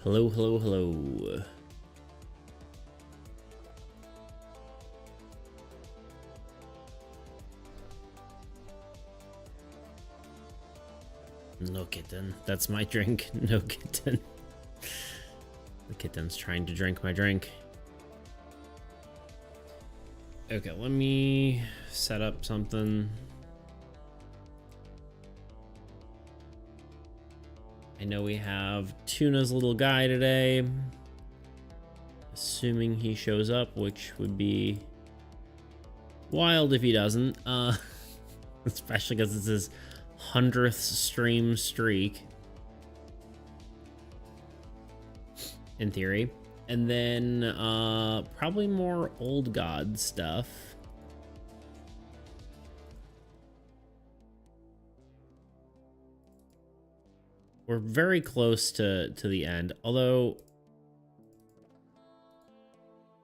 Hello, hello, hello. No kitten. That's my drink. No kitten. The kitten's trying to drink my drink. Okay, let me set up something. I know we have Tuna's little guy today. Assuming he shows up, which would be wild if he doesn't. Especially because it's his 100th stream streak. In theory. And then probably more old god stuff. We're very close to the end, although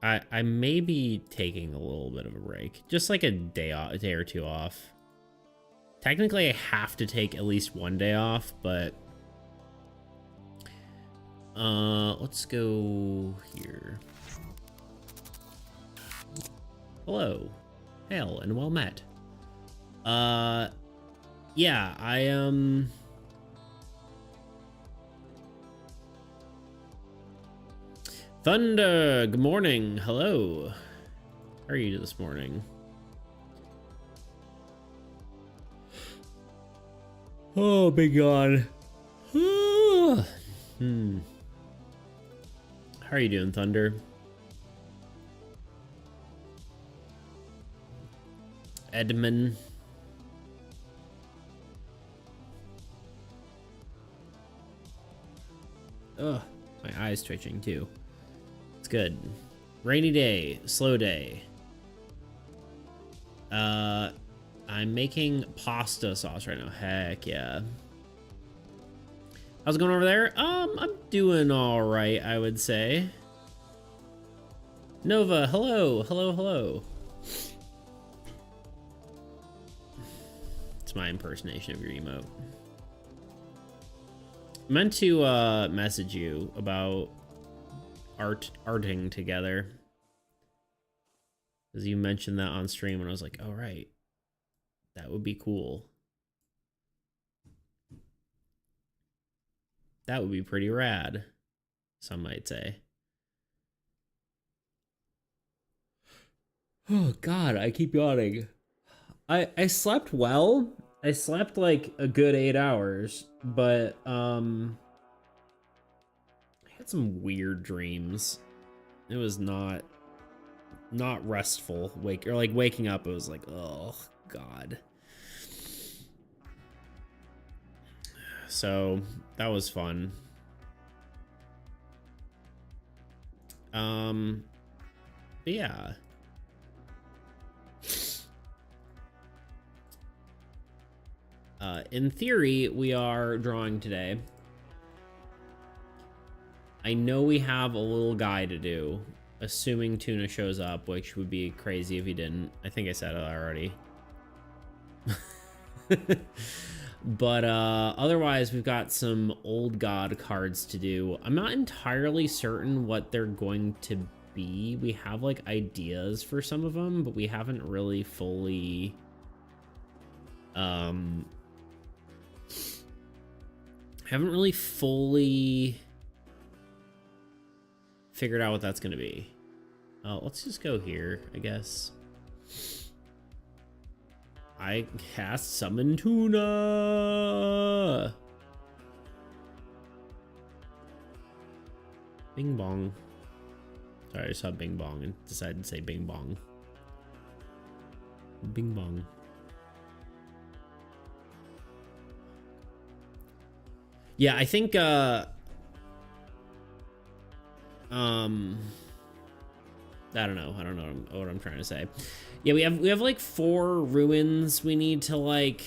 I may be taking a little bit of a break, just like a day or two off. Technically, I have to take at least one day off, but let's go here. Hello, hail, and well met. Yeah, I Thunder, good morning. Hello. How are you this morning? Oh, big God. How are you doing, Thunder? Edmund. Ugh, my eye's twitching too. It's good. Rainy day, slow day. I'm making pasta sauce right now. Heck yeah. How's it going over there? I'm doing all right, I would say. Nova, hello, hello, hello. It's my impersonation of your emote. I meant to message you about arting together, because you mentioned that on stream, and I was like, oh right, that would be cool. That would be pretty rad, some might say. Oh God, I keep yawning. I slept well. I slept like a good 8 hours, but I had some weird dreams. It was not restful. Waking up, it was like, oh God. So that was fun. But yeah. In theory, we are drawing today. I know we have a little guy to do, assuming Tuna shows up, which would be crazy if he didn't. I think I said it already. But otherwise, we've got some old god cards to do. I'm not entirely certain what they're going to be. We have like ideas for some of them, but we haven't really fully figured out what that's gonna be. Let's just go here, I guess. I cast Summon Tuna. Bing bong. Sorry, I saw bing bong and decided to say bing bong. Bing bong. Yeah, I think I don't know what I'm trying to say. Yeah, we have like 4 ruins we need to like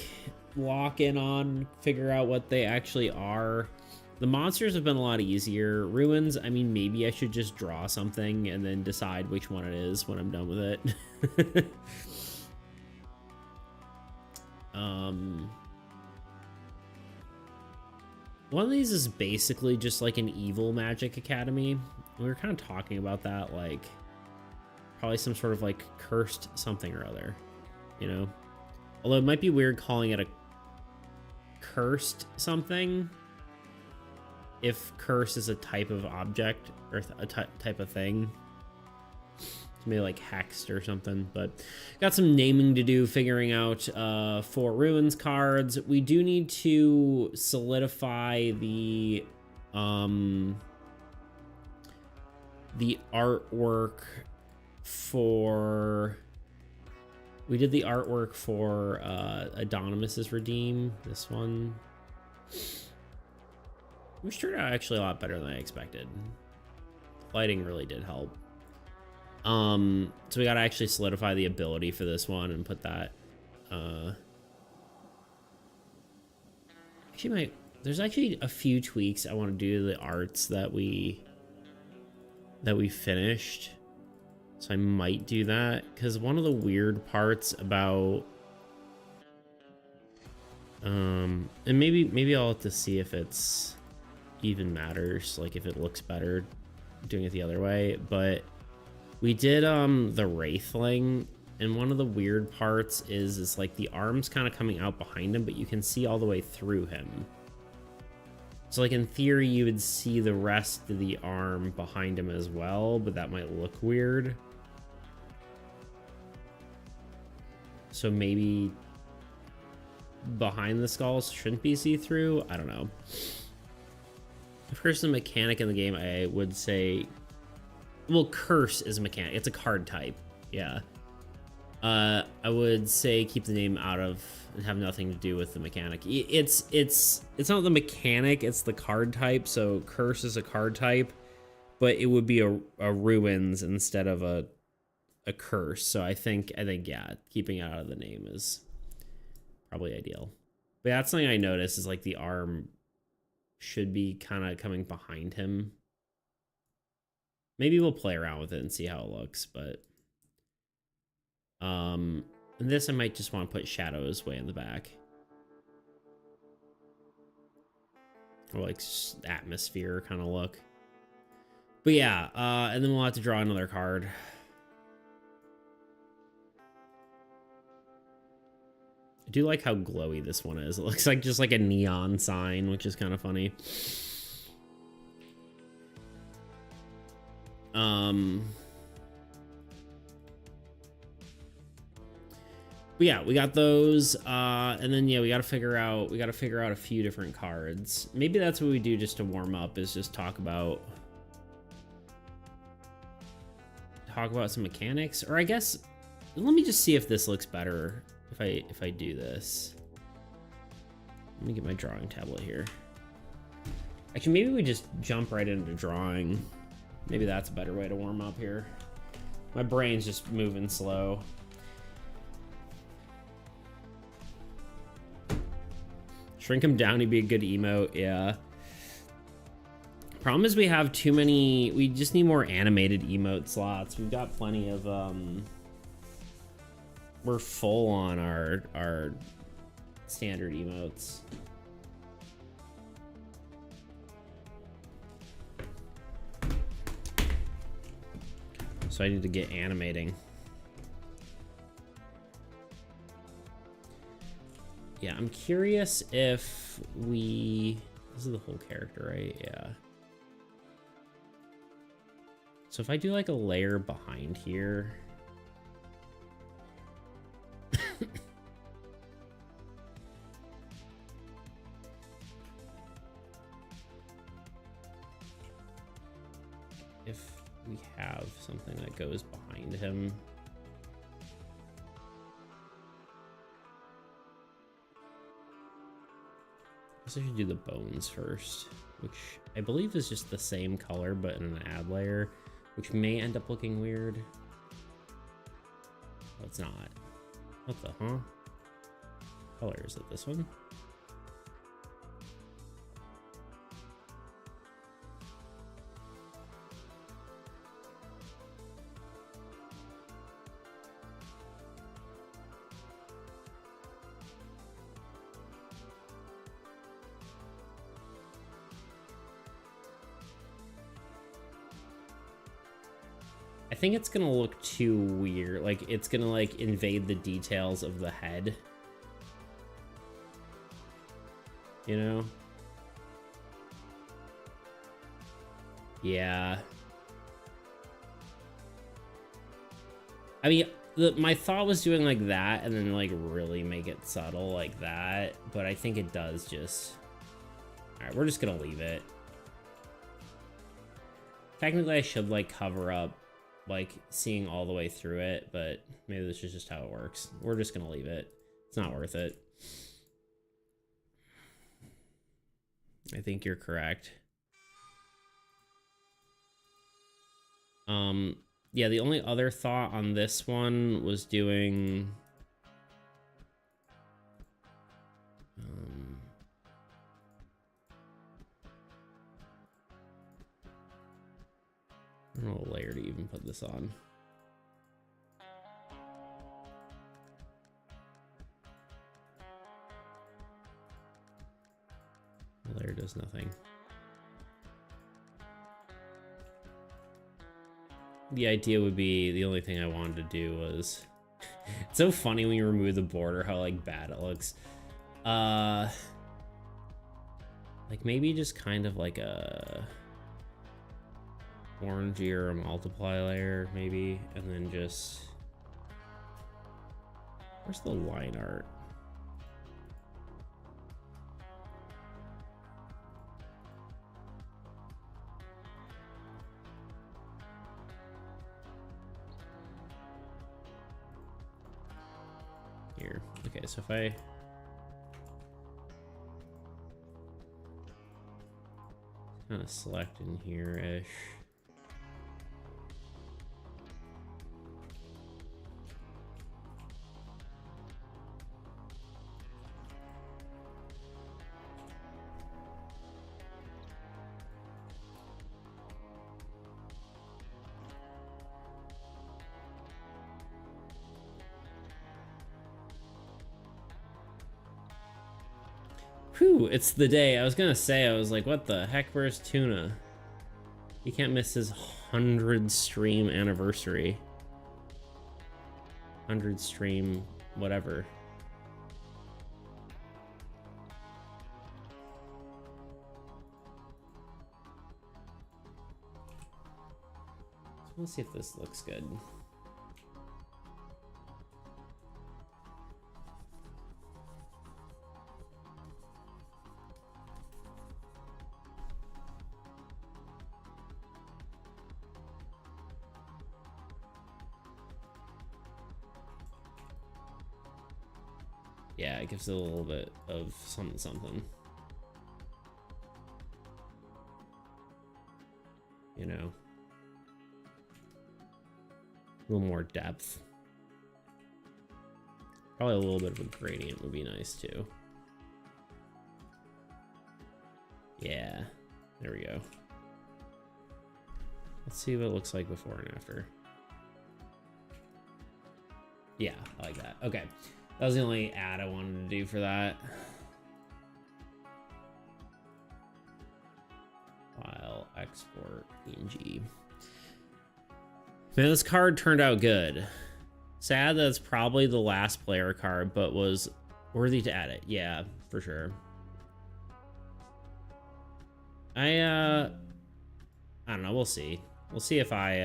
lock in on, figure out what they actually are. The monsters have been a lot easier. Ruins, I mean, maybe I should just draw something and then decide which one it is when I'm done with it. One of these is basically just like an evil magic academy. We were kind of talking about that, like probably some sort of like cursed something or other, you know? Although it might be weird calling it a cursed something if curse is a type of object or a type of thing. Maybe like hexed or something, but got some naming to do, figuring out 4 ruins cards. We do need to solidify the artwork for, we did the artwork for Adonimus's Redeem, this one, which turned out actually a lot better than I expected. Lighting really did help. So we gotta actually solidify the ability for this one and put that, actually there's actually a few tweaks I want to do to the arts that we finished. So I might do that, because one of the weird parts about, and maybe I'll have to see if it's even matters, like if it looks better doing it the other way, but we did the Wraithling, and one of the weird parts is like the arm's kind of coming out behind him, but you can see all the way through him. So like in theory you would see the rest of the arm behind him as well, but that might look weird. So maybe behind the skulls shouldn't be see-through? I don't know. Of course, the mechanic in the game, I would say, well, curse is a mechanic. It's a card type. Yeah. I would say keep the name out of and have nothing to do with the mechanic. It's not the mechanic, it's the card type. So curse is a card type, but it would be a ruins instead of a curse. So I think yeah, keeping it out of the name is probably ideal. But yeah, that's something I noticed is like the arm should be kind of coming behind him. Maybe we'll play around with it and see how it looks, but and this I might just want to put shadows way in the back, or like atmosphere kind of look. But yeah, and then we'll have to draw another card. I do like how glowy this one is. It looks like just like a neon sign, which is kind of funny. But yeah, we got those, and then yeah, we gotta figure out a few different cards. Maybe that's what we do just to warm up, is just talk about some mechanics. Or I guess let me just see if this looks better if I do this. Let me get my drawing tablet here. Actually, maybe we just jump right into drawing. Maybe that's a better way to warm up here. My brain's just moving slow. Shrink him down, he'd be a good emote, yeah. Problem is we have too many, we just need more animated emote slots. We've got plenty of, we're full on our standard emotes. So I need to get animating. Yeah, I'm curious if we... This is the whole character, right? Yeah. So if I do like a layer behind here... if we have something that goes behind him... I guess I should do the bones first, which I believe is just the same color, but in an add layer, which may end up looking weird. Oh, it's not. What the, huh? Color is it this one? I think it's gonna look too weird. Like, it's gonna, like, invade the details of the head. You know? Yeah. I mean, my thought was doing like that and then like really make it subtle like that, but I think it does just... Alright, we're just gonna leave it. Technically, I should like cover up like seeing all the way through it, but maybe this is just how it works. We're just gonna leave it. It's not worth it. I think you're correct. Yeah, the only other thought on this one was doing... I don't know what layer to even put this on. The layer does nothing. The idea would be, the only thing I wanted to do was... It's so funny when you remove the border, how, like, bad it looks. Like, maybe just kind of like a... orangey or a multiply layer, maybe, and then just... Where's the line art? Here. Okay, so if I... kind of select in here-ish. Whew, it's the day. I was gonna say, I was like, what the heck, where's Tuna? He can't miss his 100 stream anniversary. 100 stream, whatever. So let's see if this looks good. Yeah, it gives it a little bit of something something. You know? A little more depth. Probably a little bit of a gradient would be nice too. Yeah, there we go. Let's see what it looks like before and after. Yeah, I like that. Okay. That was the only ad I wanted to do for that. File, export, PNG. Man, this card turned out good. Sad that it's probably the last player card, but was worthy to add it. Yeah, for sure. I don't know, we'll see. We'll see if I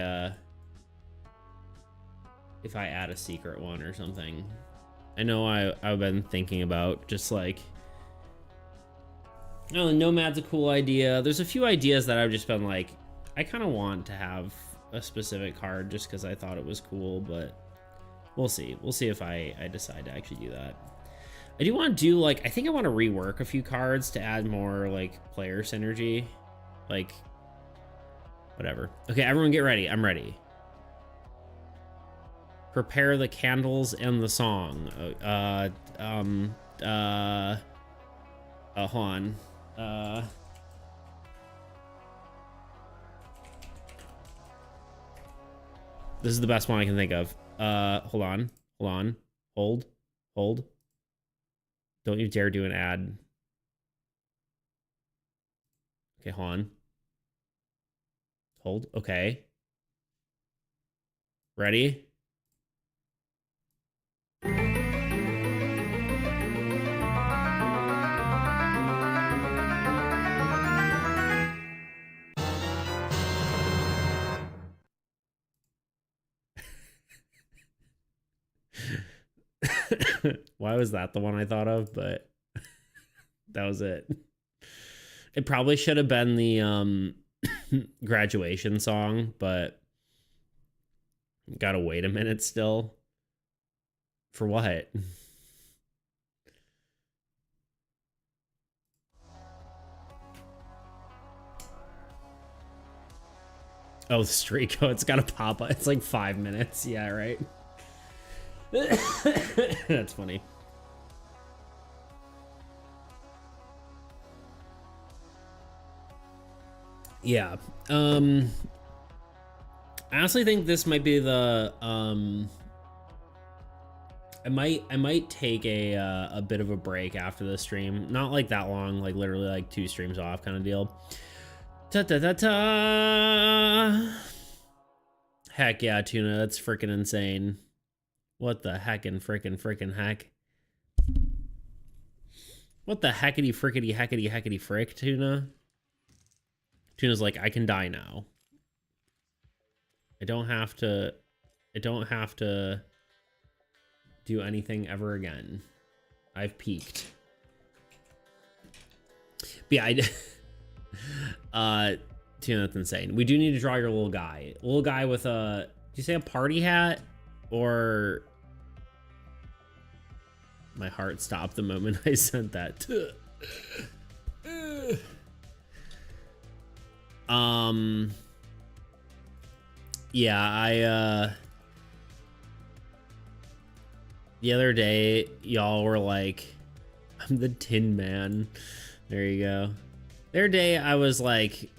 add a secret one or something. I know I've been thinking about just like, oh, Nomad's a cool idea. There's a few ideas that I've just been like, I kind of want to have a specific card just because I thought it was cool, but we'll see. We'll see if I decide to actually do that. I do want to do like, I think I want to rework a few cards to add more like player synergy. Like, whatever. Okay, everyone get ready. I'm ready. Prepare the candles and the song. Hold on. This is the best one I can think of. Hold on. Hold on. Hold. Hold. Don't you dare do an ad. Okay, hold on. Hold. Okay. Ready? Why was that the one I thought of? But that was it. It probably should have been the graduation song, but gotta wait a minute still. For what? Oh, the streak. Oh, it's gotta pop up. It's like 5 minutes. Yeah, right. That's funny. Yeah. I honestly think this might be the I might take a bit of a break after the stream. Not like that long, like literally like 2 streams off kind of deal. Ta ta ta ta. Heck yeah, Tuna, that's freaking insane. What the heckin' frickin' heck? What the heckity heckity frick, Tuna? Tuna's like, I can die now. I don't have to do anything ever again. I've peaked. But yeah, Tuna, that's insane. We do need to draw your little guy. Little guy with a, did you say a party hat? Or my heart stopped the moment I said that. Yeah, the other day y'all were like, I'm the Tin Man. There you go. The other day I was like,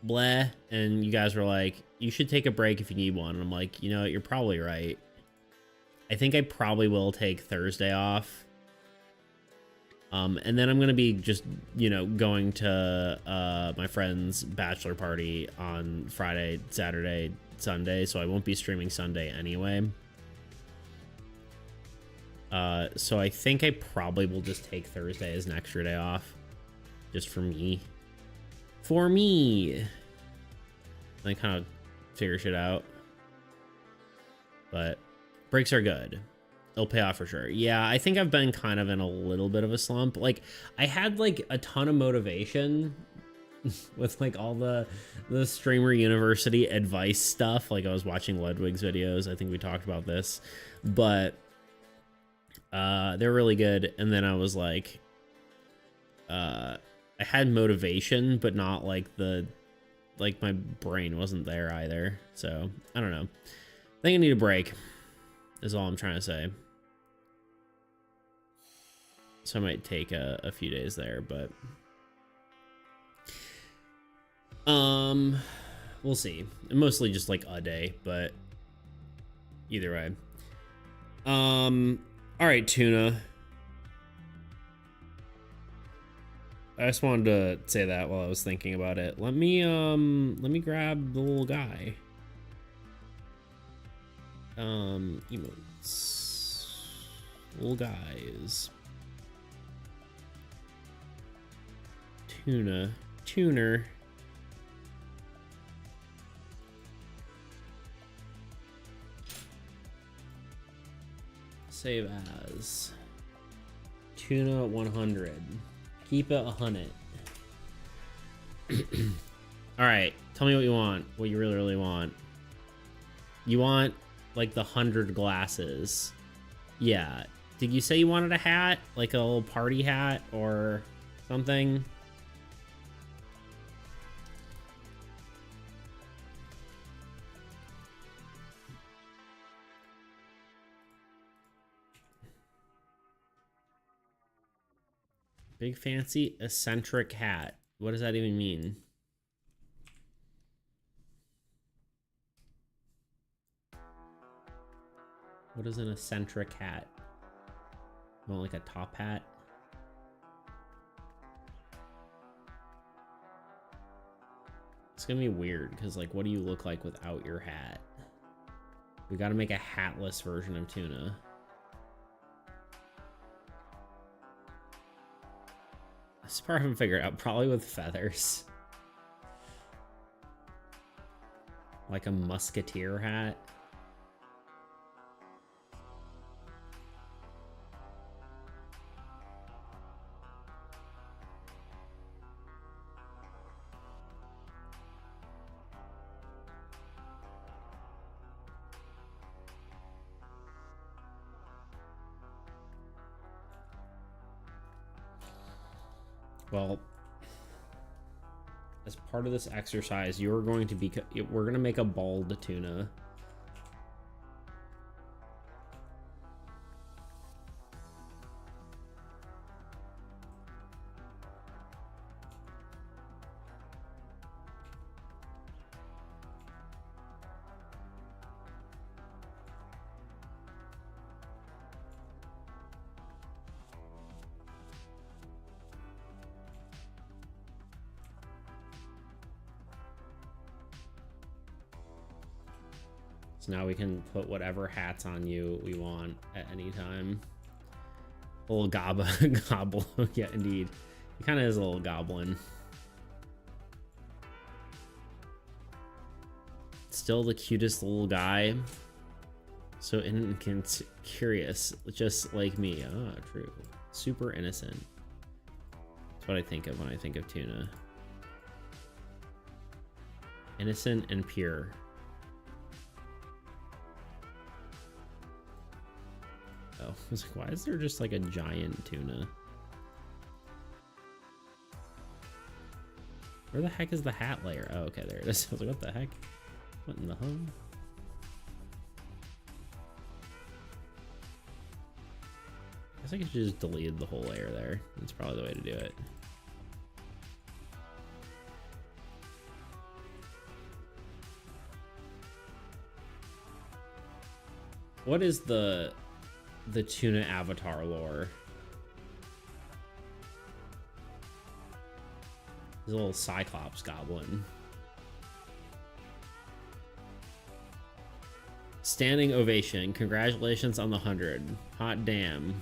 bleh, and you guys were like, you should take a break if you need one. And I'm like, you know what, you're probably right. I think I probably will take Thursday off. And then I'm gonna be just, you know, going to my friend's bachelor party on Friday, Saturday, Sunday, so I won't be streaming Sunday anyway. So I think I probably will just take Thursday as an extra day off, just for me. For me. And I kind of figure shit out. But breaks are good. It'll pay off for sure. Yeah, I think I've been kind of in a little bit of a slump. Like, I had like a ton of motivation with like all the streamer university advice stuff. Like, I was watching Ludwig's videos. I think we talked about this, but they're really good. And then I was like, I had motivation, but not like like my brain wasn't there either. So I don't know. I think I need a break is all I'm trying to say. So I might take a few days there, but we'll see. Mostly just like a day, but either way. All right, Tuna. I just wanted to say that while I was thinking about it. Let me grab the little guy. Emotes. Little guys. Tuner. Save as Tuna 100. Keep it 100. All right, tell me what you want. What you really want. You want like the 100 glasses. Yeah. Did you say you wanted a hat? Like a little party hat or something? Big fancy eccentric hat. What does that even mean? What is an eccentric hat? You want like a top hat? It's gonna be weird because like, what do you look like without your hat? We gotta make a hatless version of tuna. This part I haven't figured out. Probably with feathers. Like a musketeer hat. Well, as part of this exercise, we're going to make a bald tuna. So now we can put whatever hats on you we want at any time. A little goblin. Yeah, indeed. He kind of is a little goblin. Still the cutest little guy. So innocent and curious, just like me. Ah, true. Super innocent. That's what I think of when I think of tuna. Innocent and pure. Oh, I was like, why is there just like a giant tuna? Where the heck is the hat layer? Oh, okay, there it is. I was like, what the heck? What in the hell? I guess I could just delete the whole layer there. That's probably the way to do it. What is the tuna avatar lore? He's a little Cyclops goblin. Standing ovation. Congratulations on the 100. Hot damn.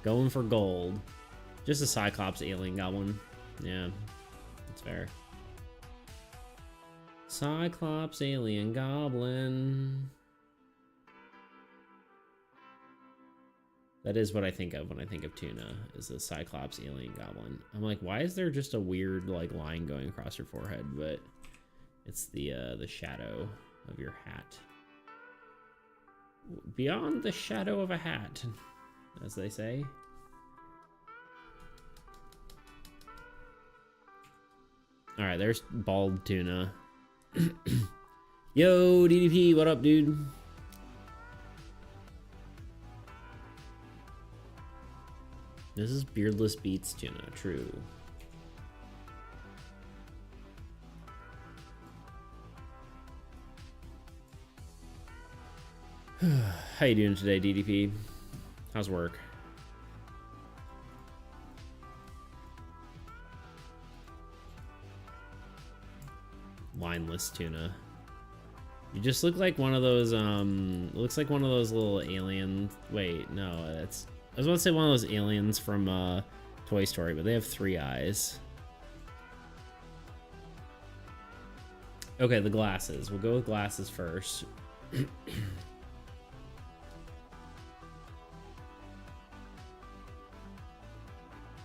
Going for gold. Just a Cyclops alien goblin. Yeah, that's fair. Cyclops alien goblin. That is what I think of when I think of tuna, is the Cyclops alien goblin. I'm like, why is there just a weird like line going across your forehead? But it's the shadow of your hat. Beyond the shadow of a hat, as they say. All right, there's bald tuna. Yo, DDP, what up, dude? This is beardless beats tuna, true. How you doing today, DDP? How's work? Lineless tuna. You just look like one of those, looks like one of those little alien, wait, no, that's, I was about to say one of those aliens from, Toy Story, but they have 3 eyes. Okay, the glasses. We'll go with glasses first.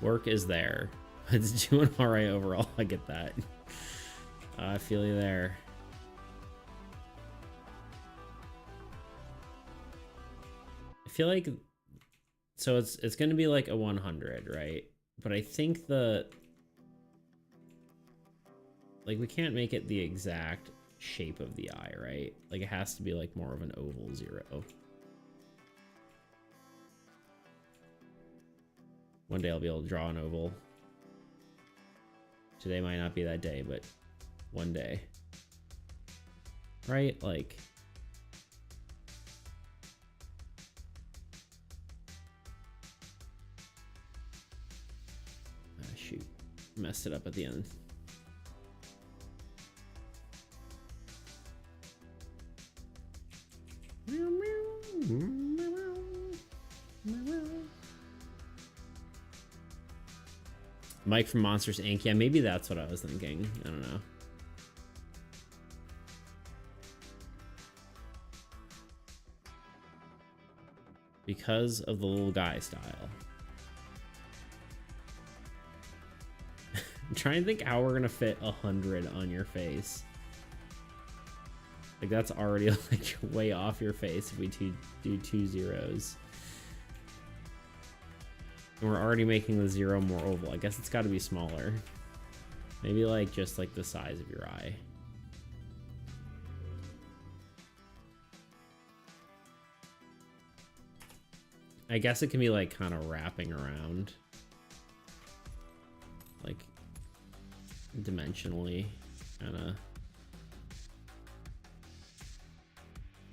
Work is there. It's doing all right overall. I get that. I feel you there. I feel like, so it's going to be like a 100, right? But I think like we can't make it the exact shape of the eye, right? Like it has to be like more of an oval 0. One day I'll be able to draw an oval. Today might not be that day, but one day. Right? Like... ah, shoot. Messed it up at the end. Mike from Monsters Inc. Yeah, maybe that's what I was thinking. I don't know. Because of the little guy style. I'm trying to think how we're gonna fit 100 on your face. Like that's already like way off your face if we do 2 zeros. And we're already making the 0 more oval. I guess it's got to be smaller. Maybe like just like the size of your eye. I guess it can be like kind of wrapping around. Like dimensionally kind of.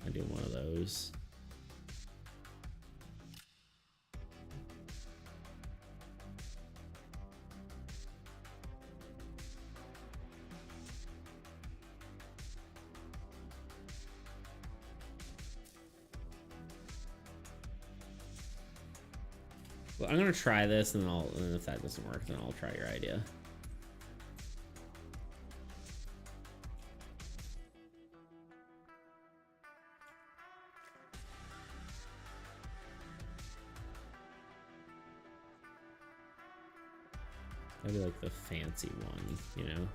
I do one of those. Well, I'm gonna try this, and and if that doesn't work, then I'll try your idea. That'd be like the fancy one, you know?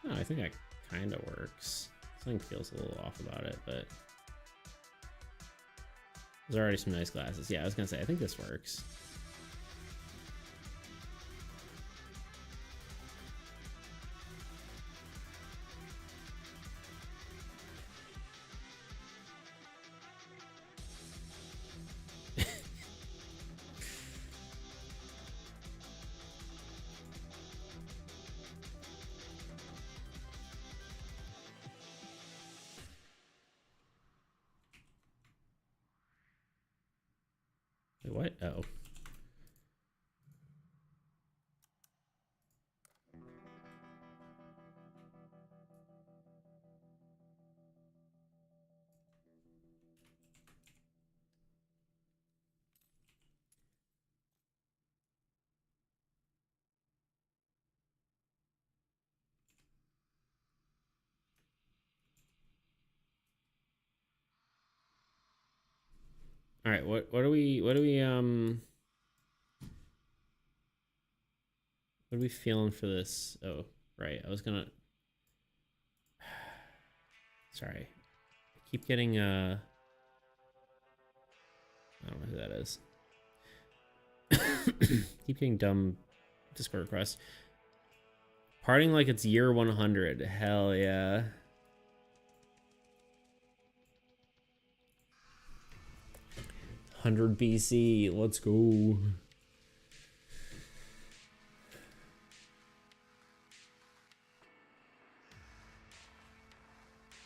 Oh, I think that kind of works. Something feels a little off about it, but there's already some nice glasses. Yeah, I was gonna say, I think this works. Wait, what? Oh. All right, what are we feeling for this? Oh, right. I was gonna sorry. I keep getting I don't know who that is. Keep getting dumb Discord requests. Parting like it's year 100. Hell yeah. '100 BC. Let's go.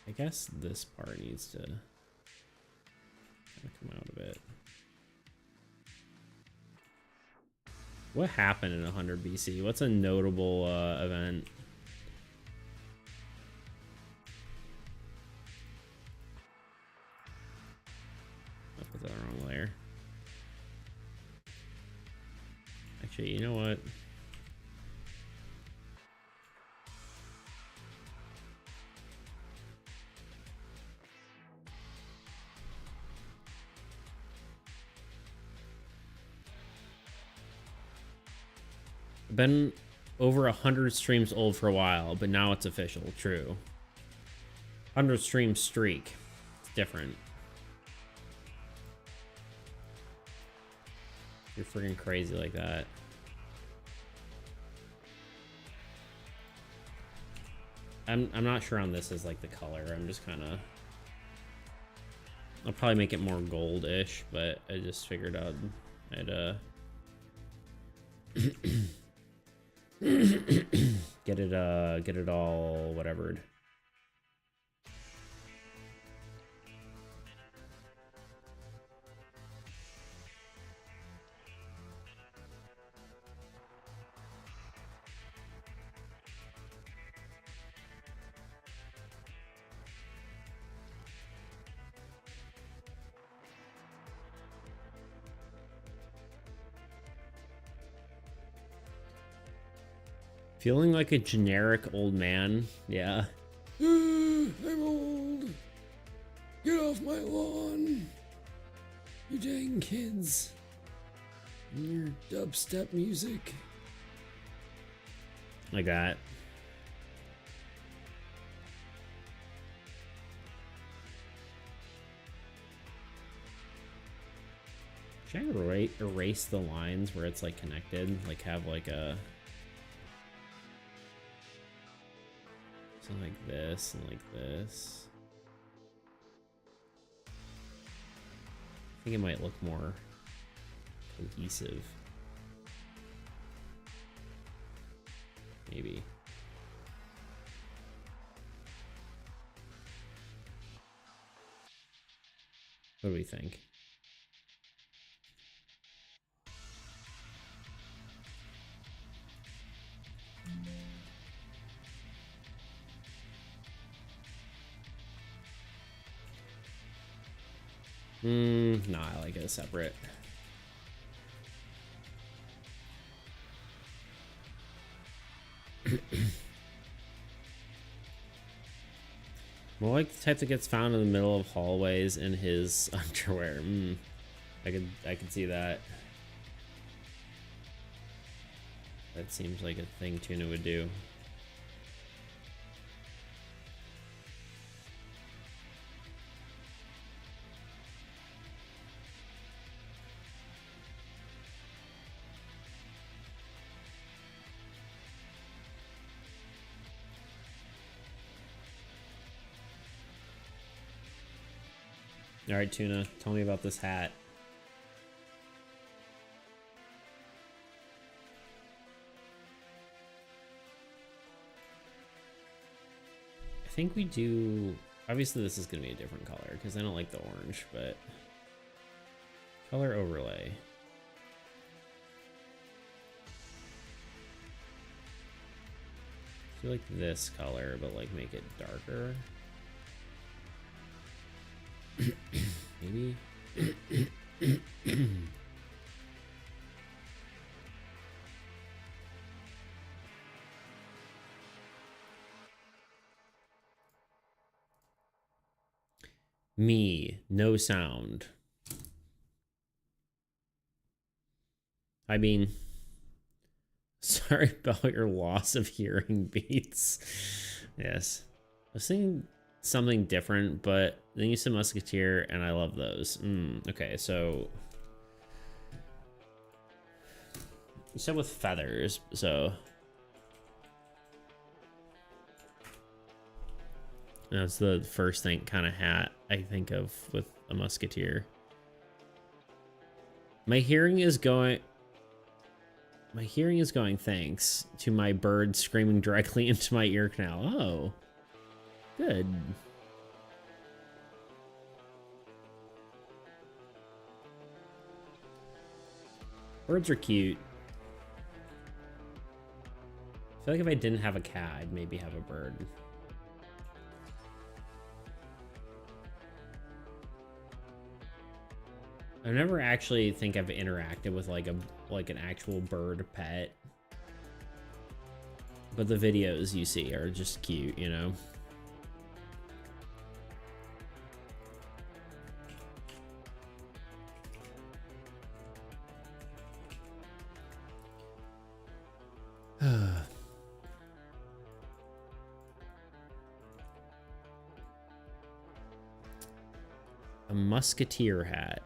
I guess this part needs to kind of come out a bit. What happened in 100 BC? What's a notable event? I put that wrong layer. Actually, you know what? Been over 100 streams old for a while, but now it's official. True. 100 stream streak. It's different. You're freaking crazy like that. I'm not sure on this is like the color. I'm just kind of I'll probably make it more goldish, but I just figured I'd get it all whatevered. Feeling like a generic old man. Yeah. I'm old. Get off my lawn. You dang kids. And your dubstep music. Like that. Should I erase the lines where it's like connected? Like have like a... something like this and like this. I think it might look more cohesive. Maybe. What do we think? No, I like it separate. More like the type that gets found in the middle of hallways in his underwear. I could see that. That seems like a thing Tuna would do. All right, Tuna, tell me about this hat. I think we do... Obviously, this is going to be a different color because I don't like the orange, but... Color overlay. I feel like this color, but like make it darker. Maybe. Me, no sound. I mean, sorry about your loss of hearing, Beats. Yes. I was thinking something different, but then you said Musketeer, and I love those. Okay, so you said with feathers, so that's the first thing kind of hat I think of with a Musketeer. My hearing is going thanks to my bird screaming directly into my ear canal. Oh, good. Birds are cute. I feel like if I didn't have a cat, I'd maybe have a bird. I never actually think I've interacted with like an actual bird pet. But the videos you see are just cute, you know? A Musketeer hat.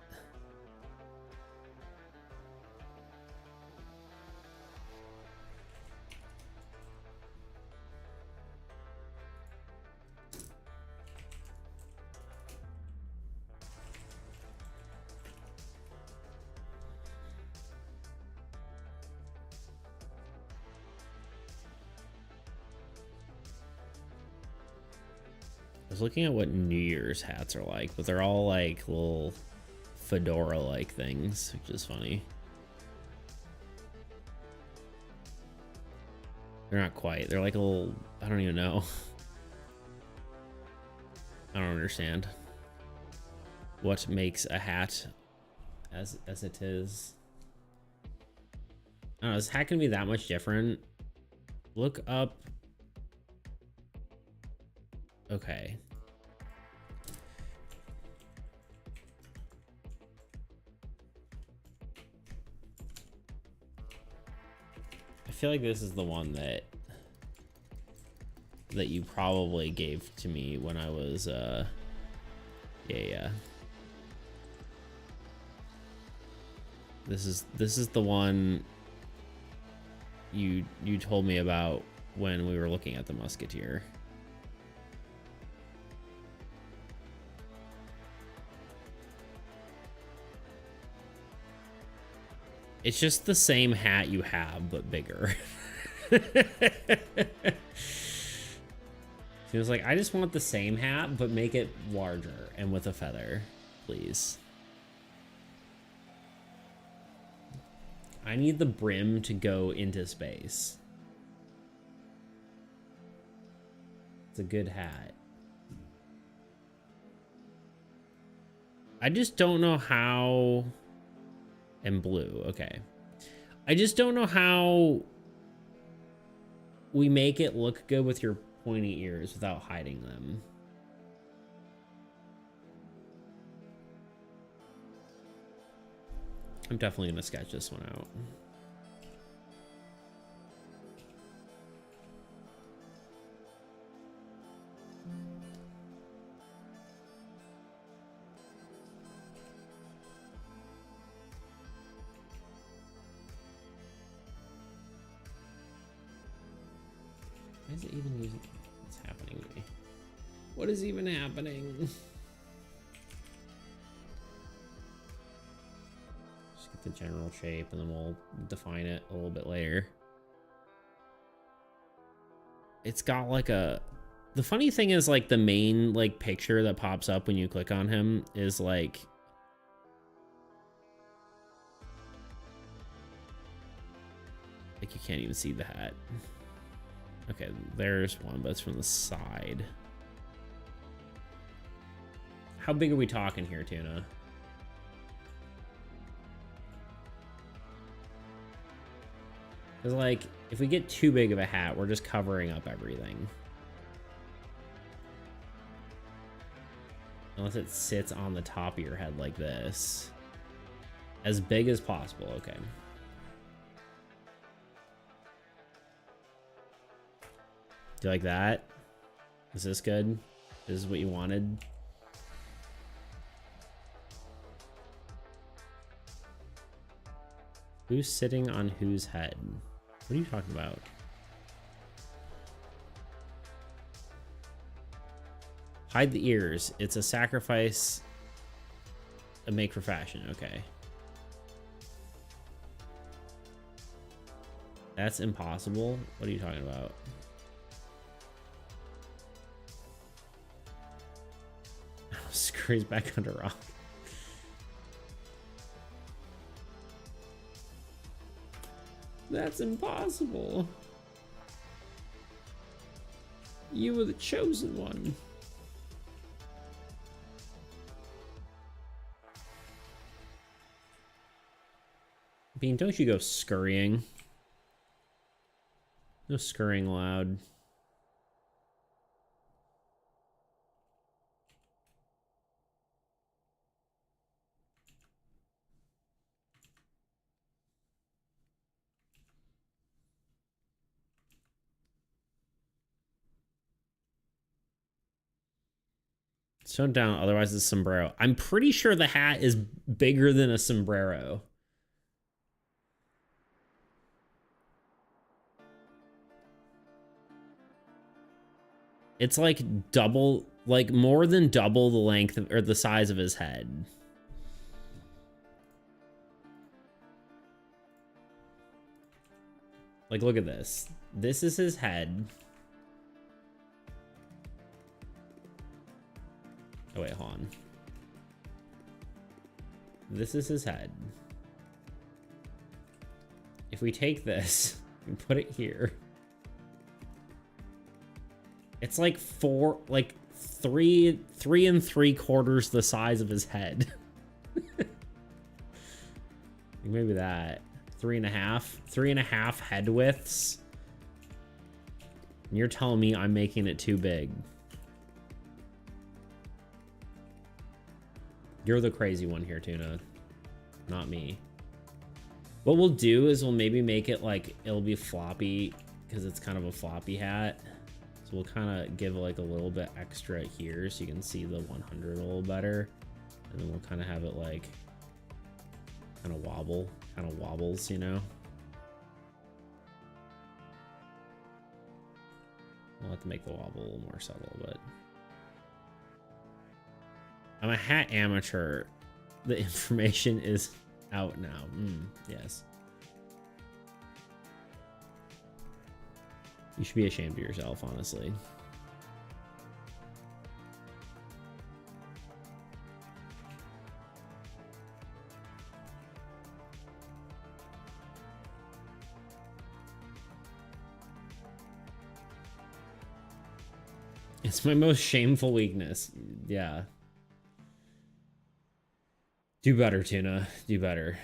was looking at what New Year's hats are like, but they're all like little fedora-like things, which is funny. They're not quite. They're like a little, I don't even know. I don't understand what makes a hat as it is. I don't know, is hat gonna be that much different? Look up. Okay. I feel like this is the one that you probably gave to me when I was yeah. This is the one you told me about when we were looking at the Musketeer. It's just the same hat you have, but bigger. He was like, I just want the same hat, but make it larger and with a feather, please. I need the brim to go into space. It's a good hat. I just don't know how... And blue, okay. I just don't know how we make it look good with your pointy ears without hiding them. I'm definitely gonna sketch this one out. Why is it even using? What's happening to me? What is even happening? Just get the general shape and then we'll define it a little bit later. It's got like a... The funny thing is, like, the main like picture that pops up when you click on him is like... you can't even see the hat. Okay, there's one, but it's from the side. How big are we talking here, Tuna? Because, like, if we get too big of a hat, we're just covering up everything. Unless it sits on the top of your head like this. As big as possible, okay. Do you like that? Is this good? This is what you wanted? Who's sitting on whose head? What are you talking about? Hide the ears. It's a sacrifice. A make for fashion. Okay. That's impossible. What are you talking about? Scurries back under rock. That's impossible. You were the chosen one. Bean, don't you go scurrying. No scurrying allowed. Tone down, otherwise it's sombrero. I'm pretty sure the hat is bigger than a sombrero. It's like double, like more than double the length of, or the size of his head. Like, look at this. This is his head. Oh wait, hold on. This is his head. If we take this and put it here, it's like three and 3/4 the size of his head. Maybe that 3.5 head widths. And you're telling me I'm making it too big. You're the crazy one here, Tuna, not me. What we'll do is we'll maybe make it like it'll be floppy because it's kind of a floppy hat. So we'll kind of give like a little bit extra here so you can see the 100 a little better. And then we'll kind of have it like kind of wobbles, you know? We'll have to make the wobble a little more subtle, but I'm a hat amateur. The information is out now. Yes. You should be ashamed of yourself, honestly. It's my most shameful weakness. Yeah. Do better, Tuna. Do better.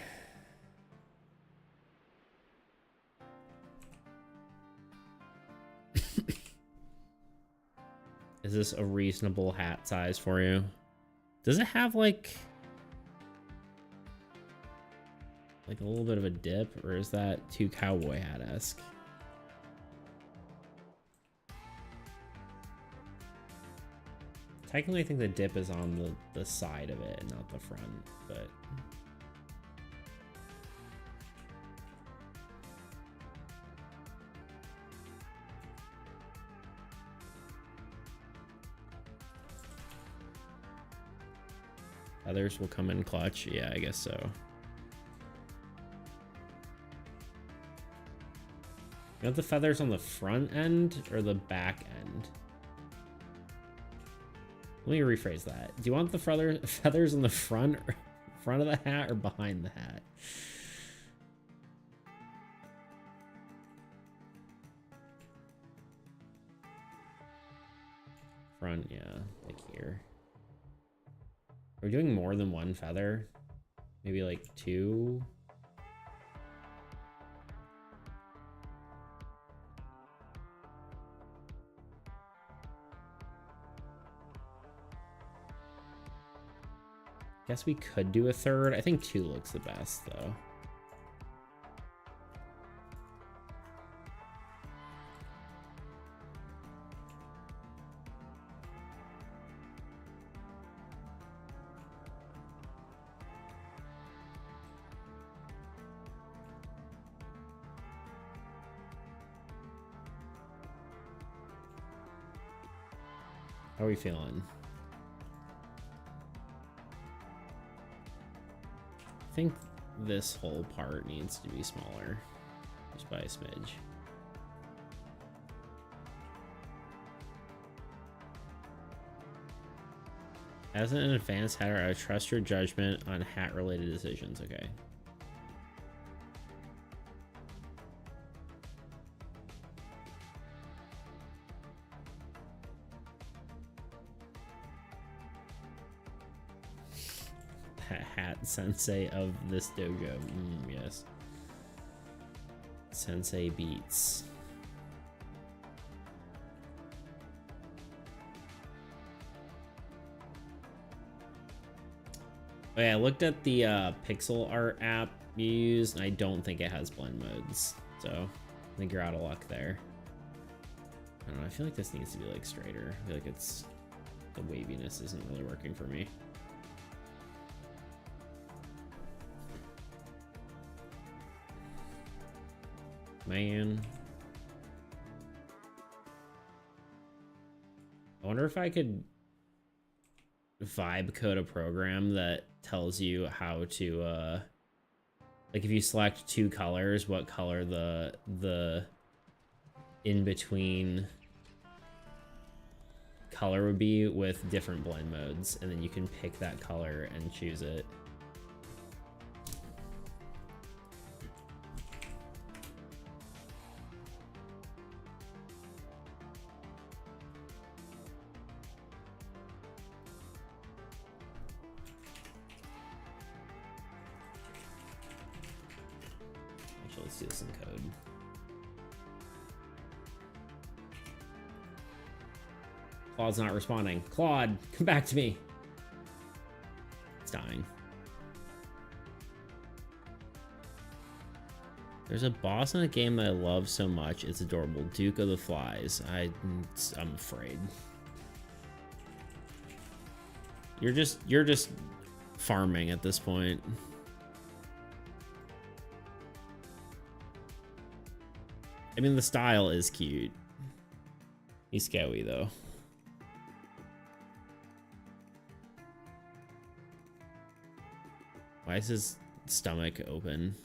Is this a reasonable hat size for you? Does it have like a little bit of a dip, or is that too cowboy hat-esque? Technically, I think the dip is on the side of it and not the front, but feathers will come in clutch. Yeah, I guess so. You want the feathers on the front end or the back end? Let me rephrase that. Do you want the feathers on the front of the hat or behind the hat? Front, yeah, like here. Are we doing more than one feather? Maybe like 2? Guess we could do a 3rd. I think 2 looks the best, though. How are we feeling? I think this whole part needs to be smaller, just by a smidge. As an advanced hatter, I trust your judgment on hat-related decisions. Okay. Hat sensei of this dojo. Yes. Sensei beats. Oh yeah, I looked at the pixel art app you used, and I don't think it has blend modes. So I think you're out of luck there. I don't know, I feel like this needs to be like straighter. I feel like the waviness isn't really working for me. Man. I wonder if I could vibe code a program that tells you how to like if you select 2 colors, what color the in between color would be with different blend modes, and then you can pick that color and choose it. Actually, let's do this in code. Claude's not responding. Claude, come back to me. It's dying. There's a boss in a game that I love so much. It's adorable. Duke of the Flies. I'm afraid. You're just farming at this point. I mean, the style is cute. He's scary though. Why is his stomach open?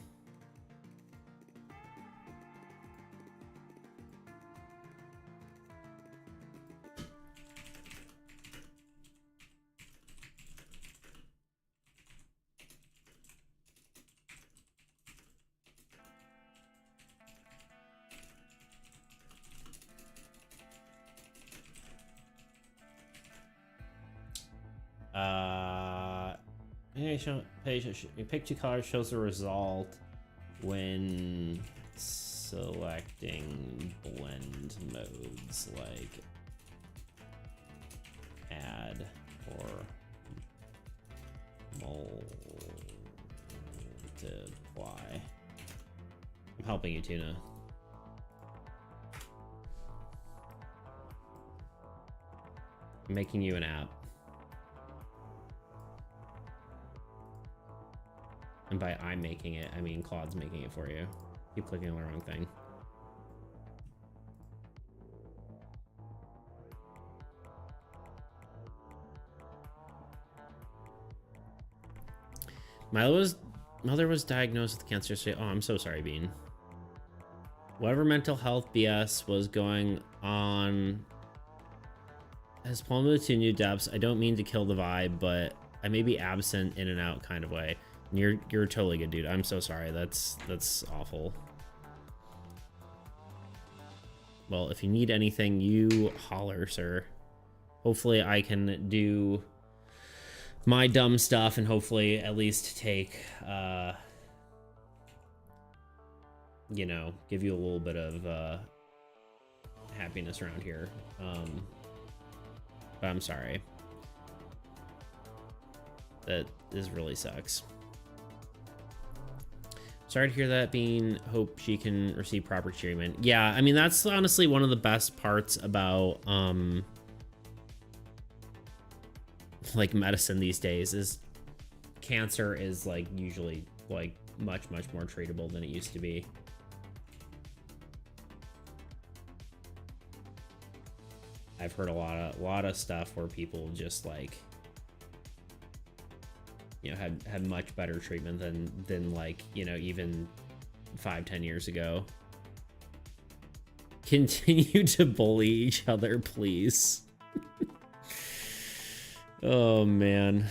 You pick two colors, shows the result when selecting blend modes like add or multiply. I'm helping you, Tuna. I'm making you an app. And by I'm making it, I mean Claude's making it for you. Keep clicking on the wrong thing. Mother was diagnosed with cancer. So, oh, I'm so sorry, Bean. Whatever mental health BS was going on has plummeted to new depths. I don't mean to kill the vibe, but I may be absent in and out kind of way. You're totally good, dude. I'm so sorry. That's awful. Well, if you need anything, you holler, sir. Hopefully I can do my dumb stuff and hopefully at least take you know, give you a little bit of happiness around here. But I'm sorry. That this really sucks. Sorry to hear that, Bean. Hope she can receive proper treatment. Yeah, I mean, that's honestly one of the best parts about like medicine these days is cancer is like usually like much more treatable than it used to be. I've heard a lot of stuff where people just like, you know, had much better treatment than like, you know, even 5-10 years ago. Continue to bully each other, please. Oh man.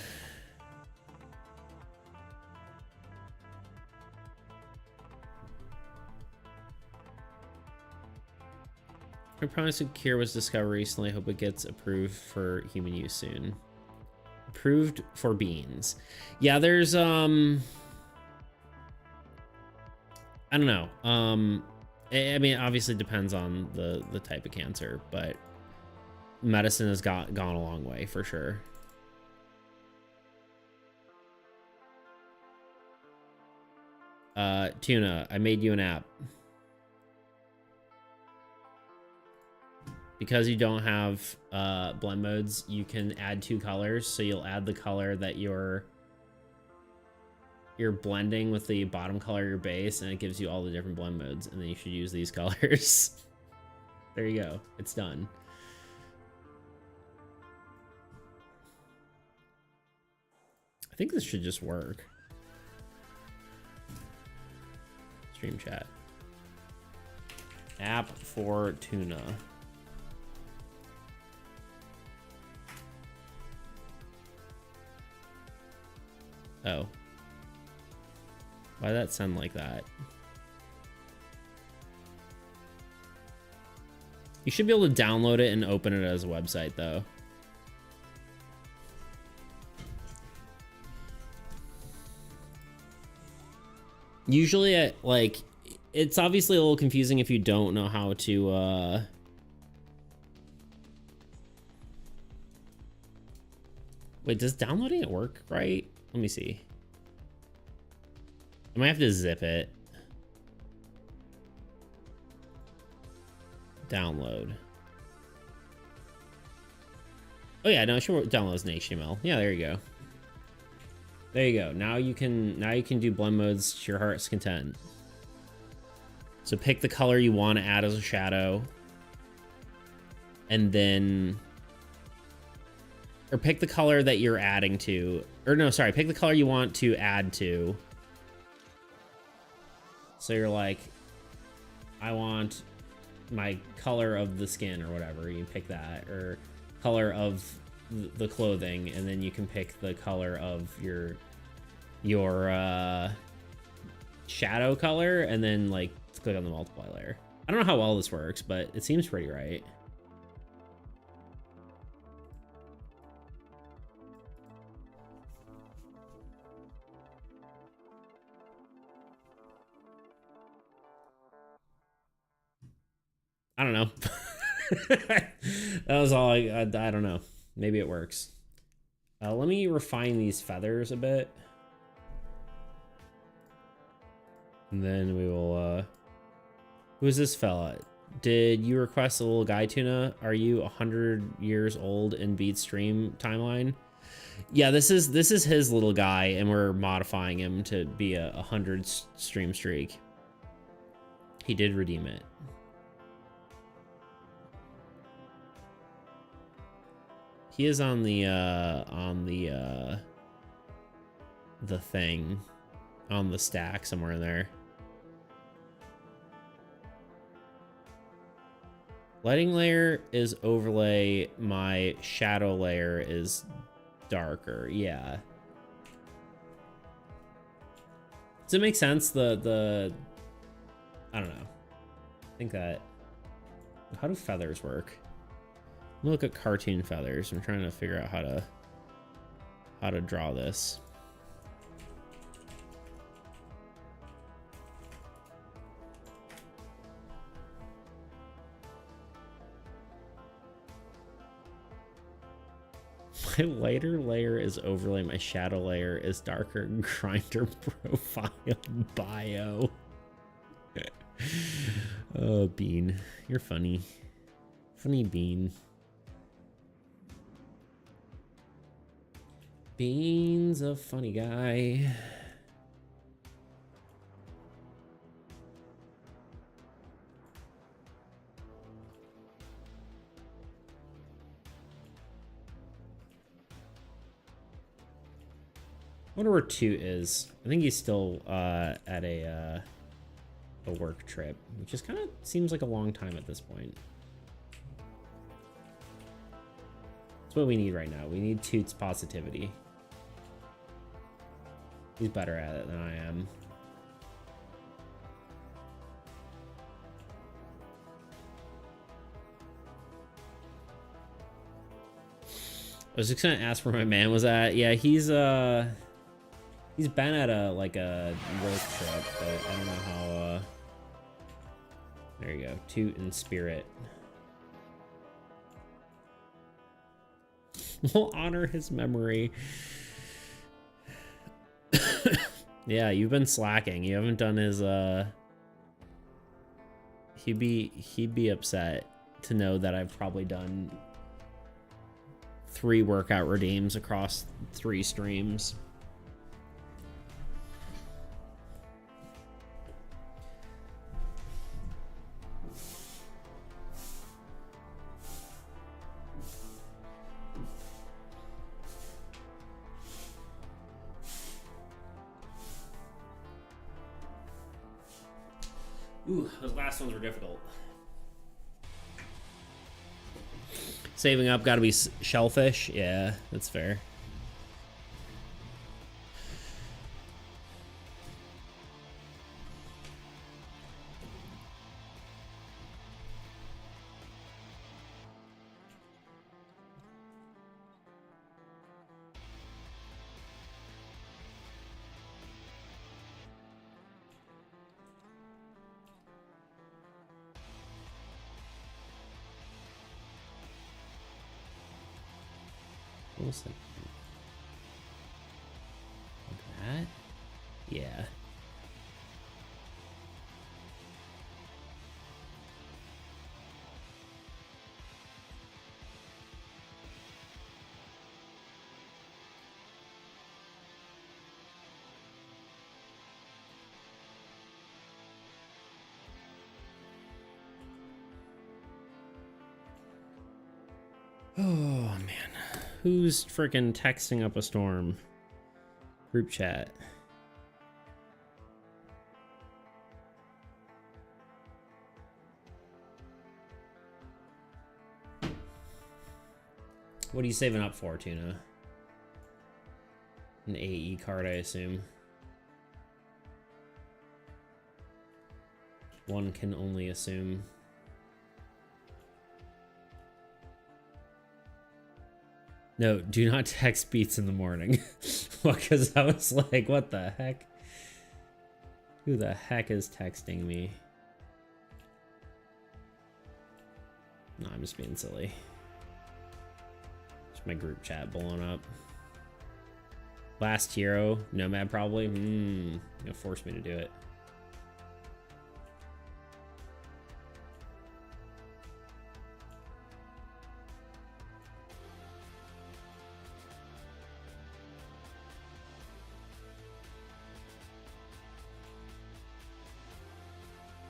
I promise a cure was discovered recently. I hope it gets approved for human use soon. Approved for beans. Yeah, there's I don't know. I mean, obviously depends on the type of cancer, but medicine has gone a long way for sure. Tuna, I made you an app. Because you don't have blend modes, you can add 2 colors. So you'll add the color that you're blending with the bottom color of your base, and it gives you all the different blend modes, and then you should use these colors. There you go. It's done. I think this should just work. Stream chat. App for Tuna. Oh. Why did that sound like that? You should be able to download it and open it as a website, though. Usually, like, it's obviously a little confusing if you don't know how to, Wait, does downloading it work right? Let me see. I might have to zip it. Download. Oh yeah, no, it should download as an HTML. Yeah, there you go. There you go. Now you can do blend modes to your heart's content. So pick the color you want to add as a shadow. And then, or pick the color that you're adding to, or no, sorry, pick the color you want to add to. So you're like, I want my color of the skin or whatever. You pick that, or color of the clothing, and then you can pick the color of your shadow color, and then like click on the multiply layer. I don't know how well this works, but it seems pretty right. I don't know. That was all I don't know. Maybe it works. Let me refine these feathers a bit. And then we will, who's this fella? Did you request a little guy tuna? Are you 100 years old in Beat stream timeline? Yeah, this is his little guy, and we're modifying him to be a 100 stream streak. He did redeem it. He is on the thing, on the stack somewhere in there. Lighting layer is overlay. My shadow layer is darker. Yeah. Does it make sense? I don't know. I think that. How do feathers work? Look at cartoon feathers. I'm trying to figure out how to draw this. My lighter layer is overlay. My shadow layer is darker. Grinder profile bio. Oh, Bean, you're funny. Funny Bean. Bean's a funny guy. I wonder where Toot is. I think he's still at a work trip, which just kind of seems like a long time at this point. That's what we need right now. We need Toot's positivity. He's better at it than I am. I was just gonna ask where my man was at. Yeah, he's been at a work trip, but I don't know how. There you go, Toot and Spirit. We'll honor his memory. Yeah, you've been slacking. You haven't done his he'd be upset to know that I've probably done 3 workout redeems across 3 streams. Ooh, those last ones were difficult. Saving up, gotta be shellfish. Yeah, that's fair. almost like that. Yeah. Oh man, who's freaking texting up a storm? Group chat. What are you saving up for, Tuna? An AAE card, I assume. One can only assume. No, do not text beats in the morning. Because I was like, what the heck? Who the heck is texting me? No, I'm just being silly. Just my group chat blowing up. Last hero, Nomad probably. Gonna force me to do it.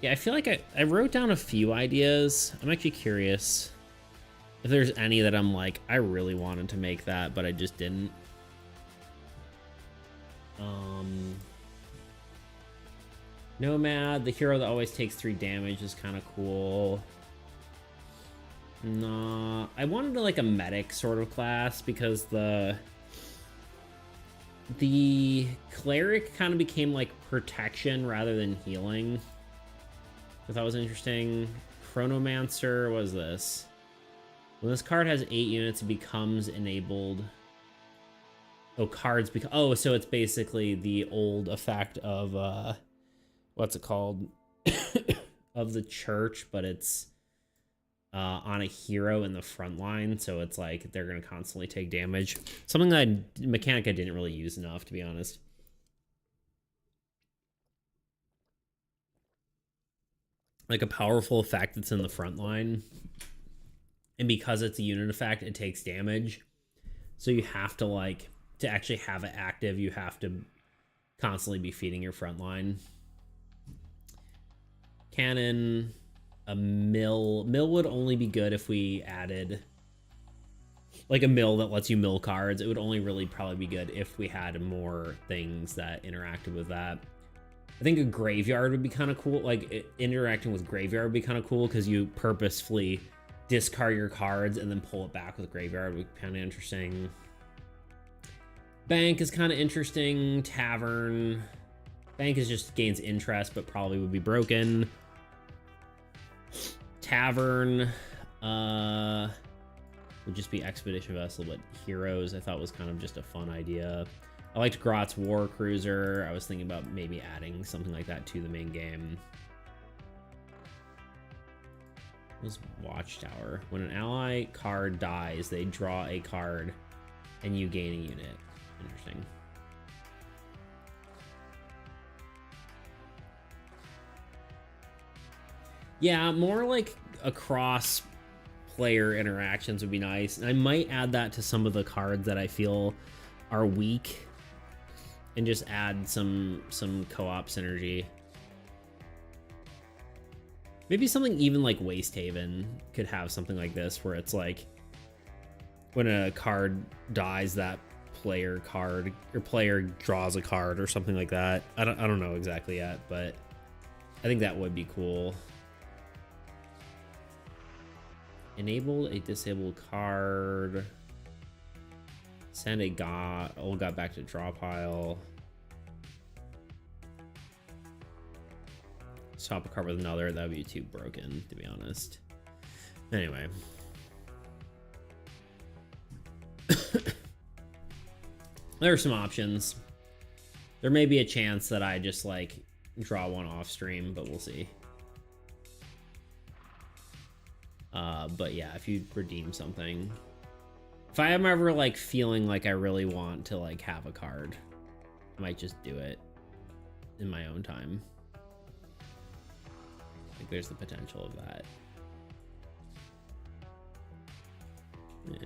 Yeah, I feel like I wrote down a few ideas. I'm actually curious if there's any that I'm like, I really wanted to make that, but I just didn't. Nomad, the hero that always takes 3 damage, is kind of cool. Nah, I wanted to like a medic sort of class because the cleric kind of became like protection rather than healing. I thought was interesting. Chronomancer, what is this? When this card has 8 units, it becomes enabled. Oh, cards become. Oh, so it's basically the old effect of what's it called? Of the church, but it's on a hero in the front line, so it's like they're gonna constantly take damage. Something that mechanic I didn't really use enough, to be honest. Like a powerful effect that's in the front line, and because it's a unit effect, it takes damage. So you have to like to actually have it active, you have to constantly be feeding your front line. Cannon, a mill would only be good if we added like a mill that lets you mill cards. It would only really probably be good if we had more things that interacted with that. I think a graveyard would be kind of cool. Like interacting with graveyard would be kind of cool because you purposefully discard your cards and then pull it back with graveyard would be kind of interesting. Bank is kind of interesting. Tavern. Bank is just gains interest, but probably would be broken. Tavern would just be expedition vessel, but heroes I thought was kind of just a fun idea. I liked Grot's War Cruiser. I was thinking about maybe adding something like that to the main game. What was Watchtower? When an ally card dies, they draw a card and you gain a unit. Interesting. Yeah, more like across player interactions would be nice. And I might add that to some of the cards that I feel are weak and just add some co-op synergy. Maybe something even like Waste Haven could have something like this where it's like when a card dies, that player card or player draws a card or something like that. I don't know exactly yet, but I think that would be cool. Enabled a disabled card. Send a old got back to draw pile. Swap a card with another. That would be too broken, to be honest. Anyway. There are some options. There may be a chance that I just like draw one off stream, but we'll see. But yeah, if you redeem something. If I am ever like feeling like I really want to like have a card, I might just do it in my own time. Like there's the potential of that. Yeah.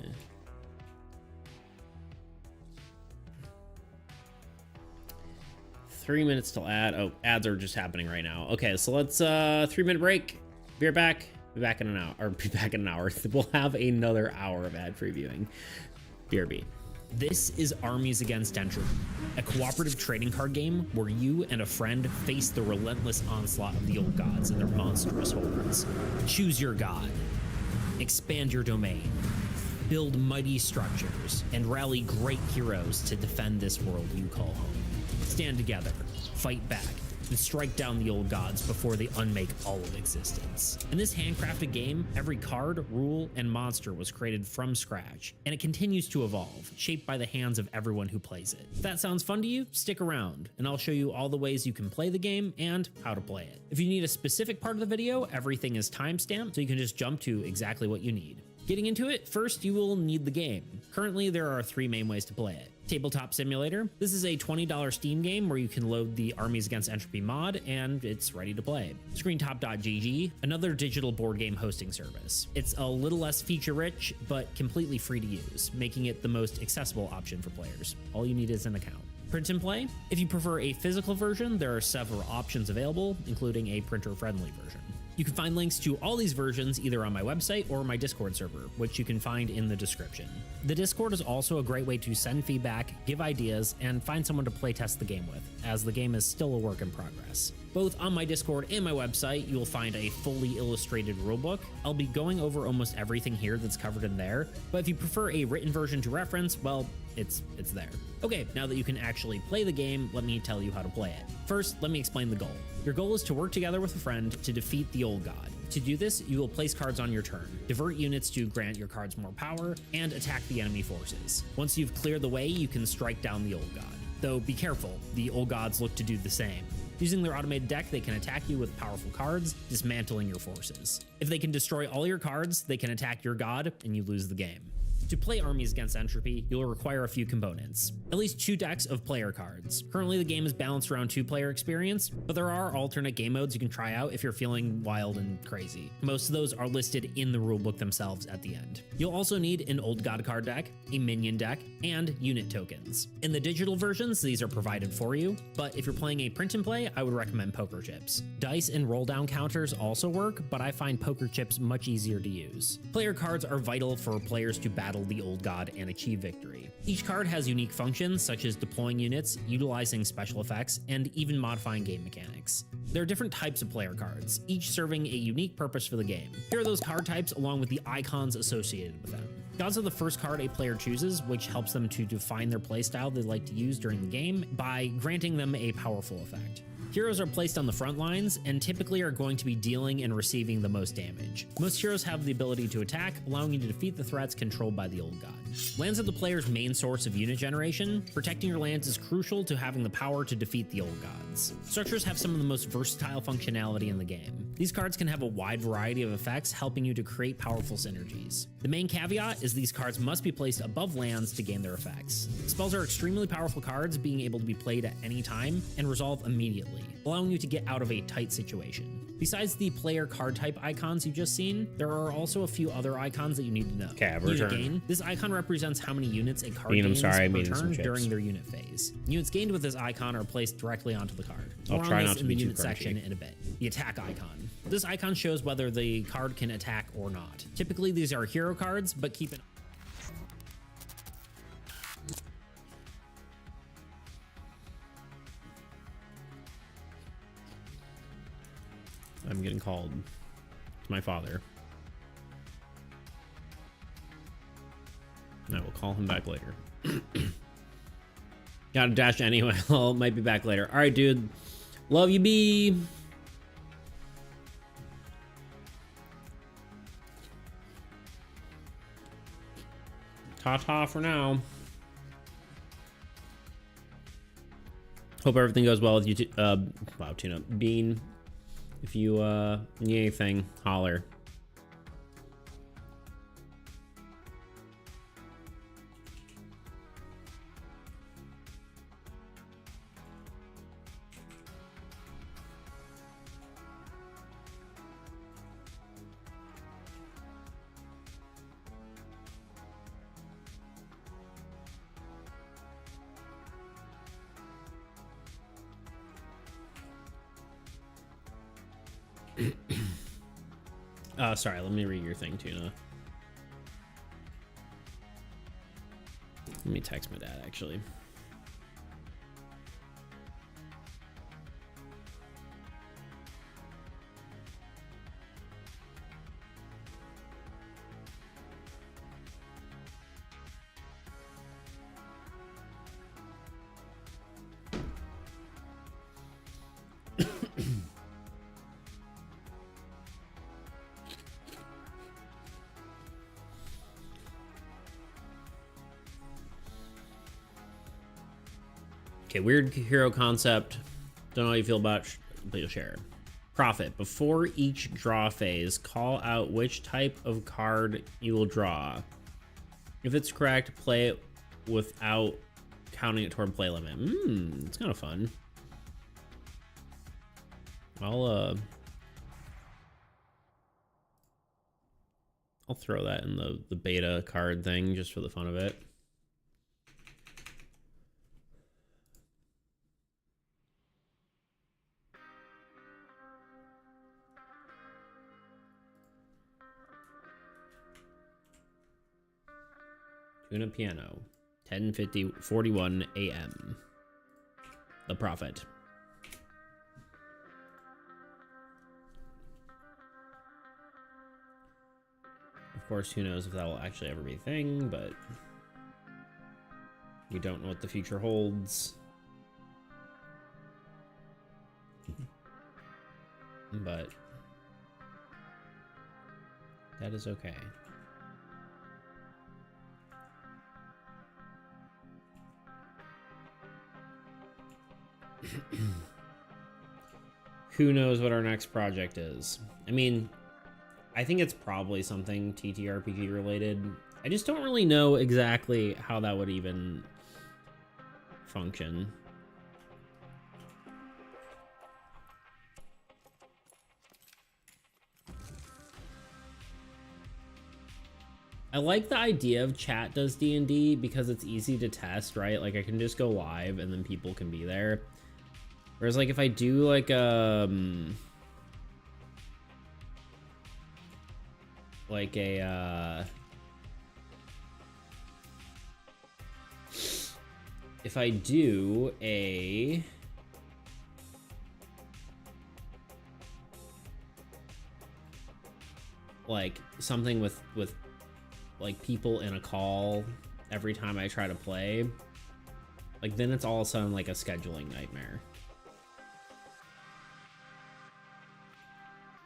Three minutes till ad. Oh, ads are just happening right now. Okay, so let's 3-minute break. Be right back. Be back in an hour. Or be back in an hour. We'll have another hour of ad previewing. BRB. This is Armies Against Entropy, a cooperative trading card game where you and a friend face the relentless onslaught of the old gods and their monstrous hordes. Choose your god, expand your domain, build mighty structures, and rally great heroes to defend this world you call home. Stand together, fight back, and strike down the old gods before they unmake all of existence. In this handcrafted game, every card, rule, and monster was created from scratch, and it continues to evolve, shaped by the hands of everyone who plays it. If that sounds fun to you, stick around, and I'll show you all the ways you can play the game and how to play it. If you need a specific part of the video, everything is timestamped, so you can just jump to exactly what you need. Getting into it, first you will need the game. Currently, there are 3 main ways to play it. Tabletop Simulator. This is a $20 Steam game where you can load the Armies Against Entropy mod and it's ready to play. Screentop.gg, another digital board game hosting service. It's a little less feature rich, but completely free to use, making it the most accessible option for players. All you need is an account. Print and play. If you prefer a physical version, there are several options available, including a printer-friendly version. You can find links to all these versions either on my website or my Discord server, which you can find in the description. The Discord is also a great way to send feedback, give ideas, and find someone to playtest the game with, as the game is still a work in progress. Both on my Discord and my website, you will find a fully illustrated rulebook. I'll be going over almost everything here that's covered in there, but if you prefer a written version to reference, well, it's there. Okay, now that you can actually play the game, let me tell you how to play it. First, let me explain the goal. Your goal is to work together with a friend to defeat the old god. To do this, you will place cards on your turn, divert units to grant your cards more power, and attack the enemy forces. Once you've cleared the way, you can strike down the old god. Though be careful, the old gods look to do the same. Using their automated deck, they can attack you with powerful cards, dismantling your forces. If they can destroy all your cards, they can attack your god, and you lose the game. To play Armies Against Entropy, you'll require a few components. At least 2 decks of player cards. Currently, the game is balanced around 2-player experience, but there are alternate game modes you can try out if you're feeling wild and crazy. Most of those are listed in the rulebook themselves at the end. You'll also need an Old God card deck, a minion deck, and unit tokens. In the digital versions, these are provided for you, but if you're playing a print and play, I would recommend poker chips. Dice and roll down counters also work, but I find poker chips much easier to use. Player cards are vital for players to battle the old god and achieve victory. Each card has unique functions such as deploying units, utilizing special effects, and even modifying game mechanics. There are different types of player cards, each serving a unique purpose for the game. Here are those card types along with the icons associated with them. Gods are the first card a player chooses, which helps them to define their playstyle they like to use during the game by granting them a powerful effect. Heroes are placed on the front lines and typically are going to be dealing and receiving the most damage. Most heroes have the ability to attack, allowing you to defeat the threats controlled by the old god. Lands are the player's main source of unit generation. Protecting your lands is crucial to having the power to defeat the old gods. Structures have some of the most versatile functionality in the game. These cards can have a wide variety of effects, helping you to create powerful synergies. The main caveat is these cards must be placed above lands to gain their effects. Spells are extremely powerful cards, being able to be played at any time and resolve immediately, allowing you to get out of a tight situation. Besides the player card type icons you've just seen, there are also a few other icons that you need to know. Okay, I've Unit returned. gain. This icon represents how many units a card Bean, I'm gains sorry, I'm per eating some turn chips. during their unit phase. Units gained with this icon are placed directly onto the card. I'll More on try this not to in the be too unit crunchy. section in a bit. The attack icon. This icon shows whether the card can attack or not. Typically, these are hero cards, but keep an I'm getting called to my father. I will call him back later. Gotta dash anyway. I might be back later. All right, dude. Love you, B. Ta-ta for now. Hope everything goes well with you. Wow, tuna. Bean. If you need anything, holler. Sorry, let me read your thing, Tuna. Let me text my dad, actually. Okay, weird hero concept. Don't know how you feel about it, but you'll share. Profit. Before each draw phase, call out which type of card you will draw. If it's correct, play it without counting it toward play limit. It's kind of fun. I'll throw that in the beta card thing just for the fun of it. Tuna Piano, 10:41 a.m. The Prophet. Of course, who knows if that will actually ever be a thing, but we don't know what the future holds. But that is okay. Who knows what our next project is? I mean, I think it's probably something TTRPG related. I just don't really know exactly how that would even function. I like the idea of chat does D&D because it's easy to test, right? Like I can just go live and then people can be there. Whereas like if I do like a if I do a like something with like people in a call every time I try to play, like then it's all of a sudden like a scheduling nightmare.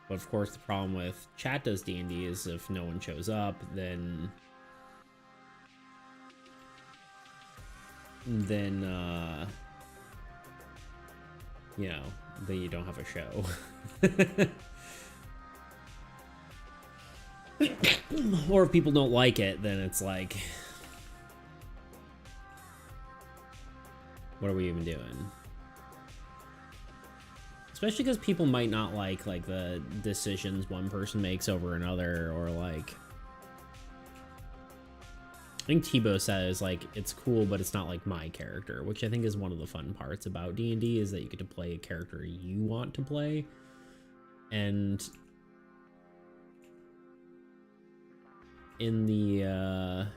But of course the problem with chat does D&D is if no one shows up, then you know, then you don't have a show. Or if people don't like it, then it's like, what are we even doing? Especially because people might not like the decisions one person makes over another, or like, I think Tebow says like it's cool, but it's not like my character, which I think is one of the fun parts about D&D is that you get to play a character you want to play. And in the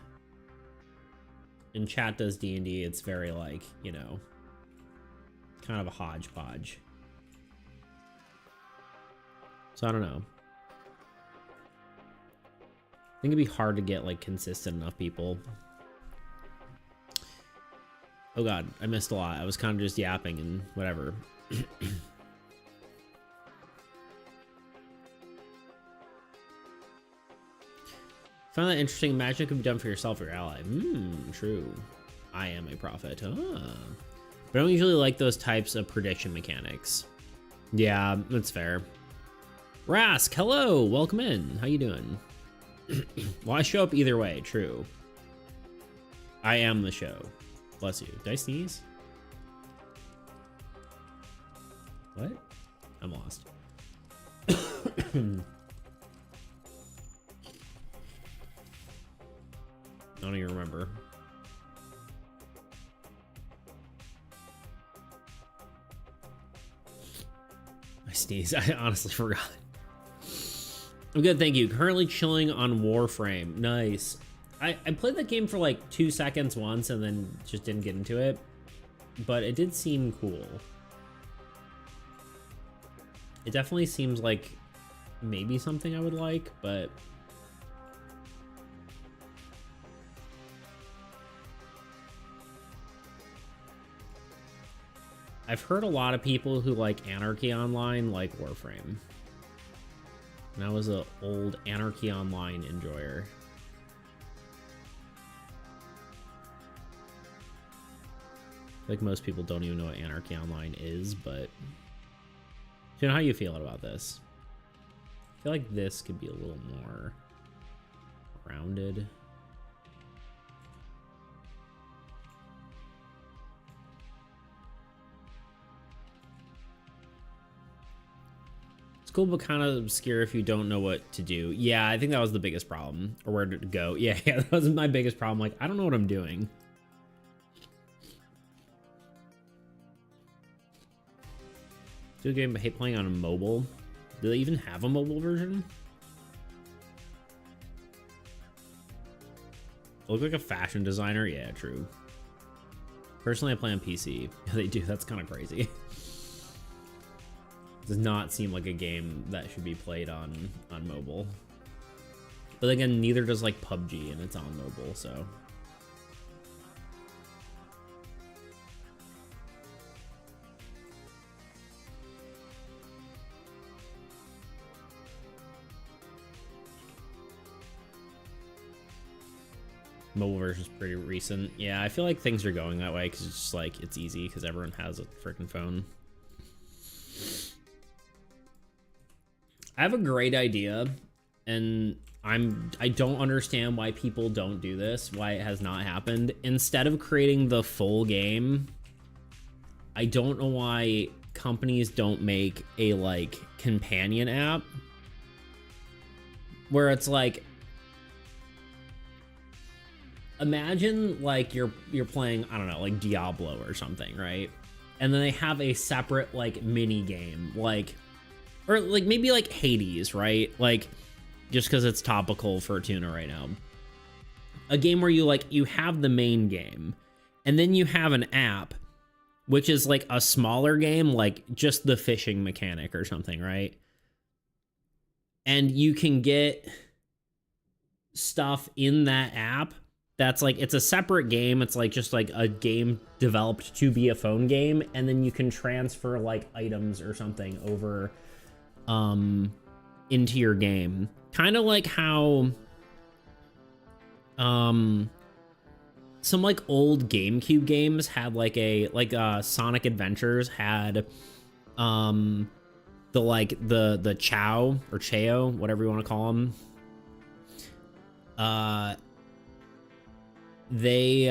in chat does D&D, it's very like, you know, kind of a hodgepodge. So I don't know. I think it'd be hard to get like consistent enough people. Oh god, I missed a lot. I was kind of just yapping and whatever. Find that interesting. Magic can be done for yourself or your ally. True. I am a prophet. But I don't usually like those types of prediction mechanics. Yeah, that's fair. Rask, hello, welcome in. How you doing? Well, I show up either way, true. I am the show. Bless you. Did I sneeze? What? I'm lost. I don't even remember. I sneezed. I honestly forgot. I'm good, thank you. Currently chilling on Warframe. Nice. I played that game for like 2 seconds once and then just didn't get into it, but it did seem cool. It definitely seems like maybe something I would like, but I've heard a lot of people who like Anarchy Online like Warframe. And I was an old Anarchy Online enjoyer. Like most people don't even know what Anarchy Online is, but you know how you feel about this? I feel like this could be a little more rounded. It's cool, but kind of obscure if you don't know what to do. Yeah, I think that was the biggest problem, or where to go. Yeah, that was my biggest problem. Like, I don't know what I'm doing. Good game, but hate playing on a mobile. Do they even have a mobile version? Look like a fashion designer? Yeah, true. Personally, I play on PC. They do, that's kind of crazy. Does not seem like a game that should be played on mobile. But again, neither does like PUBG, and it's on mobile, so. Mobile version's pretty recent. Yeah, I feel like things are going that way because it's just like, it's easy because everyone has a freaking phone. I have a great idea, and I don't understand why people don't do this, why it has not happened. Instead of creating the full game, I don't know why companies don't make a like companion app where it's like, imagine like you're playing, I don't know, like Diablo or something, right? And then they have a separate like mini game, like, or like maybe like Hades, right? Like, just because it's topical for Tuna right now. A game where you have the main game, and then you have an app, which is like a smaller game, like just the fishing mechanic or something, right? And you can get stuff in that app that's like, it's a separate game. It's like just like a game developed to be a phone game, and then you can transfer like items or something over into your game. Kind of like how some like old GameCube games had like Sonic Adventures had the Chow or Chao, whatever you want to call them. They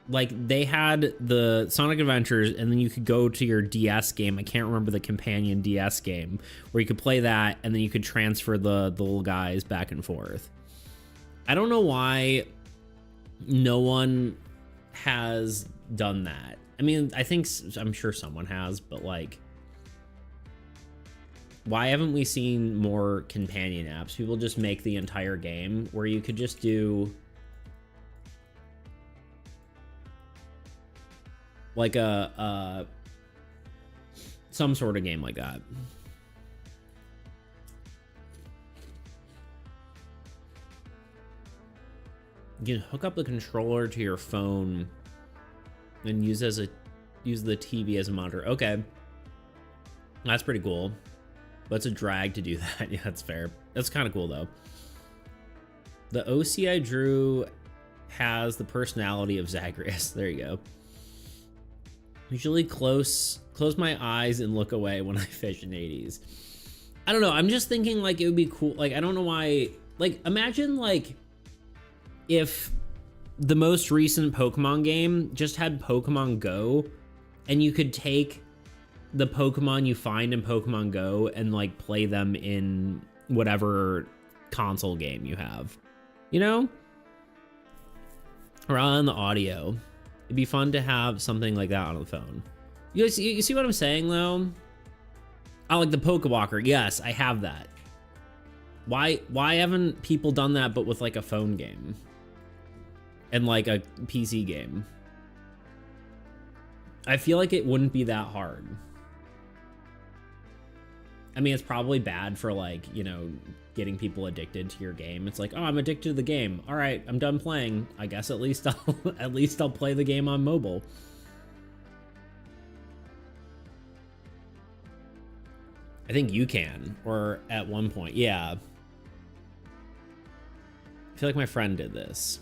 like they had the Sonic Adventures, and then you could go to your DS game. I can't remember the companion DS game where you could play that, and then you could transfer the little guys back and forth. I don't know why no one has done that. I mean, I'm sure someone has, but like, why haven't we seen more companion apps? People just make the entire game where you could just do like some sort of game like that. You can hook up the controller to your phone and use the TV as a monitor. Okay, that's pretty cool. But it's a drag to do that. Yeah, that's fair. That's kind of cool though. The OC I drew has the personality of Zagreus. There you go. Usually close my eyes and look away when I fish in Hades. I don't know. I'm just thinking like it would be cool. Like, I don't know why. Like, imagine like if the most recent Pokemon game just had Pokemon Go, and you could take the Pokemon you find in Pokemon Go and like play them in whatever console game you have, you know? Or on the audio. It'd be fun to have something like that on the phone. You see what I'm saying, though? I like the Pokewalker. Yes, I have that. Why haven't people done that but with like a phone game? And like a PC game? I feel like it wouldn't be that hard. I mean, it's probably bad for like, you know, getting people addicted to your game. It's like, oh, I'm addicted to the game. All right, I'm done playing. I guess at least I'll play the game on mobile. I think you can, or at one point, yeah. I feel like my friend did this.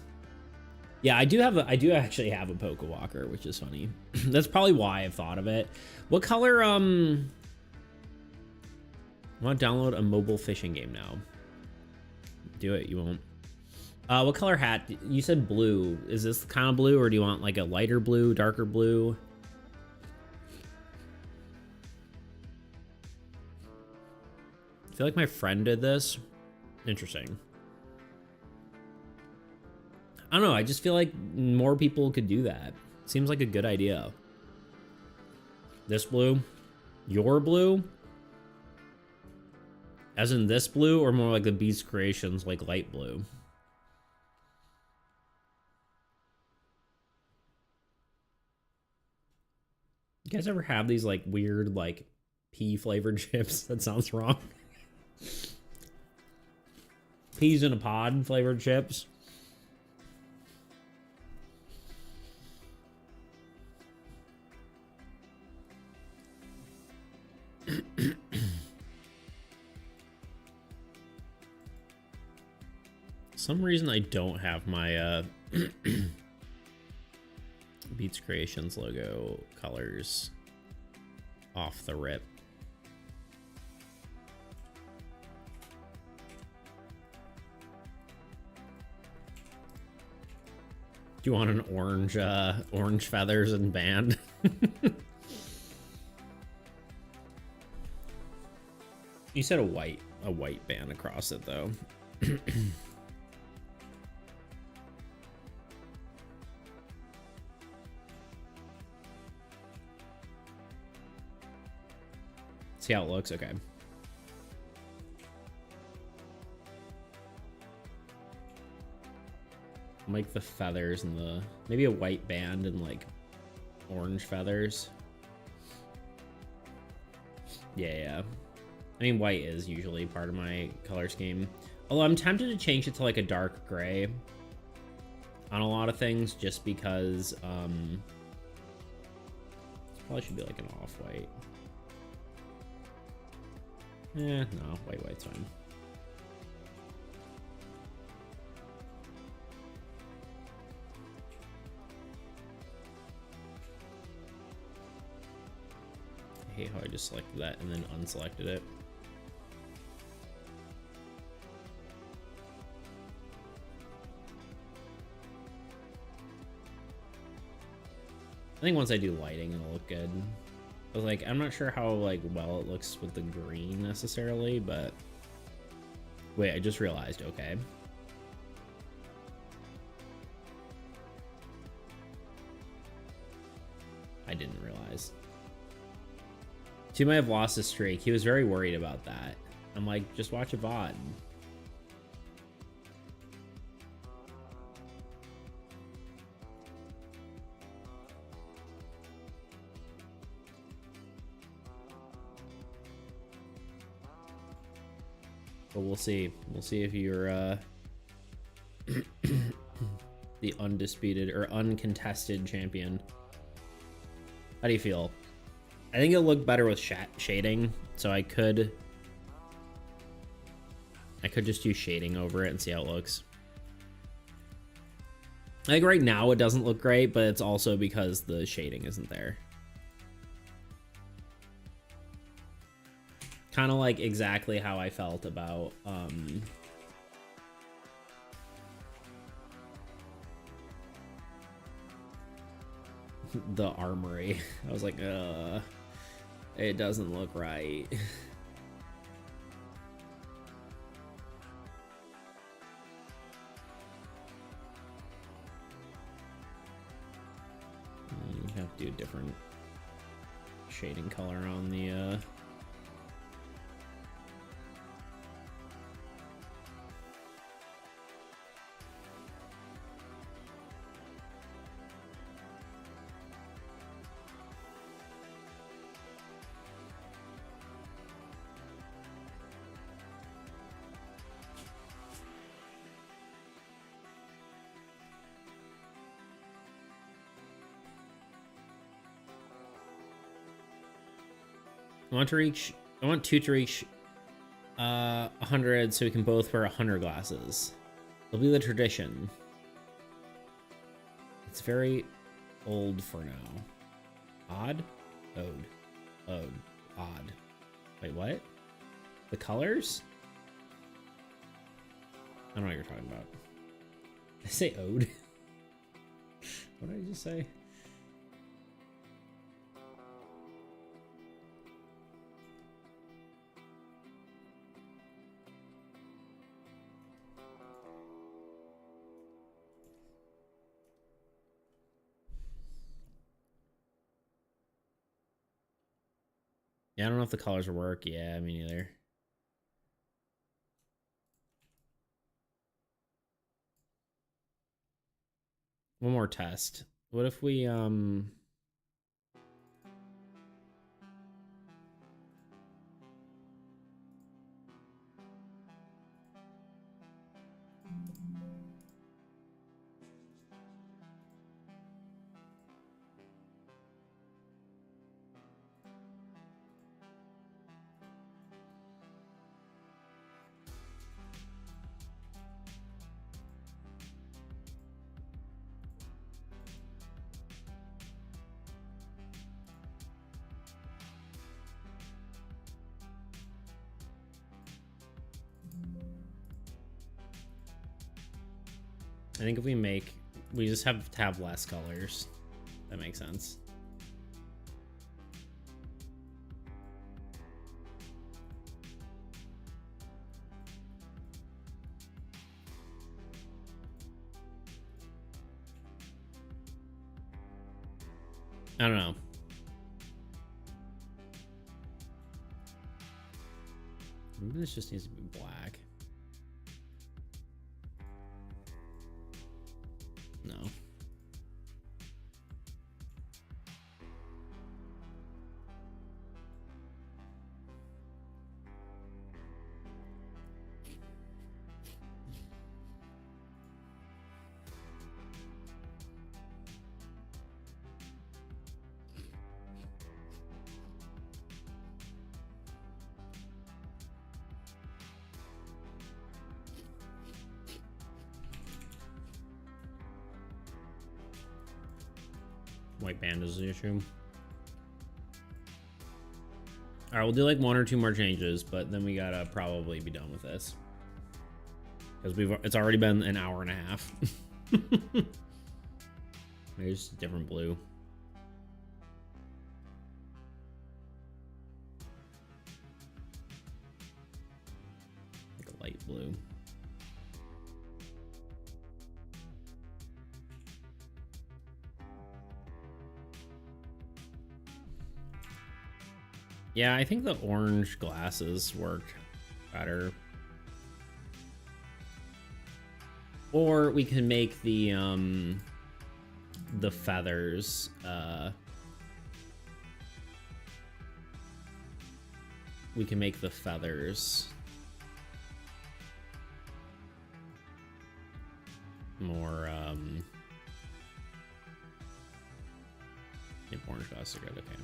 Yeah, I do actually have a Pokewalker, which is funny. That's probably why I've thought of it. What color, I want to download a mobile fishing game now. Do it, you won't. What color hat? You said blue. Is this the kind of blue, or do you want like a lighter blue, darker blue? I feel like my friend did this. Interesting. I don't know, I just feel like more people could do that. Seems like a good idea. This blue? Your blue? As in this blue, or more like the Beast Creations, like light blue? You guys ever have these like weird like pea flavored chips? That sounds wrong. Peas in a pod flavored chips. Some reason I don't have my Beats Creations logo colors off the rip. Do you want an orange feathers and band? You said a white band across it though. See how it looks? Okay. Make the feathers and the maybe a white band and like orange feathers. Yeah. I mean, white is usually part of my color scheme. Although I'm tempted to change it to like a dark gray on a lot of things, just because probably should be like an off-white. No, white's fine. I hate how I just selected that and then unselected it. I think once I do lighting, it'll look good. I was like, I'm not sure how like well it looks with the green necessarily, but wait, I just realized, okay. I didn't realize. He might have lost his streak. He was very worried about that. I'm like, just watch a VOD. But we'll see. We'll see if you're the undisputed or uncontested champion. How do you feel? I think it'll look better with shading, so I could just use shading over it and see how it looks. I think right now it doesn't look great, but it's also because the shading isn't there. Kind of like exactly how I felt about the armory. I was like, it doesn't look right. You have to do different. shading color on the I want two to reach 100 so we can both wear 100 glasses. It'll be the tradition. It's very old for now. Odd? Ode. Ode. Odd. Wait, what? The colors? I don't know what you're talking about. Did I say ode? What did I just say? Yeah, I don't know if the colors will work. Yeah, me neither. One more test. What if we I think if we just have to have less colors. That makes sense. I don't know. Maybe this just needs to be black. No. White band is the issue. All right, we'll do like one or two more changes, but then we gotta probably be done with this because it's already been an hour and a half. There's a different blue. Like a light blue. Yeah, I think the orange glasses work better. Or we can make the feathers we can make the feathers more yeah, orange glasses are good, okay.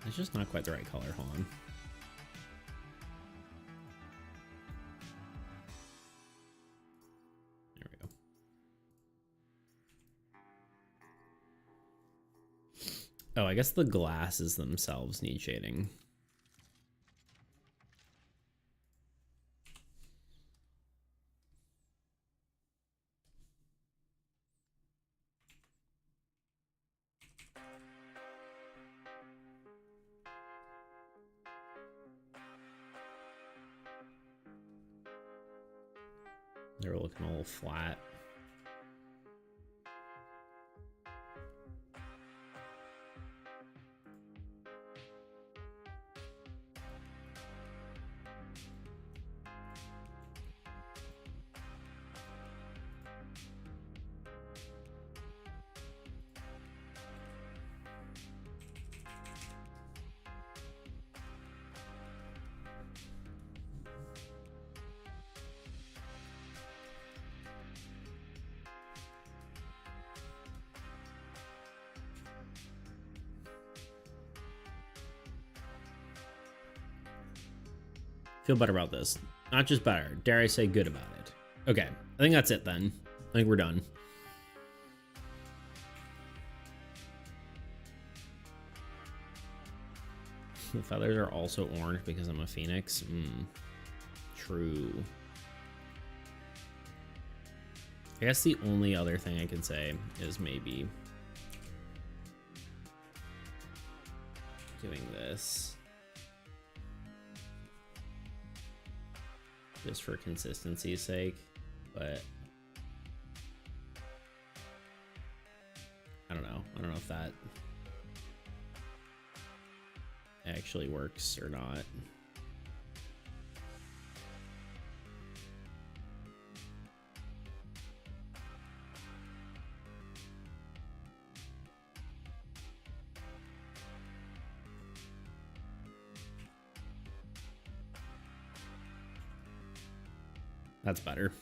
It's just not quite the right color. Hold on. There we go. Oh, I guess the glasses themselves need shading. They're looking a little flat. Feel better about this. Not just better, dare I say good about it. Okay, I think that's it then. I think we're done. The feathers are also orange because I'm a phoenix. True. I guess the only other thing I could say is maybe doing this. Just for consistency's sake, but I don't know. I don't know if that actually works or not. That's better.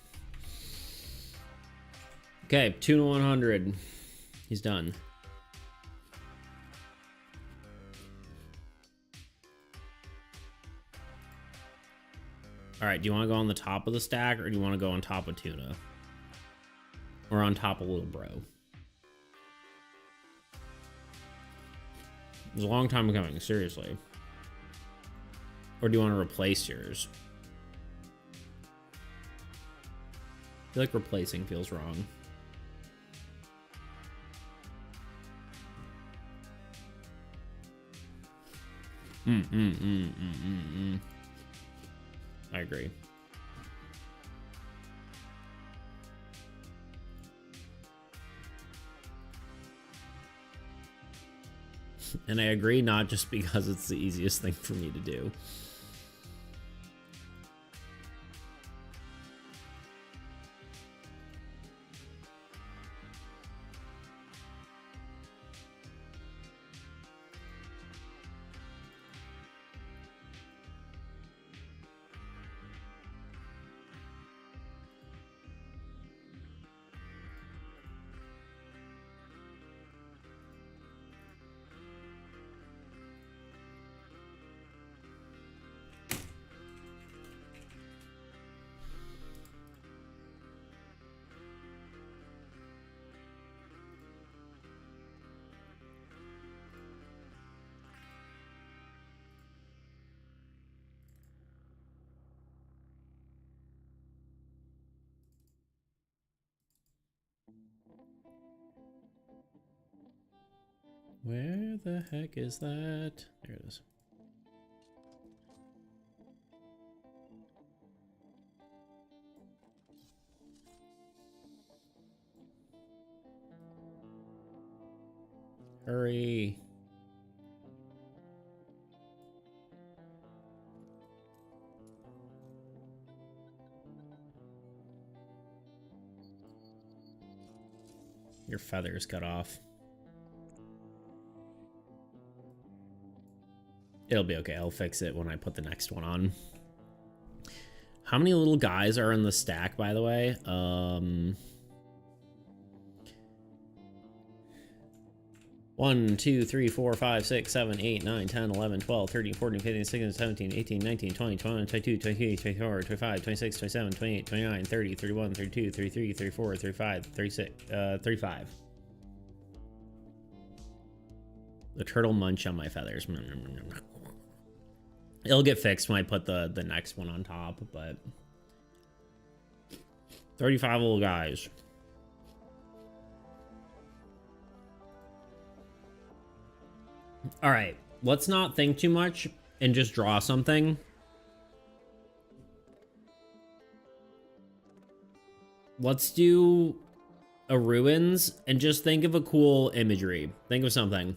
Okay, 2 to 100. He's done. All right, do you want to go on the top of the stack or do you want to go on top of Tuna? Or on top of Little Bro? It was a long time coming, seriously. Or do you want to replace yours? I feel like replacing feels wrong. I agree. And I agree not just because it's the easiest thing for me to do. Where the heck is that? There it is. Hurry. Your feathers cut off. It'll be okay. I'll fix it when I put the next one on. How many little guys are in the stack, by the way? 1, 2, 3, 4, 5, 6, 7, 8, 9, 10, 11, 12, 13, 14, 15, 16, 17, 18, 19, 20, 21, 22, 23, 24, 25, 26, 27, 28, 29, 30, 31, 32, 33, 34, 35, 36, 35. The turtle munch on my feathers. It'll get fixed when I put the next one on top, but 35 little guys. All right, let's not think too much and just draw something. let's do a ruins and just think of a cool imagery. Think of something.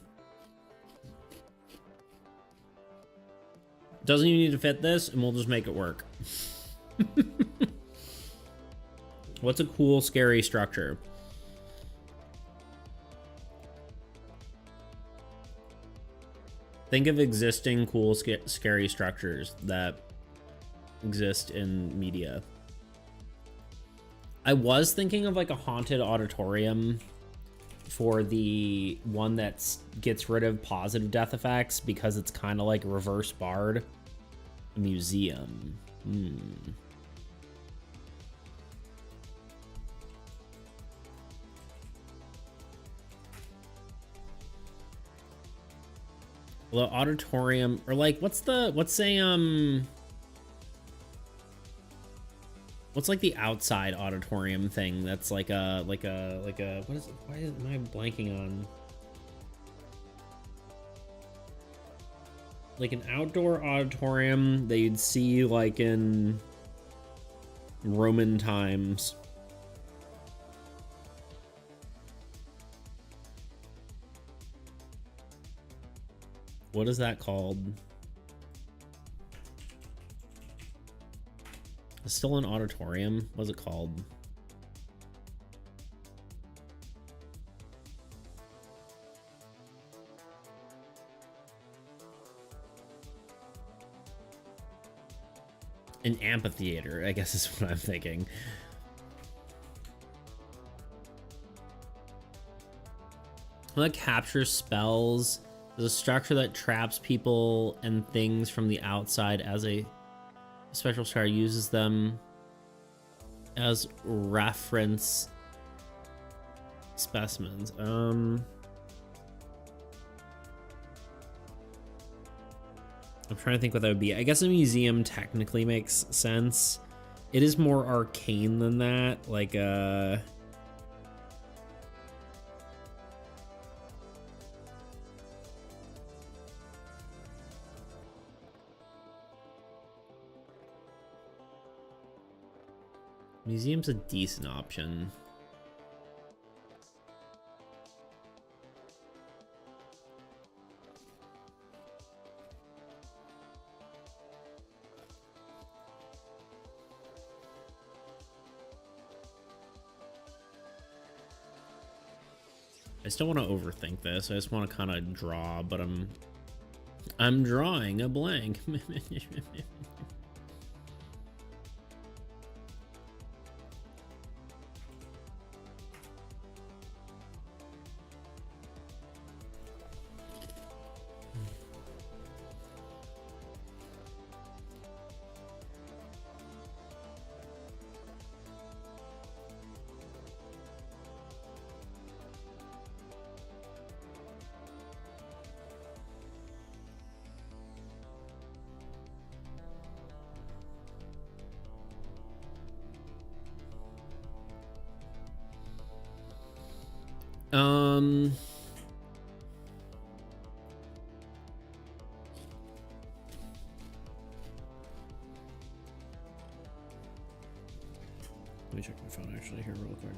Doesn't even need to fit this, and we'll just make it work. What's a cool, scary structure? Think of existing cool, scary structures that exist in media. I was thinking of like a haunted auditorium for the one that gets rid of positive death effects because it's kind of like reverse barred. A museum. Well, auditorium, or like what's like the outside auditorium thing that's like a what is it? Why am I blanking on? Like an outdoor auditorium that you'd see like in Roman times. What is that called? It's still an auditorium. What's it called? An amphitheater, I guess is what I'm thinking. That captures spells. There's a structure that traps people and things from the outside as a special star uses them as reference specimens. I'm trying to think what that would be. I guess a museum technically makes sense. It is more arcane than that. Like museum's a decent option. I still want to overthink this. I just want to kind of draw, but I'm drawing a blank. Let me check my phone actually here real quick.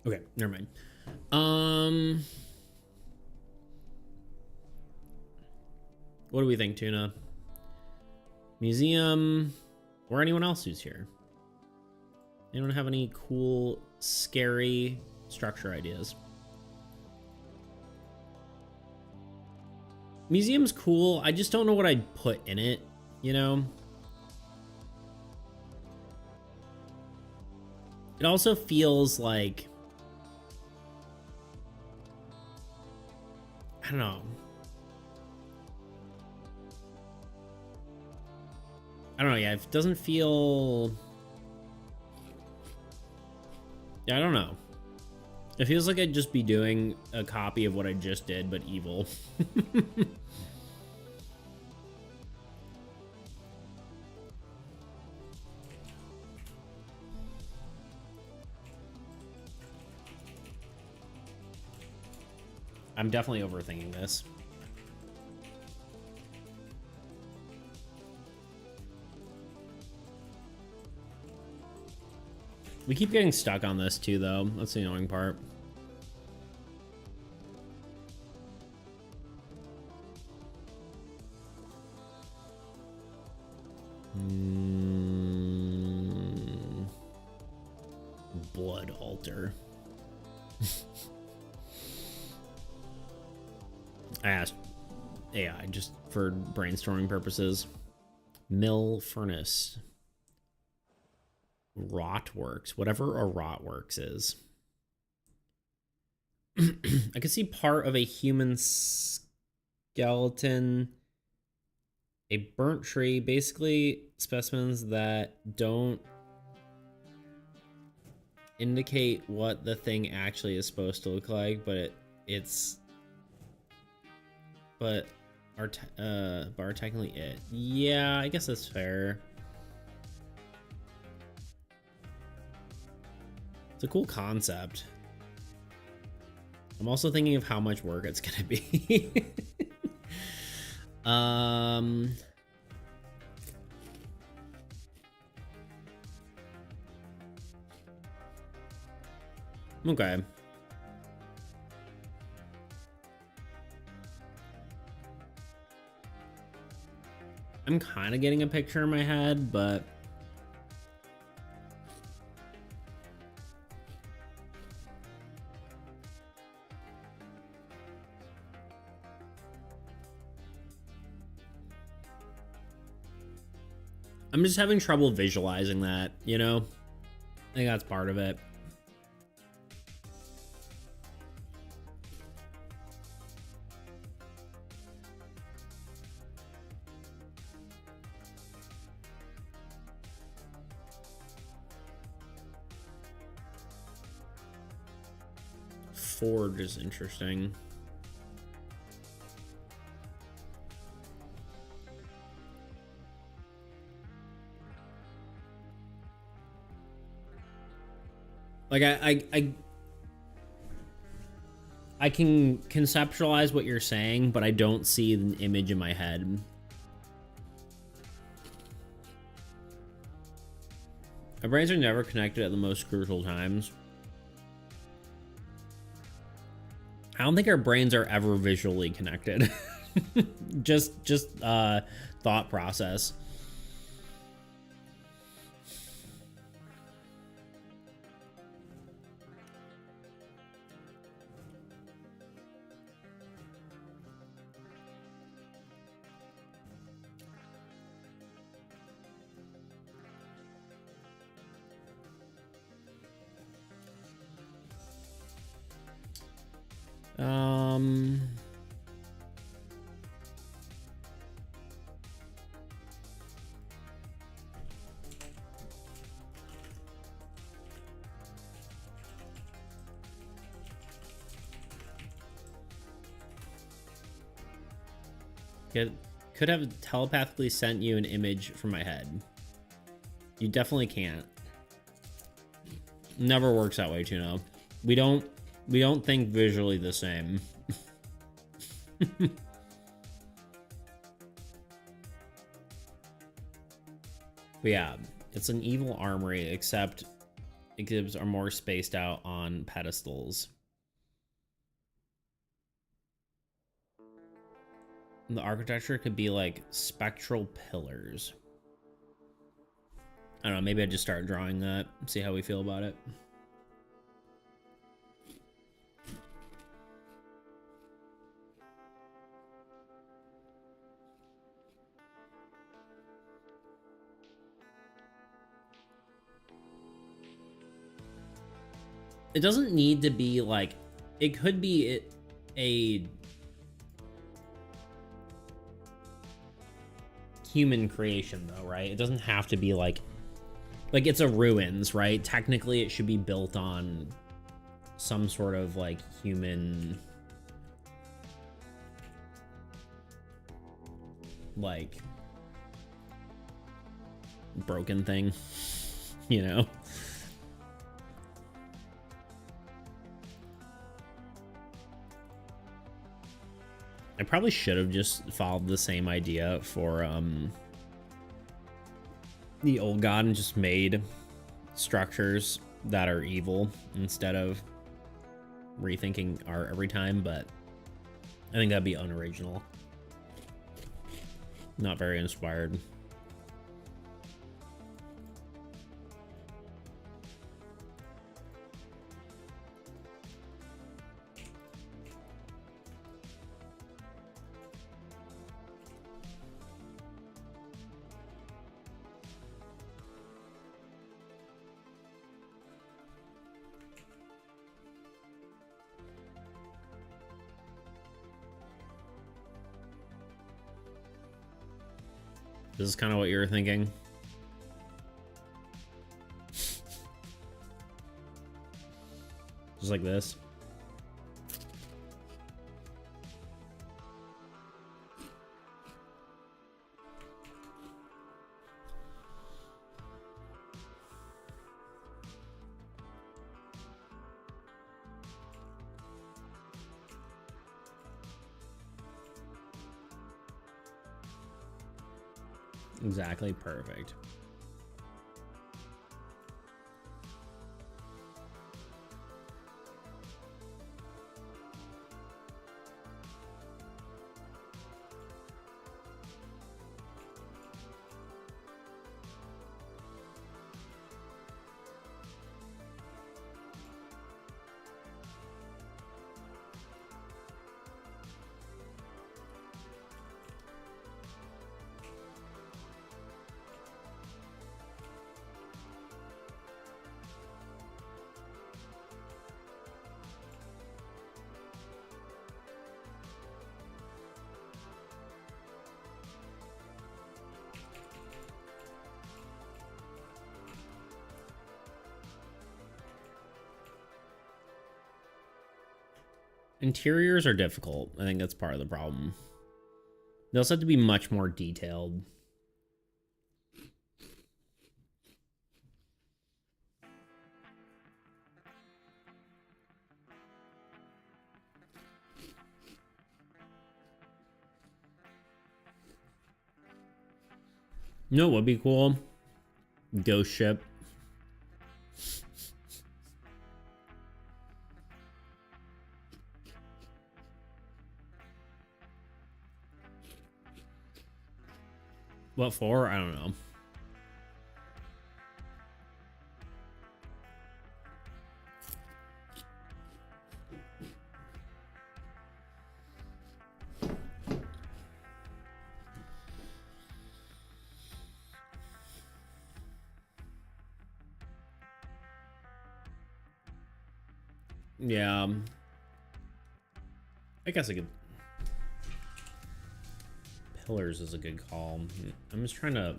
Okay, never mind. What do we think, Tuna? Museum, or anyone else who's here? Anyone have any cool, scary structure ideas? Museum's cool. I just don't know what I'd put in it, you know? It also feels like, I don't know. I don't know, yeah, it doesn't feel... Yeah, I don't know. It feels like I'd just be doing a copy of what I just did, but evil. I'm definitely overthinking this. We keep getting stuck on this too, though. That's the annoying part. Blood altar. I asked AI just for brainstorming purposes. Mill furnace. Rotworks. Whatever a rotworks is. I could see part of a human skeleton. A burnt tree. Basically specimens that don't indicate what the thing actually is supposed to look like, but are technically it. Yeah, I guess that's fair. It's a cool concept. I'm also thinking of how much work it's gonna be. Okay. I'm kind of getting a picture in my head, but I'm just having trouble visualizing that, you know? I think that's part of it. Forge is interesting. Like I can conceptualize what you're saying, but I don't see an image in my head. Our brains are never connected at the most crucial times. I don't think our brains are ever visually connected. just thought process. Could have telepathically sent you an image from my head. You definitely can't. Never works that way, Tuno. We don't think visually the same. But yeah, it's an evil armory, except exhibits are more spaced out on pedestals. The architecture could be like spectral pillars. I don't know, maybe I just start drawing that, see how we feel about it. It doesn't need to be like, it could be a human creation though, right? It doesn't have to be like it's a ruins, right? Technically it should be built on some sort of like human like broken thing, you know? probably should have just followed the same idea for the old god and just made structures that are evil instead of rethinking art every time, but I think that'd be unoriginal. Not very inspired. This is kind of what you were thinking. Just like this. Exactly, perfect. Interiors are difficult. I think that's part of the problem. They also have to be much more detailed. You know what would be cool? Ghost ship. What for? I don't know. Yeah. I guess I could... Pillars is a good call. I'm just trying to...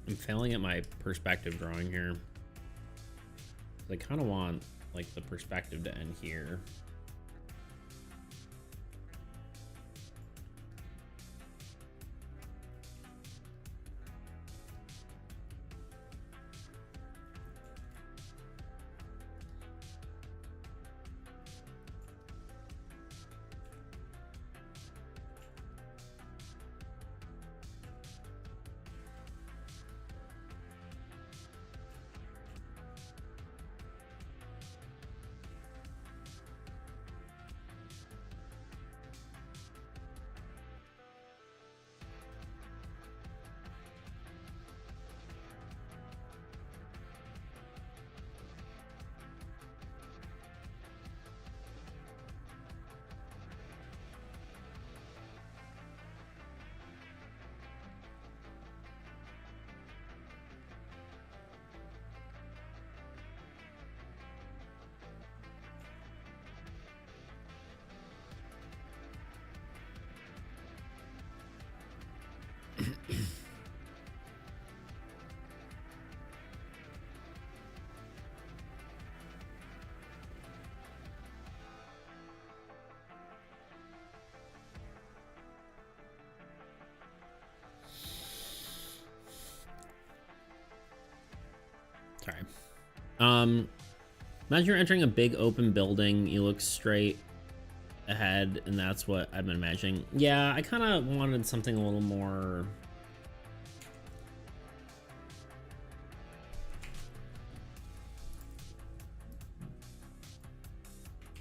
I'm failing at my perspective drawing here. I kind of want like the perspective to end here. Imagine you're entering a big open building. You look straight ahead, and that's what I've been imagining. Yeah, I kind of wanted something a little more...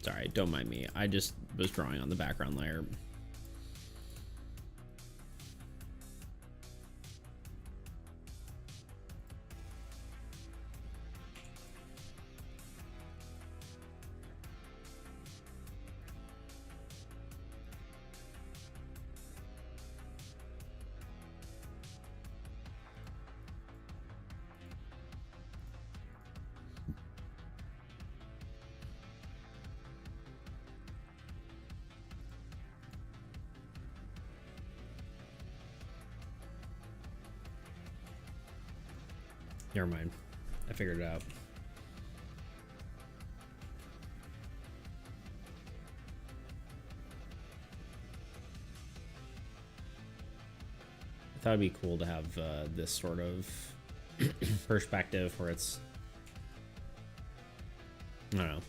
Sorry, don't mind me. I just was drawing on the background layer. Never mind. I figured it out. I thought it'd be cool to have this sort of perspective where it's... I don't know.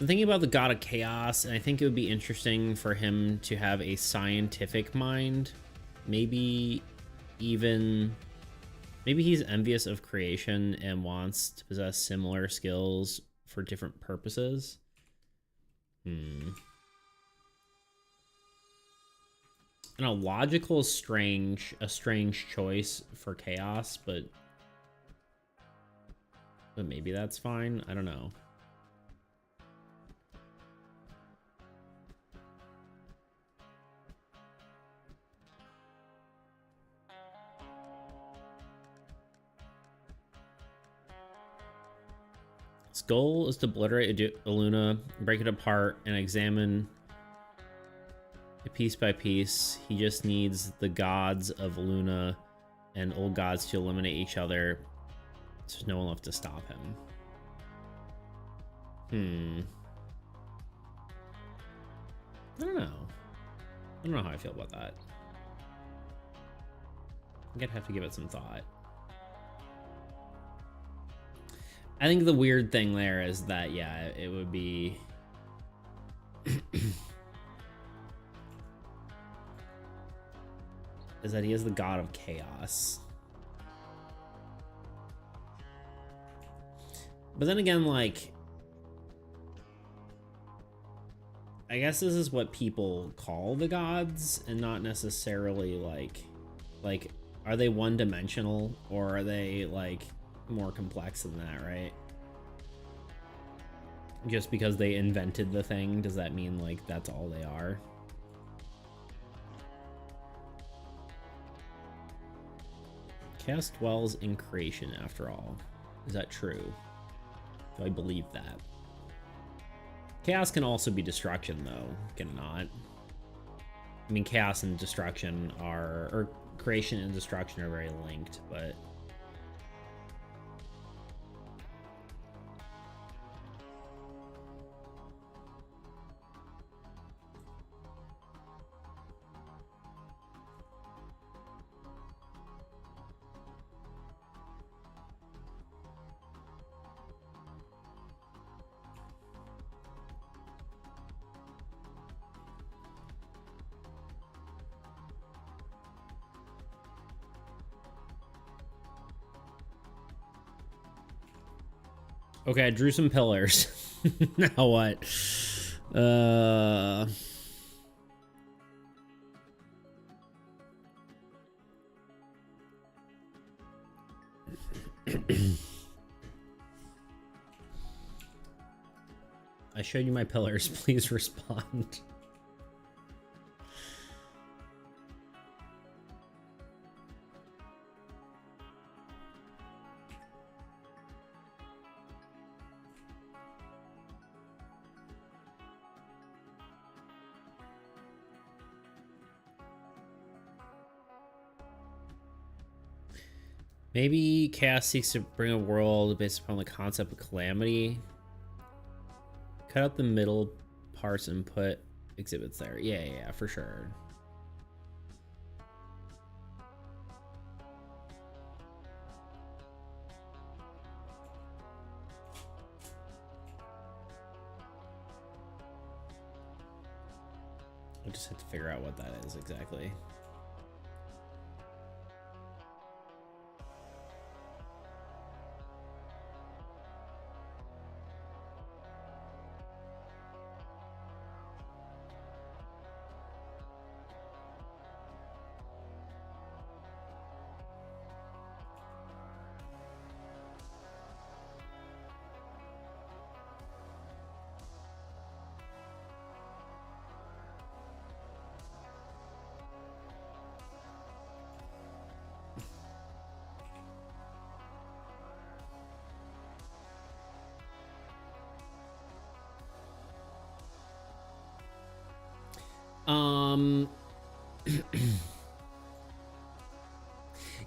I'm thinking about the God of Chaos, and I think it would be interesting for him to have a scientific mind. Maybe even... Maybe he's envious of creation and wants to possess similar skills for different purposes. And a logical, strange choice for Chaos, but maybe that's fine. I don't know. His goal is to obliterate Illuna, break it apart, and examine it piece by piece. He just needs the gods of Illuna and old gods to eliminate each other. There's no one left to stop him. I don't know. I don't know how I feel about that. I'm gonna have to give it some thought. I think the weird thing there is that, yeah, it would be... is that he is the God of Chaos. But then again, like... I guess this is what people call the gods, and not necessarily, like, are they one-dimensional, or are they, like... more complex than that, right? Just because they invented the thing, does that mean like that's all they are? Chaos dwells in creation after all. Is that true? Do I believe that? Chaos can also be destruction though, can it not? I mean, chaos and destruction are, or creation and destruction are very linked, but okay, I drew some pillars. Now what? I showed you my pillars. Please respond. Maybe Chaos seeks to bring a world based upon the concept of calamity. Cut out the middle parts and put exhibits there. Yeah, for sure. I just have to figure out what that is exactly.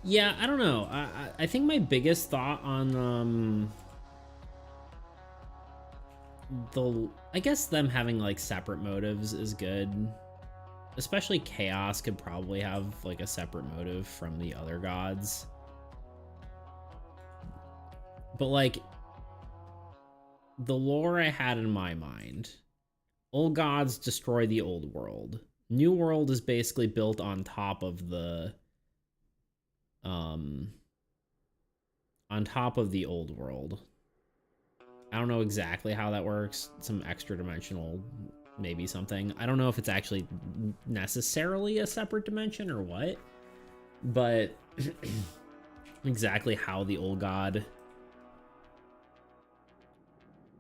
Yeah, I don't know. I think my biggest thought on I guess them having like separate motives is good. Especially Chaos could probably have like a separate motive from the other gods. But like the lore I had in my mind, old gods destroy the old world. New world is basically built on top of the old world. I don't know exactly how that works. Some extra dimensional, maybe something. I don't know if it's actually necessarily a separate dimension or what, but exactly how the old god,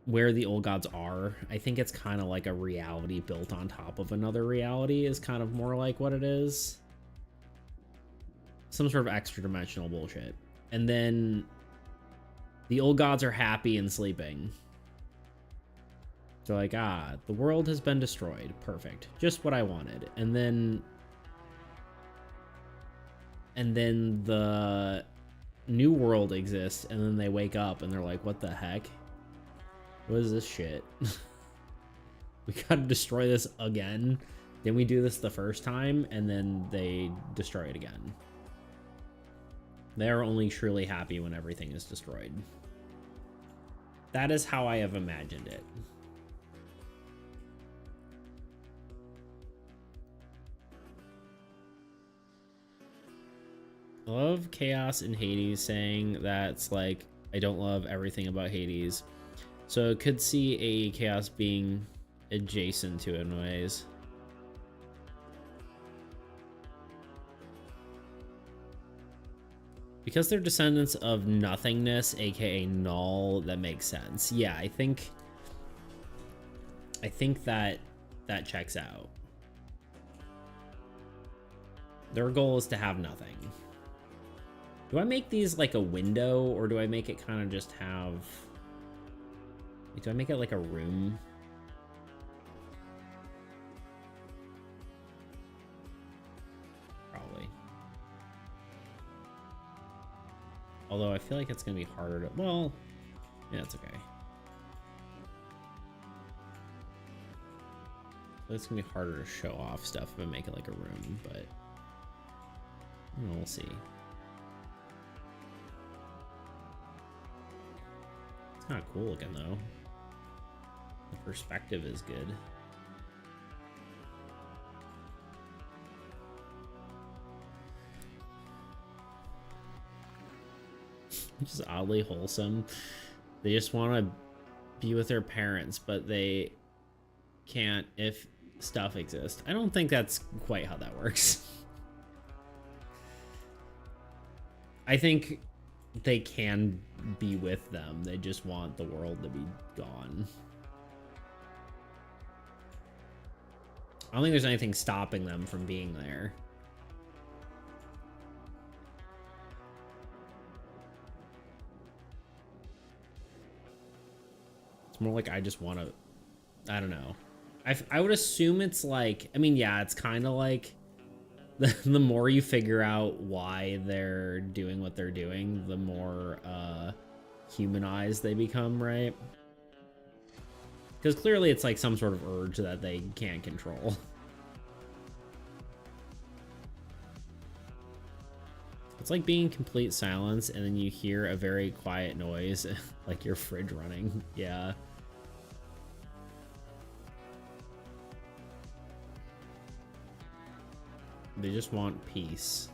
where the old gods are, I think it's kind of like a reality built on top of another reality is kind of more like what it is. Some sort of extra dimensional bullshit. And then the old gods are happy and sleeping. They're like, ah, the world has been destroyed. Perfect. Just what I wanted. And then the new world exists, and then they wake up and they're like, what the heck? What is this shit? We gotta destroy this again. Then we do this the first time, and then they destroy it again. They are only truly happy when everything is destroyed. That is how I have imagined it. I love Chaos in Hades saying that's like, I don't love everything about Hades. So it could see a Chaos being adjacent to it in ways. Because they're descendants of nothingness, aka null, that makes sense. Yeah, I think that checks out. Their goal is to have nothing. Do I make these like a window, or do I make it kind of just have... Do I make it like a room? Probably. Although I feel like it's going to be harder to... Well, yeah, it's okay. It's going to be harder to show off stuff if I make it like a room, but... We'll see. It's kind of cool looking, though. The perspective is good. Which is oddly wholesome. They just want to be with their parents, but they can't if stuff exists. I don't think that's quite how that works. I think they can be with them. They just want the world to be gone. I don't think there's anything stopping them from being there. It's more like I just want to... I don't know. I would assume it's like... I mean, yeah, it's kind of like... The more you figure out why they're doing what they're doing, the more humanized they become, right? Because clearly it's like some sort of urge that they can't control. It's like being in complete silence and then you hear a very quiet noise, like your fridge running. Yeah. They just want peace.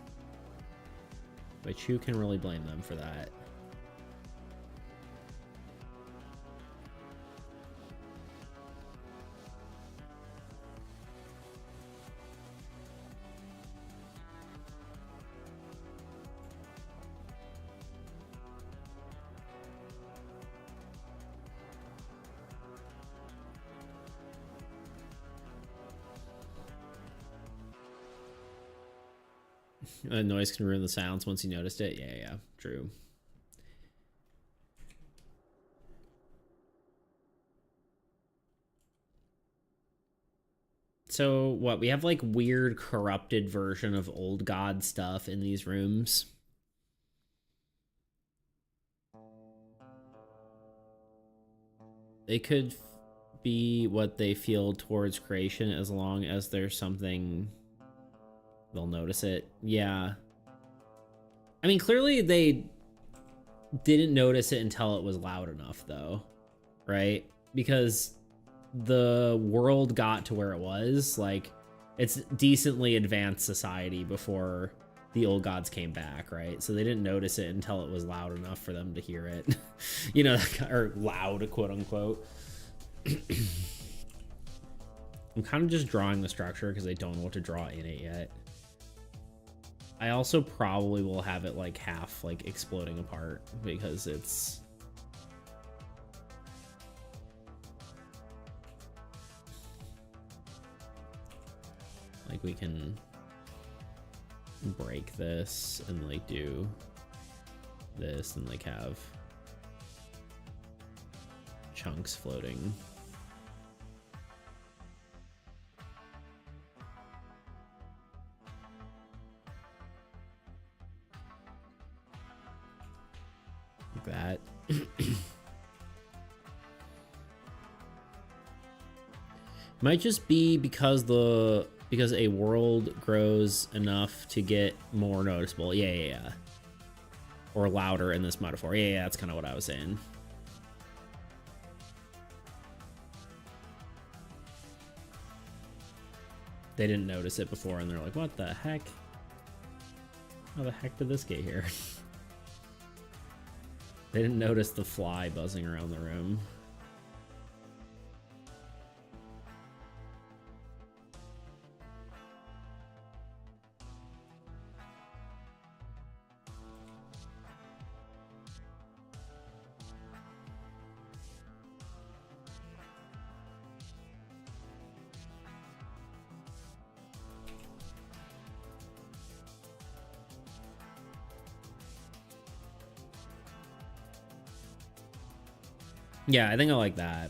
Which who can really blame them for that? A noise can ruin the silence once you noticed it. Yeah, true. So what, we have like weird corrupted version of old god stuff in these rooms. They could be what they feel towards creation as long as there's something, they'll notice it. Yeah. I mean, clearly they didn't notice it until it was loud enough, though, right? Because the world got to where it was, like, it's decently advanced society before the old gods came back, right? So they didn't notice it until it was loud enough for them to hear it. You know, or loud, quote unquote. I'm kind of just drawing the structure because I don't know what to draw in it yet. I also probably will have it like half like exploding apart because it's like we can break this and like do this and like have chunks floating. Like that. Might just be because a world grows enough to get more noticeable. Yeah. Or louder in this metaphor. Yeah, that's kind of what I was saying. They didn't notice it before and they're like, what the heck? How the heck did this get here? They didn't notice the fly buzzing around the room. Yeah, I think I like that.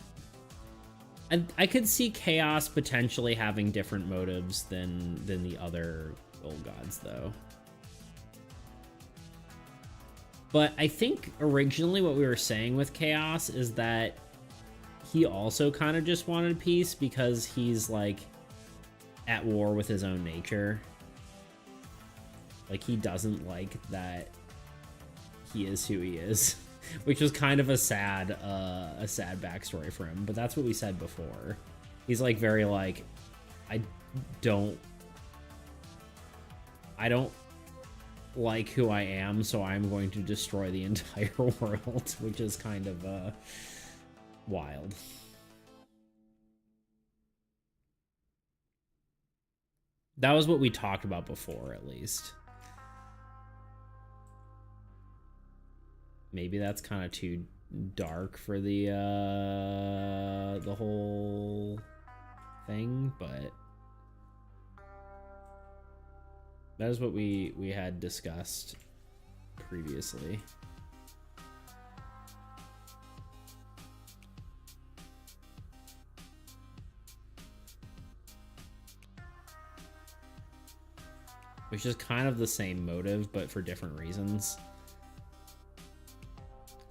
I could see Chaos potentially having different motives than the other old gods, though. But I think originally what we were saying with Chaos is that he also kind of just wanted peace because he's, like, at war with his own nature. Like, he doesn't like that he is who he is. Which was kind of a sad backstory for him, but that's what we said before. He's like very like, I don't like who I am, so I'm going to destroy the entire world, which is kind of wild. That was what we talked about before, at least. Maybe that's kind of too dark for the whole thing, but that is what we had discussed previously. Which is kind of the same motive, but for different reasons.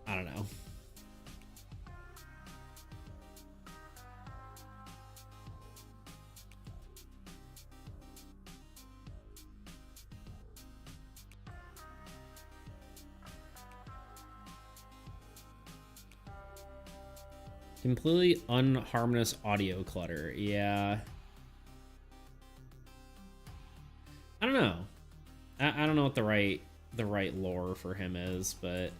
I don't know. Completely unharmonious audio clutter. Yeah. what the right lore for him is, but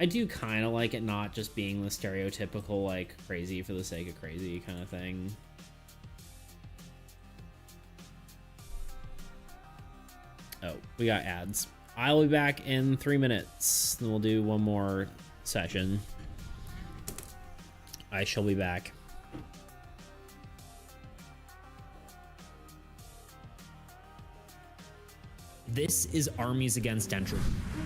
I do kind of like it not just being the stereotypical, like, crazy for the sake of crazy kind of thing. Oh, we got ads. I'll be back in 3 minutes. Then we'll do one more session. I shall be back. This is Armies Against Entropy,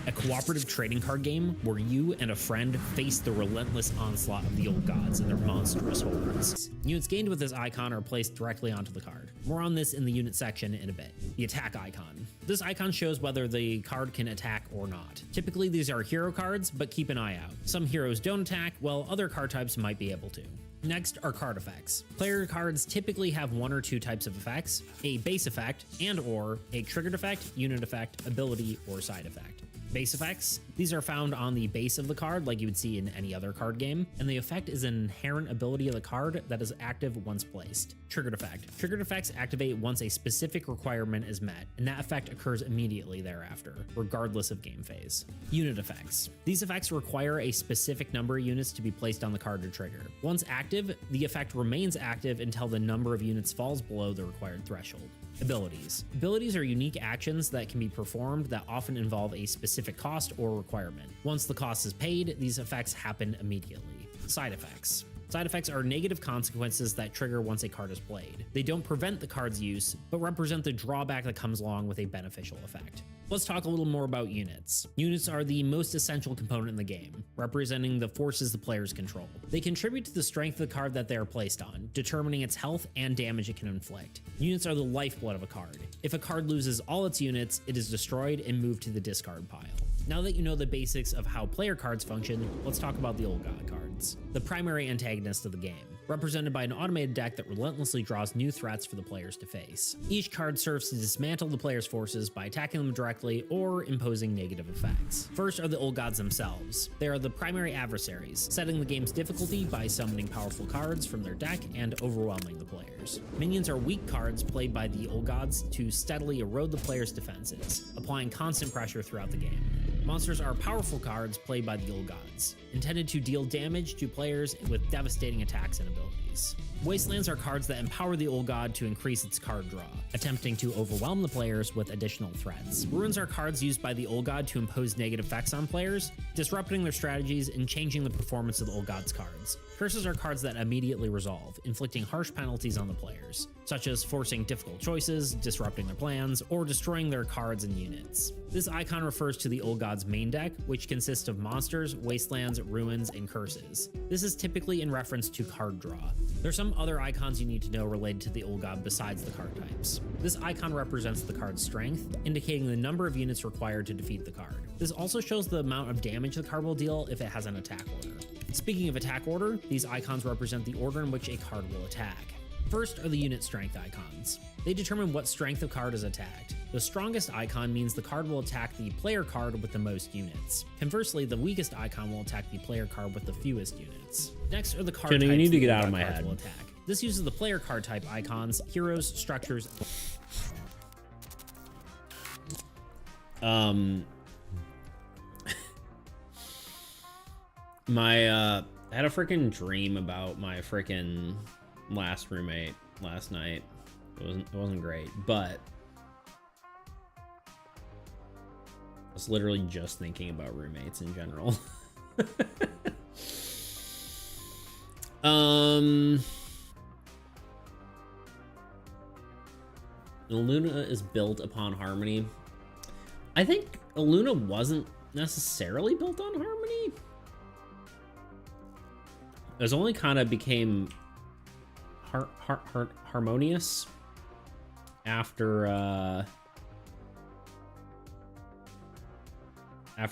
a cooperative trading card game where you and a friend face the relentless onslaught of the old gods and their monstrous hordes. Units gained with this icon are placed directly onto the card. More on this in the unit section in a bit. The attack icon. This icon shows whether the card can attack or not. Typically these are hero cards, but keep an eye out. Some heroes don't attack, while other card types might be able to. Next are card effects. Player cards typically have one or two types of effects, a base effect and/or a triggered effect, unit effect, ability, or side effect. Base effects, these are found on the base of the card like you would see in any other card game, and the effect is an inherent ability of the card that is active once placed. Triggered effect. Triggered effects activate once a specific requirement is met, and that effect occurs immediately thereafter, regardless of game phase. Unit effects. These effects require a specific number of units to be placed on the card to trigger. Once active, the effect remains active until the number of units falls below the required threshold. Abilities. Abilities are unique actions that can be performed that often involve a specific cost or requirement. Once the cost is paid, these effects happen immediately. Side effects. Side effects are negative consequences that trigger once a card is played. They don't prevent the card's use, but represent the drawback that comes along with a beneficial effect. Let's talk a little more about units. Units are the most essential component in the game, representing the forces the players control. They contribute to the strength of the card that they are placed on, determining its health and damage it can inflict. Units are the lifeblood of a card. If a card loses all its units, it is destroyed and moved to the discard pile. Now that you know the basics of how player cards function, let's talk about the Old God cards, the primary antagonist of the game, represented by an automated deck that relentlessly draws new threats for the players to face. Each card serves to dismantle the player's forces by attacking them directly or imposing negative effects. First are the Old Gods themselves. They are the primary adversaries, setting the game's difficulty by summoning powerful cards from their deck and overwhelming the players. Minions are weak cards played by the Old Gods to steadily erode the player's defenses, applying constant pressure throughout the game. Monsters are powerful cards played by the Old Gods, intended to deal damage to players with devastating attacks and abilities. Wastelands are cards that empower the Old God to increase its card draw, attempting to overwhelm the players with additional threats. Ruins are cards used by the Old God to impose negative effects on players, disrupting their strategies and changing the performance of the Old God's cards. Curses are cards that immediately resolve, inflicting harsh penalties on the players, such as forcing difficult choices, disrupting their plans, or destroying their cards and units. This icon refers to the Old God's main deck, which consists of monsters, wastelands, ruins, and curses. This is typically in reference to card draw. There are some other icons you need to know related to the Old God besides the card types. This icon represents the card's strength, indicating the number of units required to defeat the card. This also shows the amount of damage the card will deal if it has an attack order. Speaking of attack order, these icons represent the order in which a card will attack. First are the unit strength icons. They determine what strength of card is attacked. The strongest icon means the card will attack the player card with the most units. Conversely, the weakest icon will attack the player card with the fewest units. Next are the card types. You need to get out of my cards head. Will attack. This uses the player card type icons, heroes, structures. I had a freaking dream about my freaking last roommate last night. It wasn't great, but I was literally just thinking about roommates in general. Illuna is built upon harmony. I think Illuna wasn't necessarily built on harmony. It was only kind of became harmonious after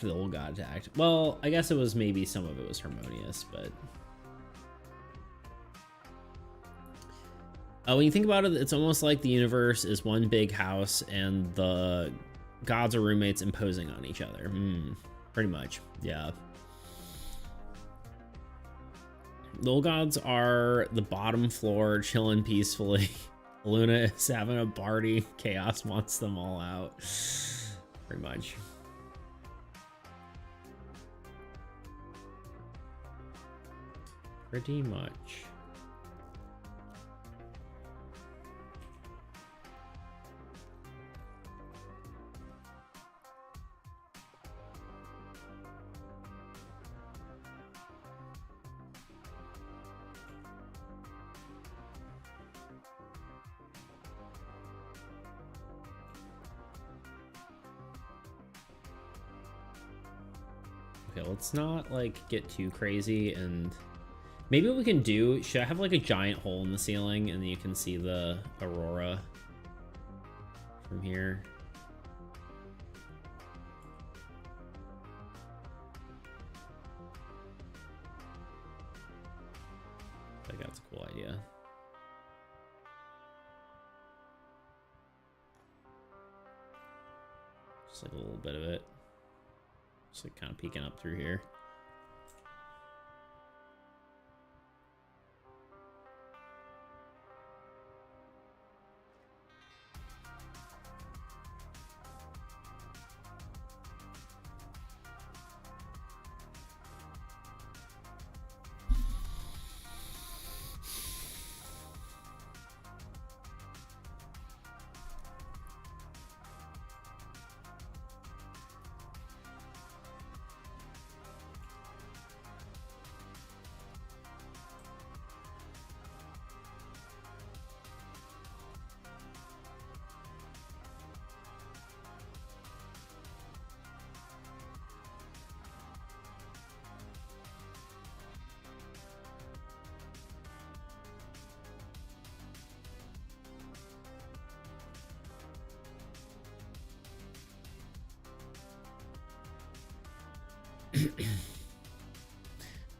the Old God attacked. Well, I guess it was maybe some of it was harmonious, but when you think about it, it's almost like the universe is one big house and the gods are roommates imposing on each other. Pretty much, yeah. The Old Gods are the bottom floor chilling peacefully Luna is having a party. Chaos wants them all out. Pretty much. Pretty much. Okay, let's not like get too crazy, and maybe what we can do, should I have like a giant hole in the ceiling and then you can see the aurora from here? I think that's a cool idea. Just like a little bit of it. Just like kind of peeking up through here.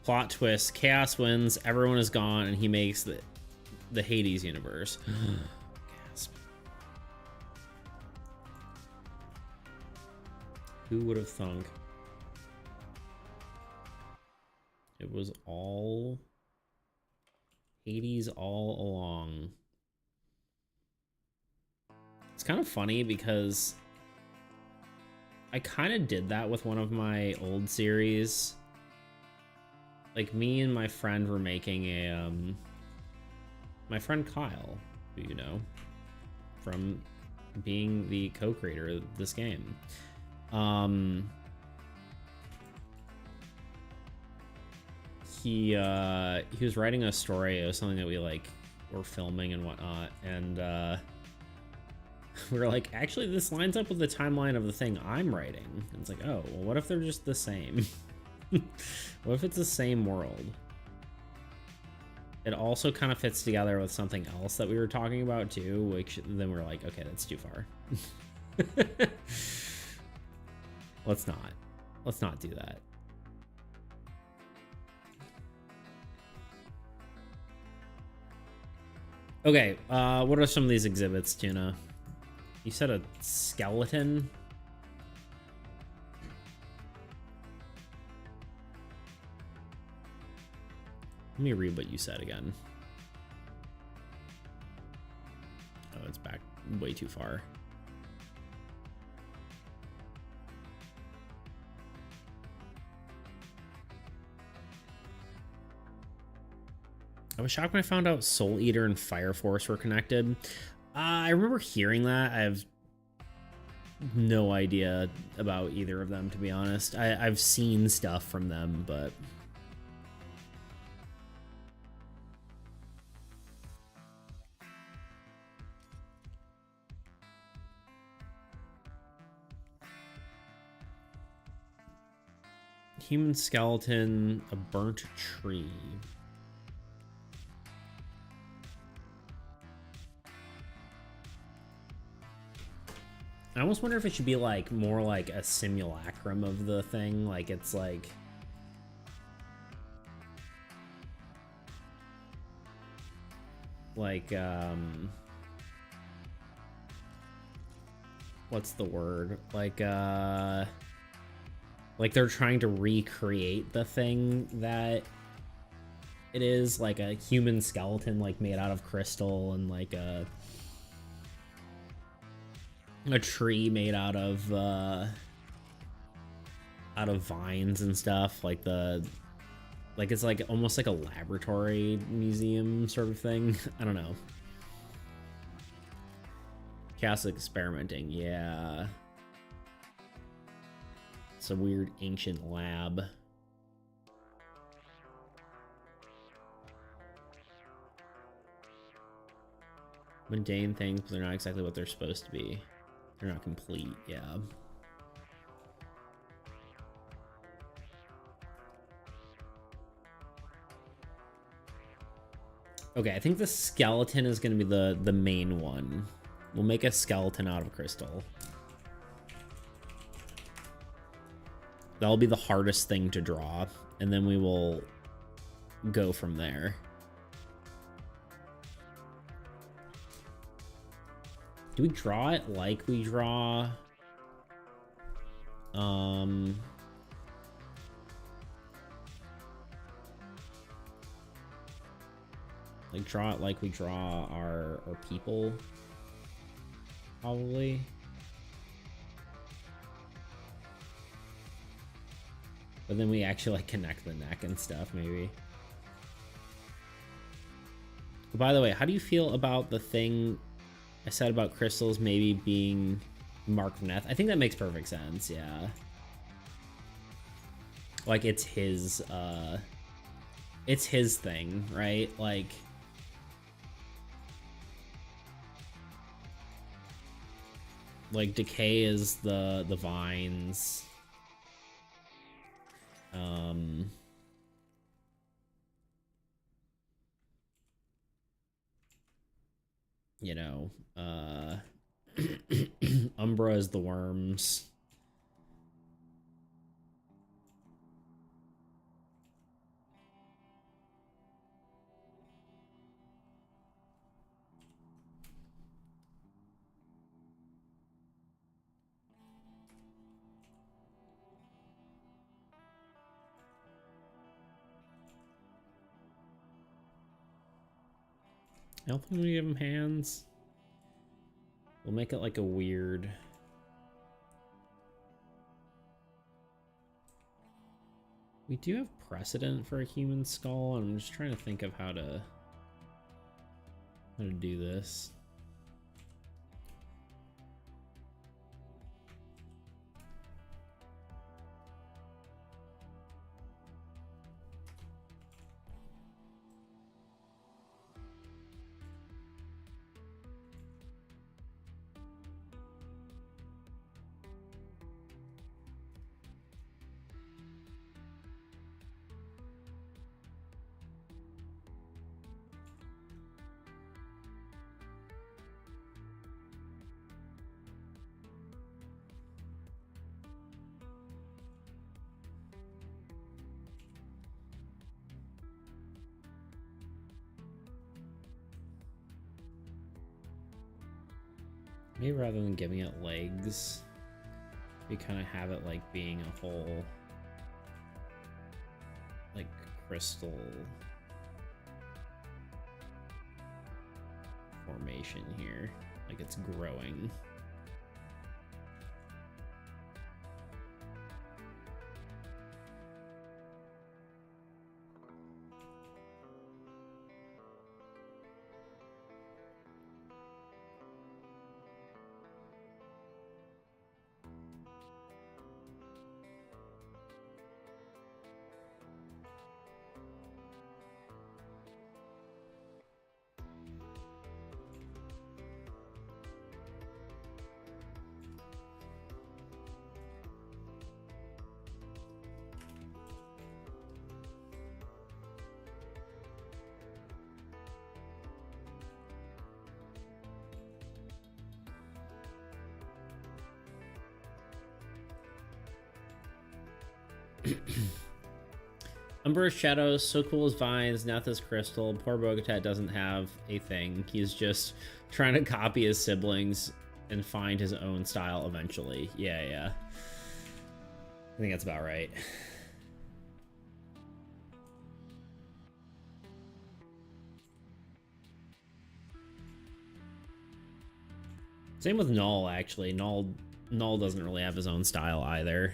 Plot twist: Chaos wins, everyone is gone, and he makes the Hades universe. Gasp. Who would have thunk? It was all Hades all along. It's kind of funny because I kind of did that with one of my old series. Like, me and my friend were making a, my friend Kyle, who you know, from being the co-creator of this game. He was writing a story. It was something that we, like, were filming and whatnot, and, we were like, actually, this lines up with the timeline of the thing I'm writing. And it's like, oh, well, what if they're just the same? What if it's the same world? It also kind of fits together with something else that we were talking about too, which then we're like, okay, that's too far. Let's not do that. Okay, what are some of these exhibits, Tuna? You said a skeleton? Let me read what you said again. Oh, it's back way too far. I was shocked when I found out Soul Eater and Fire Force were connected. I remember hearing that. I have no idea about either of them, to be honest. I've seen stuff from them, but... Human skeleton, a burnt tree. I almost wonder if it should be like more like a simulacrum of the thing, like it's like what's the word? Like they're trying to recreate the thing that it is, like a human skeleton, like made out of crystal, and like a tree made out of vines and stuff. Like it's like almost like a laboratory museum sort of thing. I don't know. Chaos experimenting, yeah. It's a weird ancient lab. Mundane things, but they're not exactly what they're supposed to be. They're not complete, yeah. Okay, I think the skeleton is going to be the main one. We'll make a skeleton out of crystal. That'll be the hardest thing to draw, and then we will go from there. Do we draw it like we draw like draw it like we draw our people? Probably. But then we actually like connect the neck and stuff, maybe. But by the way, how do you feel about the thing I said about crystals maybe being Mark Neth? I think that makes perfect sense, yeah. Like it's his thing, right? Like decay is the vines. You know, Umbra is the worms. I don't think we give him hands. We'll make it like a weird... We do have precedent for a human skull, and I'm just trying to think of how to do this. Maybe rather than giving it legs, we kind of have it like being a whole, like, crystal formation here. Like it's growing. Umber's shadows, so cool as vines, not this crystal. Poor Bogotat doesn't have a thing. He's just trying to copy his siblings and find his own style eventually. Yeah. I think that's about right. Same with Null, actually. Null doesn't really have his own style either.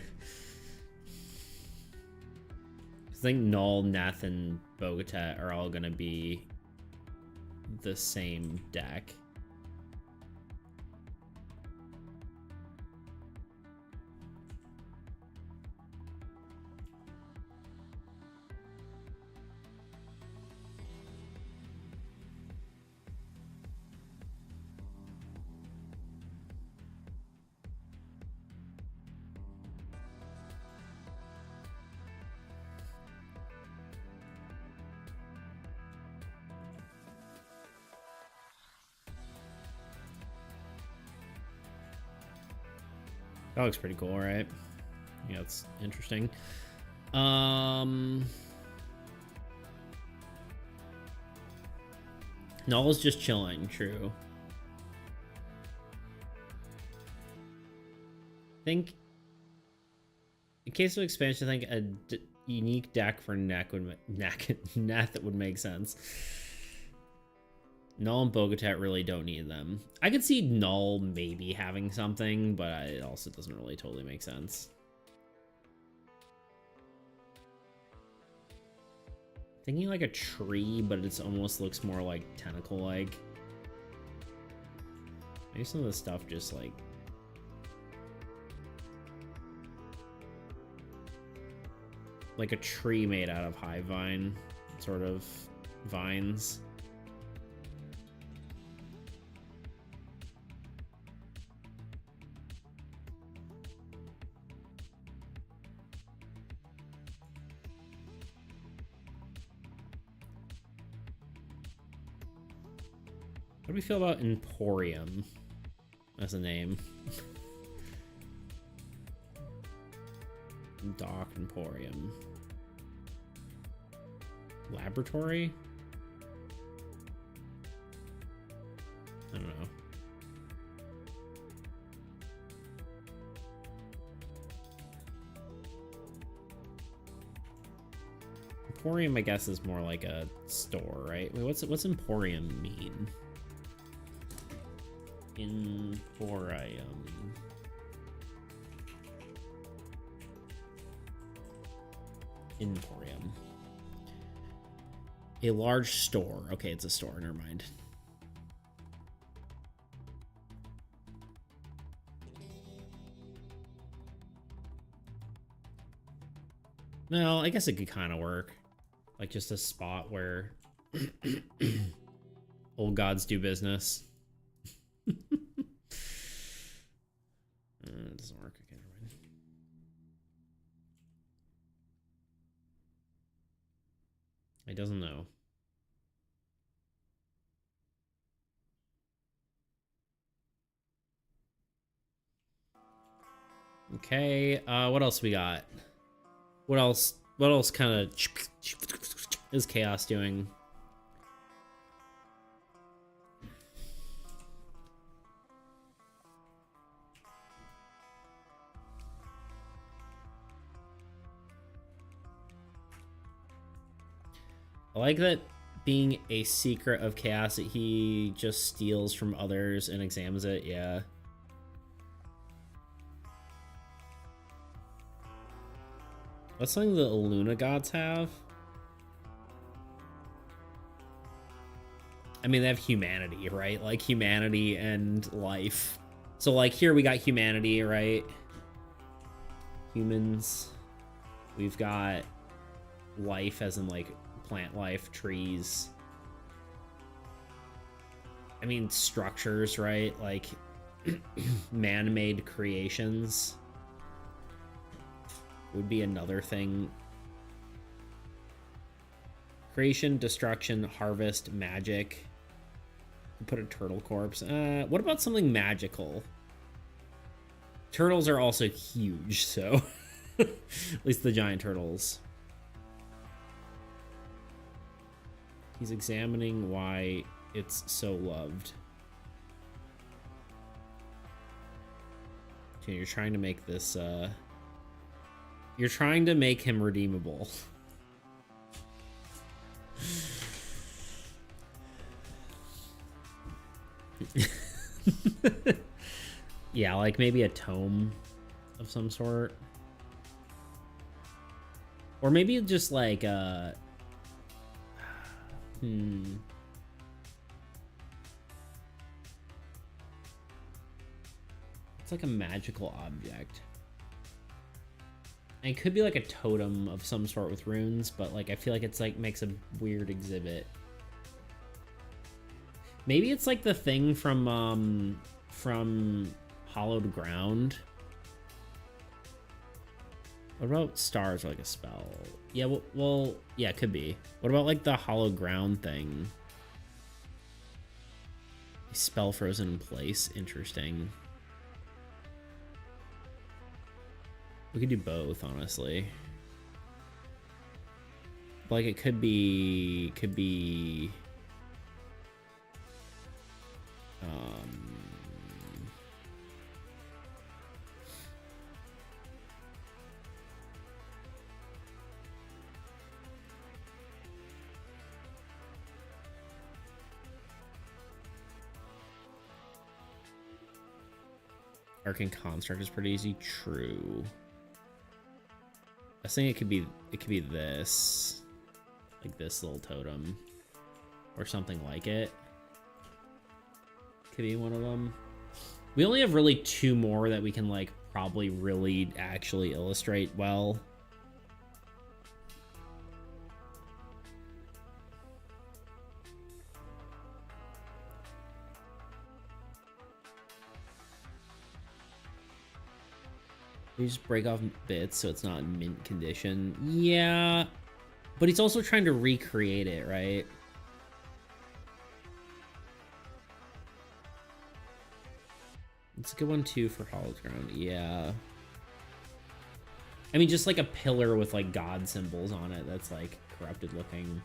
I think Null, Neth, and Bogotet are all gonna be the same deck. That looks pretty cool, right? Yeah, it's interesting. Null is just chilling, true. I think in case of expansion, I think a unique deck for Neth would make sense. Null and Bogotet really don't need them. I could see Null maybe having something, but it also doesn't really totally make sense. Thinking like a tree, but it almost looks more like tentacle-like. Maybe some of the stuff just like a tree made out of high vine sort of vines. What do we feel about Emporium as a name? Dock Emporium. Laboratory? I don't know. Emporium, I guess, is more like a store, right? Wait, what's Emporium mean? Emporium. Emporium. A large store. Okay, it's a store. Never mind. Well, I guess it could kind of work. Like just a spot where old gods do business. It doesn't work again, right? It doesn't know. Okay, what else we got? What else kind of is Chaos doing? I like that being a secret of Chaos that he just steals from others and examines it, yeah. That's something the Luna gods have. I mean, they have humanity, right? Like humanity and life. So like here we got humanity, right? Humans. We've got life as in like plant life, trees. I mean, structures, right? Like man-made creations would be another thing. Creation, destruction, harvest, magic. Put a turtle corpse. What about something magical? Turtles are also huge, so at least the giant turtles. He's examining why it's so loved. Okay, you're trying to make this, you're trying to make him redeemable. Yeah, like maybe a tome of some sort. Or maybe just like it's like a magical object. And it could be like a totem of some sort with runes, but like I feel like it's like makes a weird exhibit. Maybe it's like the thing from Hallowed Ground. What about stars or like a spell? Yeah, well, yeah, it could be. What about like the Hallowed Ground thing? A spell frozen in place. Interesting. We could do both, honestly. Like it could be Arcane Construct is pretty easy. True. I was thinking it could be this, like this little totem, or something like it. Could be one of them. We only have really two more that we can like probably really actually illustrate well. You just break off bits so it's not in mint condition. Yeah, but he's also trying to recreate it, right? It's a good one too for Hallowed Ground. Yeah. I mean, just like a pillar with like god symbols on it that's like corrupted looking.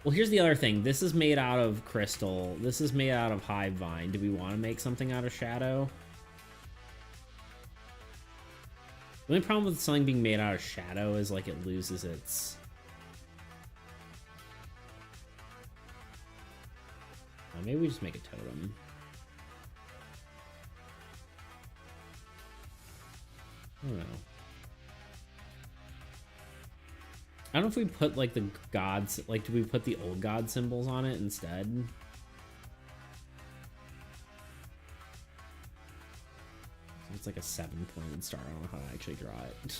Well, here's the other thing. This is made out of crystal. This is made out of hive vine. Do we want to make something out of shadow? The only problem with something being made out of shadow is like it loses its... Oh, maybe we just make a totem. I don't know. I don't know if we put like the gods, like do we put the old god symbols on it instead? It's like a 7-pointed star. I don't know how to actually draw it.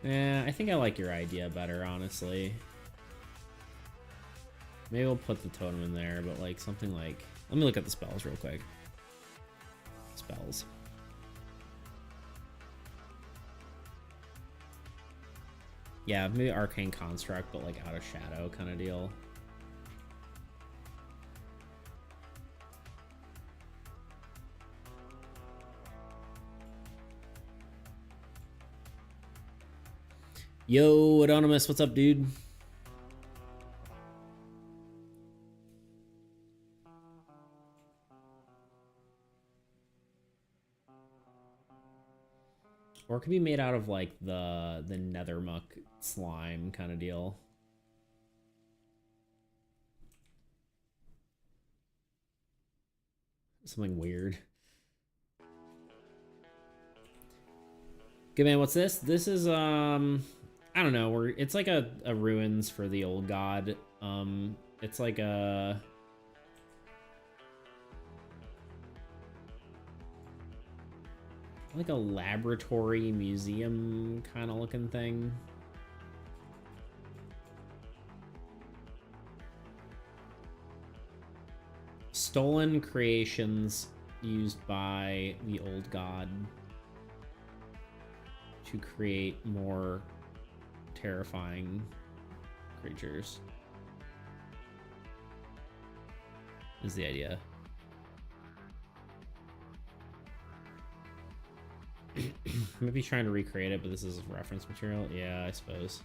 Yeah, I think I like your idea better, honestly. Maybe we'll put the totem in there, but like something like... Let me look at the spells real quick. Spells. Yeah, maybe Arcane Construct, but like out of shadow kind of deal. Yo, Anonymous, what's up, dude? Or it could be made out of like the nethermuck slime kind of deal. Something weird. Good man, what's this? This is I don't know, it's like a ruins for the old god. It's like a laboratory museum kind of looking thing. Stolen creations used by the old god to create more terrifying creatures is the idea. Maybe trying to recreate it, but this is reference material. Yeah, I suppose.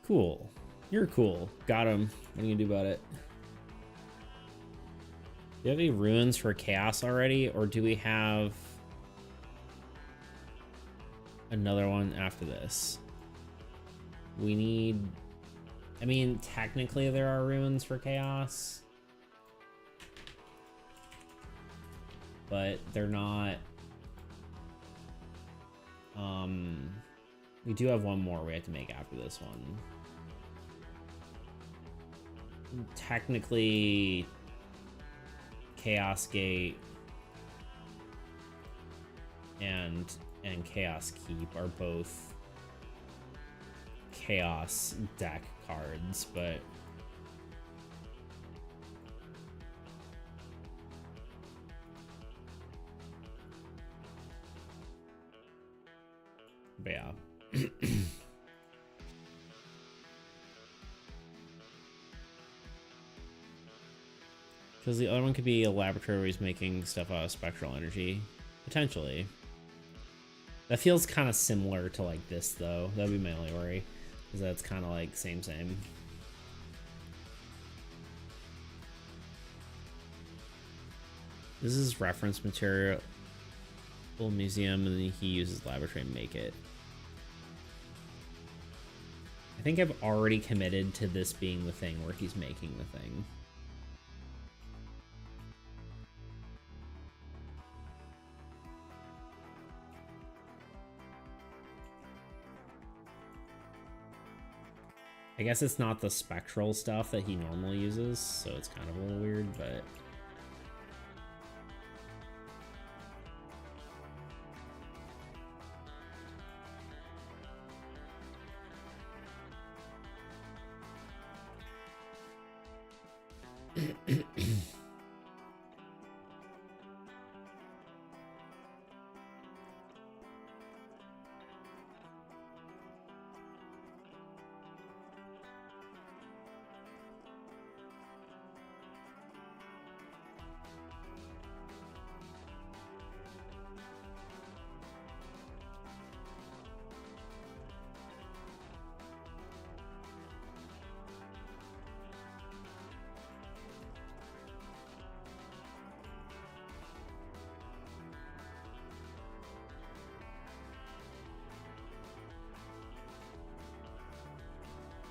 Cool. You're cool. Got him. What are you gonna do about it? Do you have any ruins for chaos already, or do we have another one after this? We need... I mean, technically there are ruins for chaos, but they're not... we do have one more we have to make after this one. Technically, Chaos Gate and Chaos Keep are both Chaos deck cards, but yeah. Because the other one could be a laboratory where he's making stuff out of spectral energy. Potentially. That feels kind of similar to like this, though. That'd be my only worry. Because that's kind of like same. This is reference material. Museum, and then he uses laboratory to make it. I think I've already committed to this being the thing where he's making the thing. I guess it's not the spectral stuff that he normally uses, so it's kind of a little weird, but...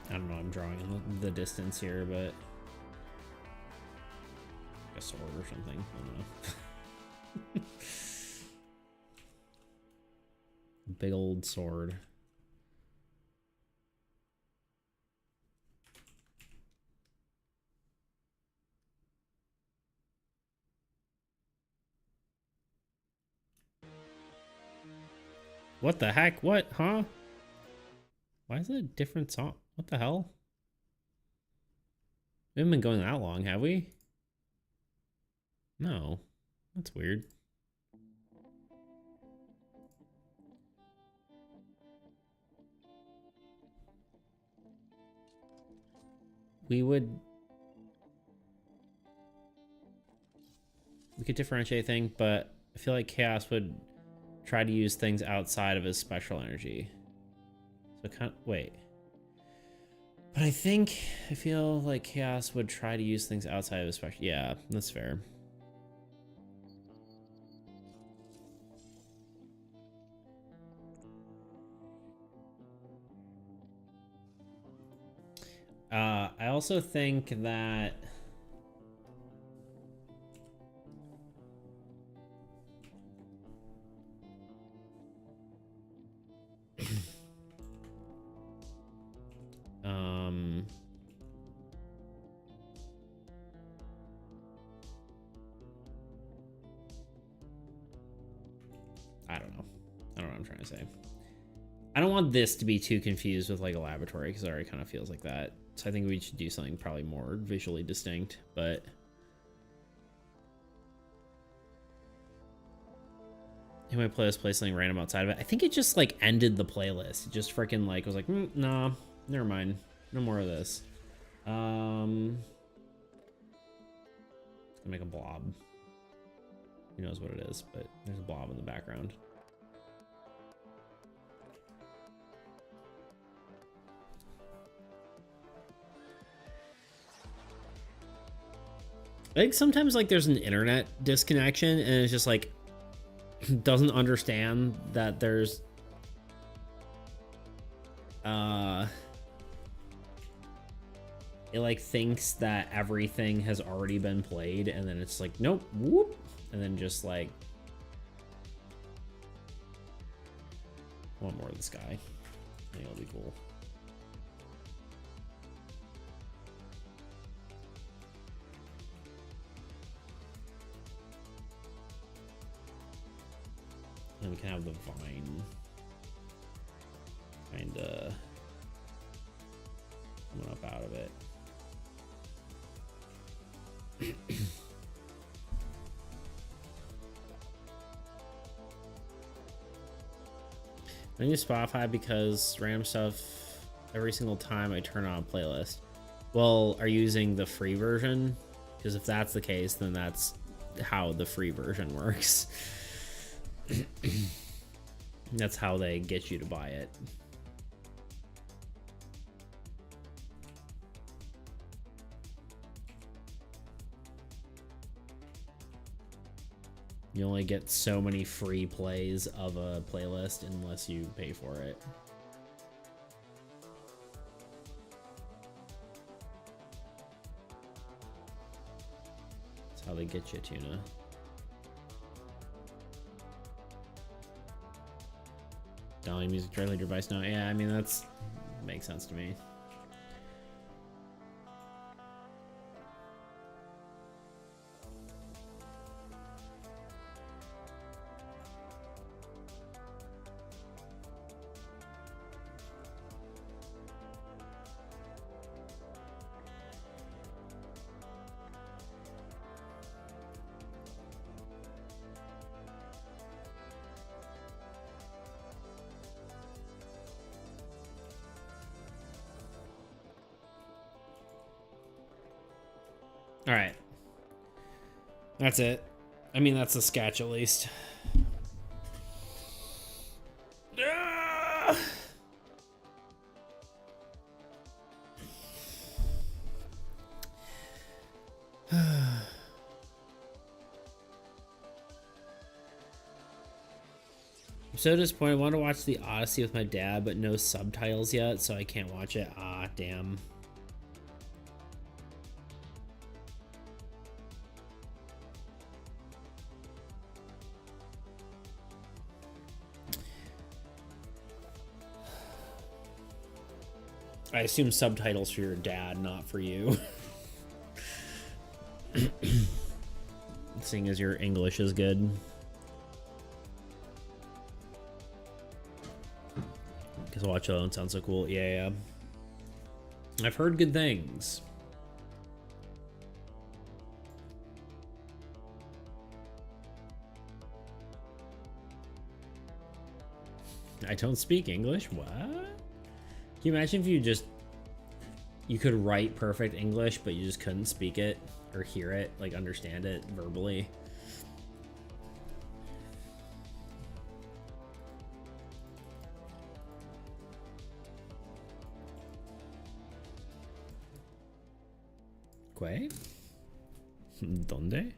I don't know, I'm drawing the distance here, but... a sword or something, I don't know. Big old sword. What the heck? What? Huh? Why is it a different song? What the hell? We haven't been going that long, have we? No. That's weird. We could differentiate things, but I feel like Chaos would try to use things outside of his spectral energy. So wait. But I feel like Chaos would try to use things outside of his spectral. Yeah, that's fair. I also think that I don't know. I don't know what I'm trying to say. I don't want this to be too confused with like a laboratory because it already kind of feels like that. So I think we should do something probably more visually distinct, but he might play something random outside of it. I think it just like ended the playlist. It just freaking like was like, nah, never mind. No more of this. Let's make a blob. Who knows what it is, but there's a blob in the background. I think sometimes like there's an internet disconnection and it's just like doesn't understand that there's it like thinks that everything has already been played, and then it's like, nope, whoop, and then just like one more of this guy. I think it'll be cool. And we can have the vine kind of coming up out of it. I use Spotify because random stuff every single time I turn on a playlist. Well, are you using the free version? Because if that's the case, then that's how the free version works. That's how they get you to buy it. You only get so many free plays of a playlist unless you pay for it. That's how they get you, Tuna. Downloading music directly to your device now. Yeah, I mean, that's makes sense to me. All right. That's it. I mean, that's a sketch at least. I'm so disappointed. I want to watch The Odyssey with my dad, but no subtitles yet, so I can't watch it. Ah, damn. I assume subtitles for your dad, not for you. Seeing as your English is good. Because Watch Alone sounds so cool. Yeah. I've heard good things. I don't speak English? What? Can you imagine if you could write perfect English, but you just couldn't speak it or hear it, like understand it verbally? ¿Qué? ¿Dónde?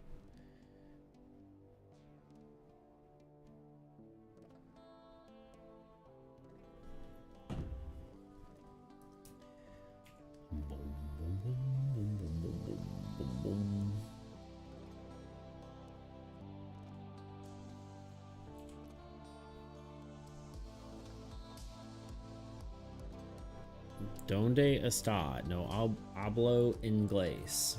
Donde está? No hablo inglés.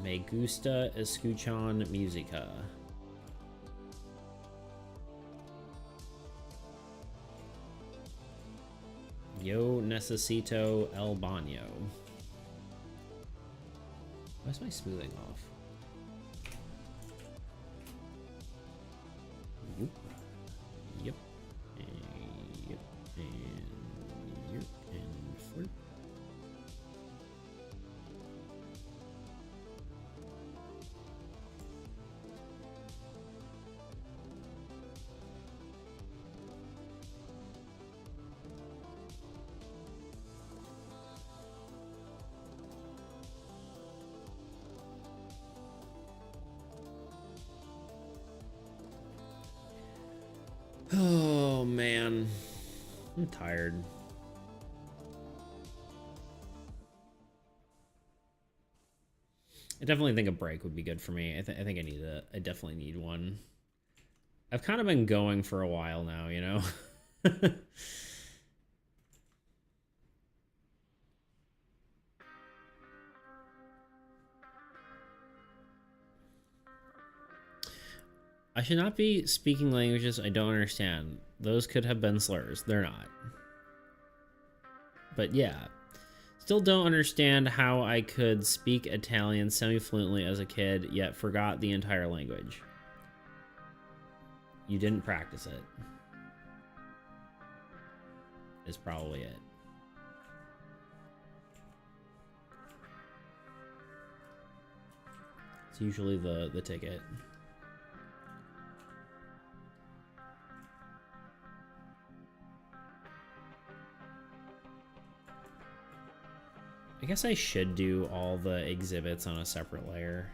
Me gusta escuchar música. Yo necesito el baño. Why is my smoothing off? Yep. Yep. And yep. And yep. And flip. I'm tired. I definitely think a break would be good for me. I think I definitely need one. I've kind of been going for a while now, you know? I should not be speaking languages I don't understand. Those could have been slurs. They're not. But yeah. Still don't understand how I could speak Italian semi-fluently as a kid, yet forgot the entire language. You didn't practice it. Is probably it. It's usually the ticket. I guess I should do all the exhibits on a separate layer.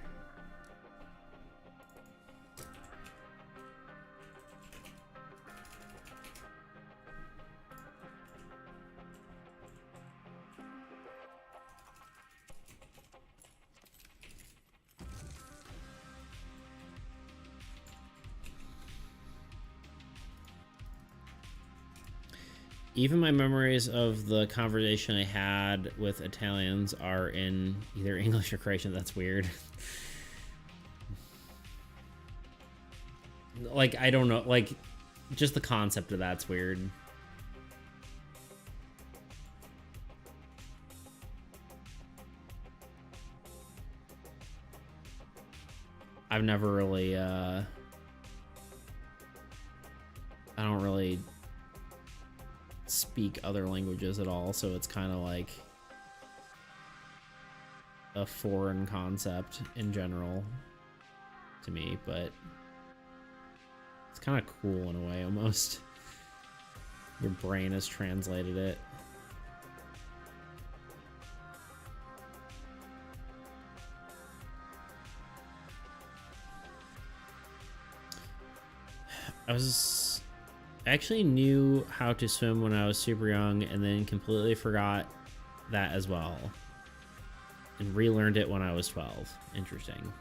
Even my memories of the conversation I had with Italians are in either English or Croatian. That's weird. Like, I don't know. Like, just the concept of that's weird. I've never really, I don't really speak other languages at all, so it's kind of like a foreign concept in general to me, but it's kind of cool in a way almost. Your brain has translated it. I actually knew how to swim when I was super young and then completely forgot that as well. And relearned it when I was 12. Interesting.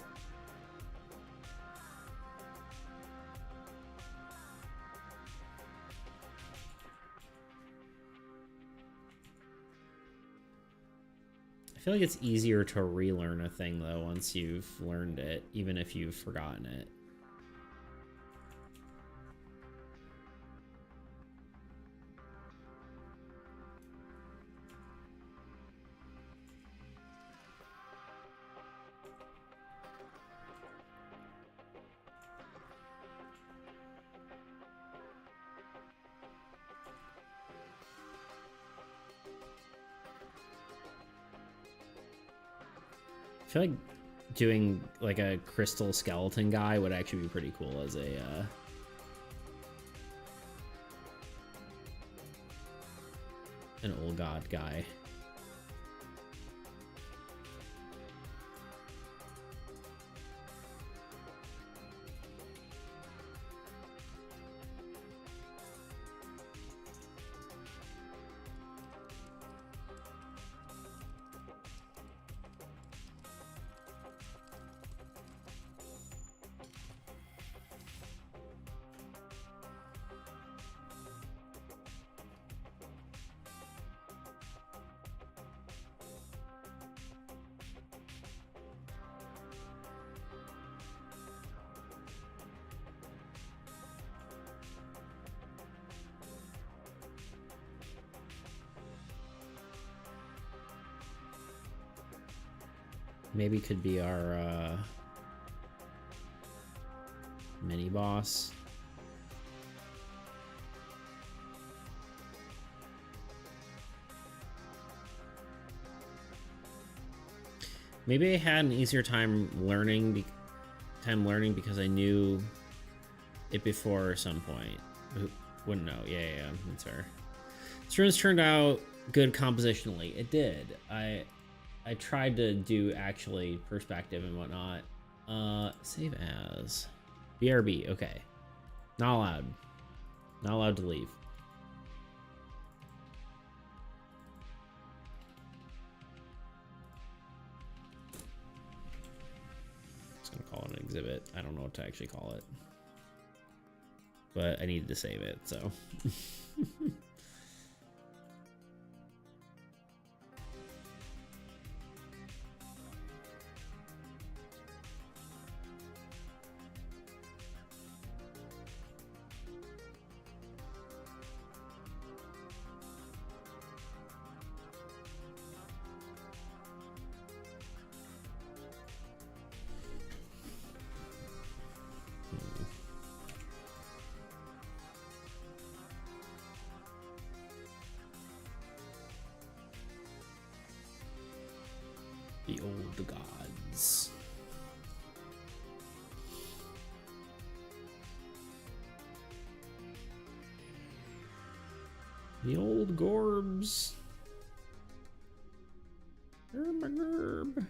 I feel like it's easier to relearn a thing though once you've learned it, even if you've forgotten it. I feel like doing like a crystal skeleton guy would actually be pretty cool as a an old god guy. Maybe could be our mini boss. Maybe I had an easier time learning because I knew it before some point. Who wouldn't know? Yeah, that's fair. This room's turned out good compositionally. It did. I tried to do actually perspective and whatnot. Save as BRB. Okay, not allowed to leave. an exhibit. I don't know what to actually call it. But I needed to save it, so. The old gods. The old Gorbs. Gerb.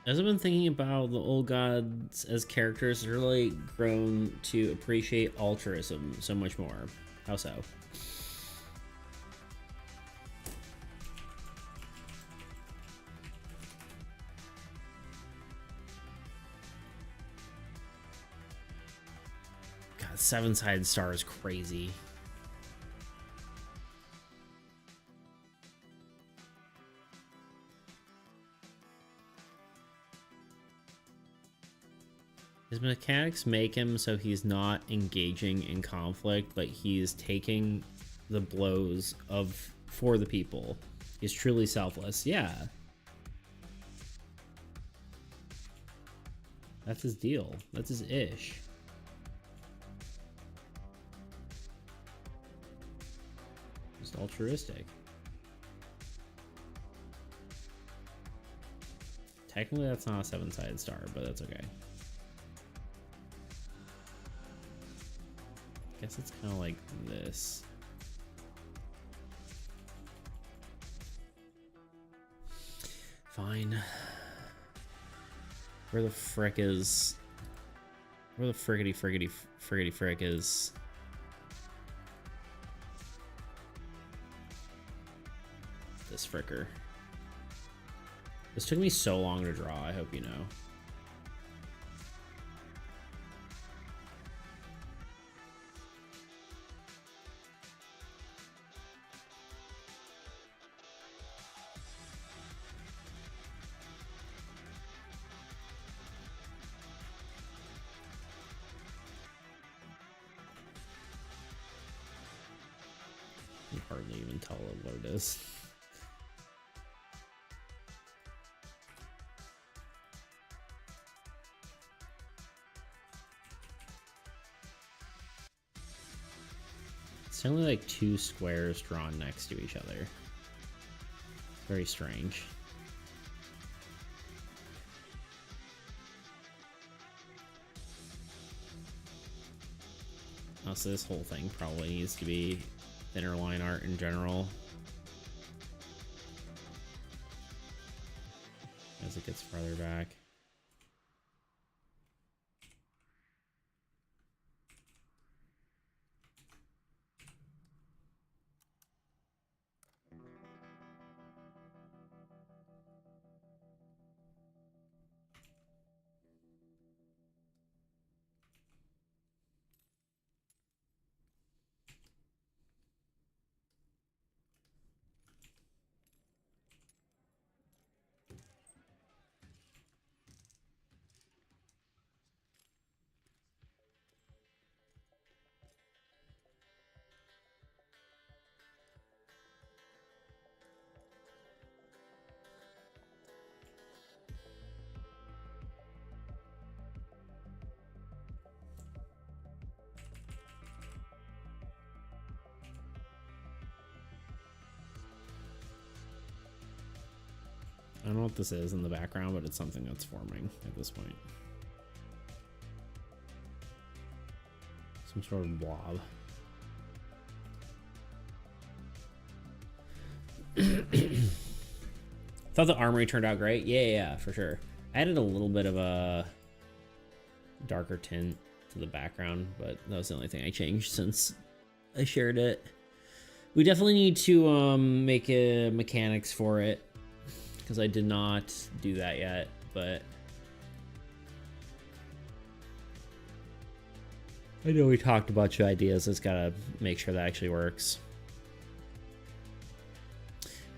As I've been thinking about the old gods as characters, I've really grown to appreciate altruism so much more. How so? God, seven-sided star is crazy. His mechanics make him so he's not engaging in conflict, but he's taking the blows for the people. He's truly selfless. Yeah. That's his deal. That's his ish. Just altruistic. Technically, that's not a seven-sided star, but that's okay. I guess it's kind of like this. Fine. Where the frick is... Where the friggity frick is... This fricker. This took me so long to draw, I hope you know. I can hardly even tell what it is. It's only like two squares drawn next to each other. Very strange. Also, this whole thing probably needs to be thinner line art in general. As it gets farther back. I don't know what this is in the background, but it's something that's forming at this point. Some sort of blob. Thought the armory turned out great. Yeah, for sure. I added a little bit of a darker tint to the background, but that was the only thing I changed since I shared it. We definitely need to make a mechanics for it, because I did not do that yet, but I know we talked a bunch of ideas. It's gotta make sure that actually works.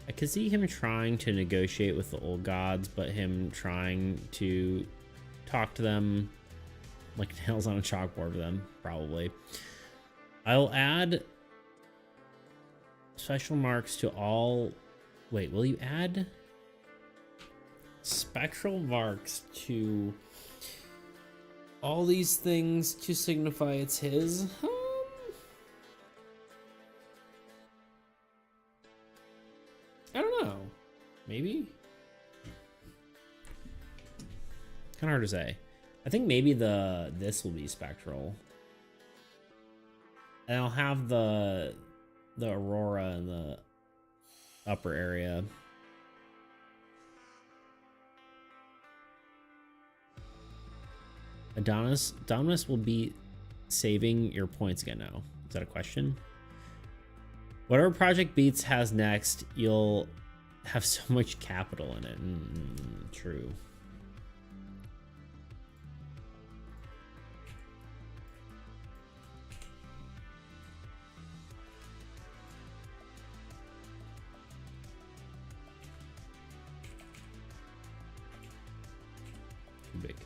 I could see him trying to negotiate with the old gods, but him trying to talk to them like nails on a chalkboard with them, probably. I'll add special marks to all... Wait, will you add spectral marks to all these things to signify it's his? I don't know. Maybe? Kind of hard to say. I think maybe this will be spectral. And I'll have the aurora in the upper area. Dominus will be saving your points again now. Is that a question? Whatever Project Beats has next, you'll have so much capital in it. True. Big.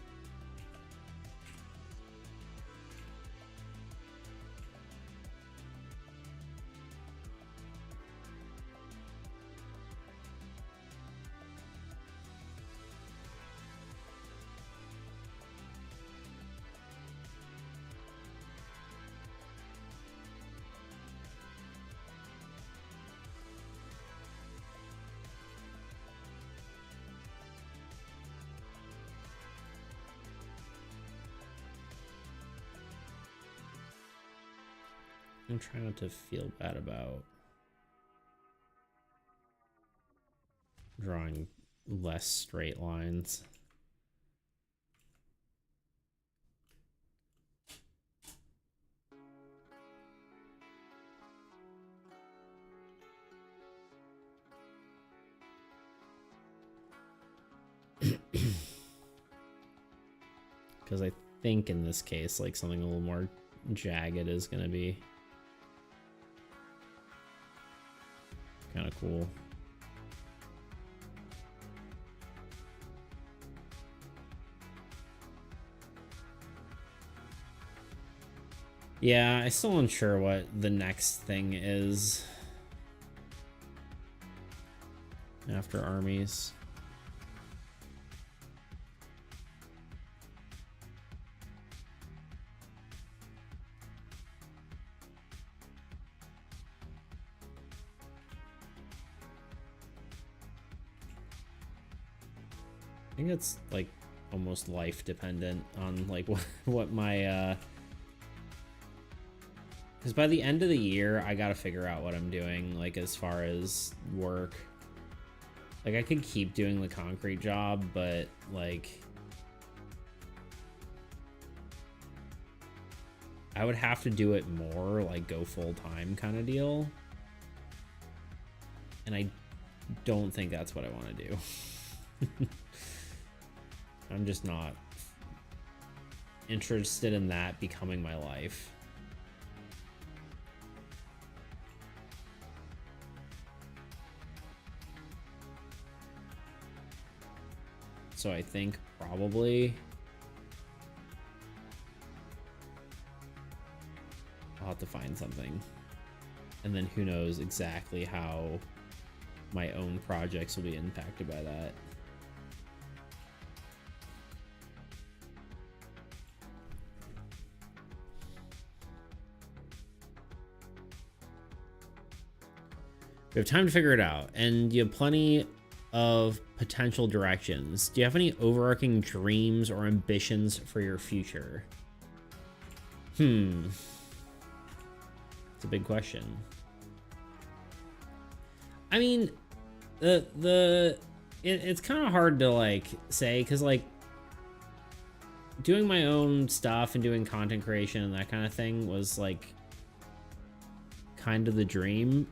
I'm trying not to feel bad about drawing less straight lines. Because I think in this case, like something a little more jagged is going to be kind of cool. Yeah, I'm still unsure what the next thing is after armies. I think it's like almost life dependent on like what my Because by the end of the year, I gotta figure out what I'm doing, like, as far as work. Like, I could keep doing the concrete job, but, like, I would have to do it more, like, go full-time kind of deal. And I don't think that's what I want to do. I'm just not interested in that becoming my life. So I think probably I'll have to find something. And then who knows exactly how my own projects will be impacted by that. We have time to figure it out, and you have plenty of potential directions. Do you have any overarching dreams or ambitions for your future? It's a big question. I mean, it's kind of hard to like say, because like doing my own stuff and doing content creation and that kind of thing was like kind of the dream.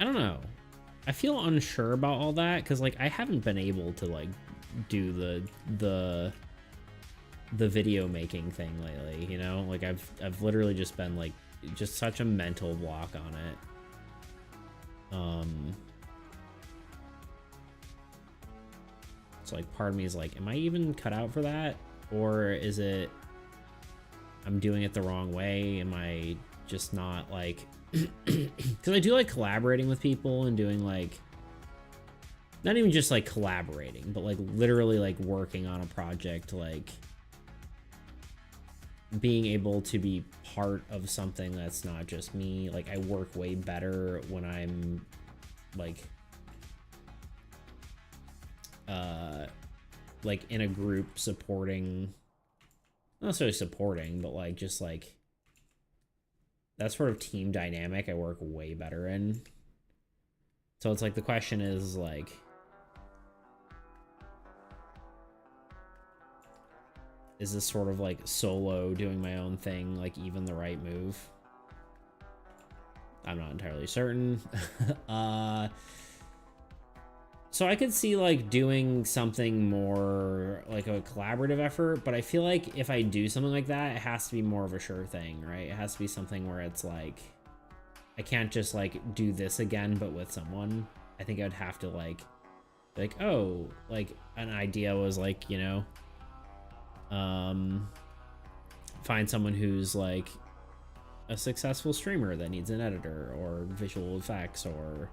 I don't know. I feel unsure about all that because like I haven't been able to like do the video making thing lately, you know? Like I've literally just been like just such a mental block on it. So like part of me is like, am I even cut out for that? Or is it I'm doing it the wrong way? Am I just not like because I do like collaborating with people and doing like not even just like collaborating, but like literally like working on a project, like being able to be part of something that's not just me. Like I work way better when I'm like in a group supporting, not necessarily supporting, but like just like that sort of team dynamic I work way better in. So it's like the question is like, is this sort of like solo doing my own thing like even the right move? I'm not entirely certain. So I could see like doing something more like a collaborative effort, but I feel like if I do something like that, it has to be more of a sure thing, right? It has to be something where it's like, I can't just like do this again, but with someone. I think I'd have to like, oh, like an idea was like, you know, find someone who's like a successful streamer that needs an editor or visual effects, or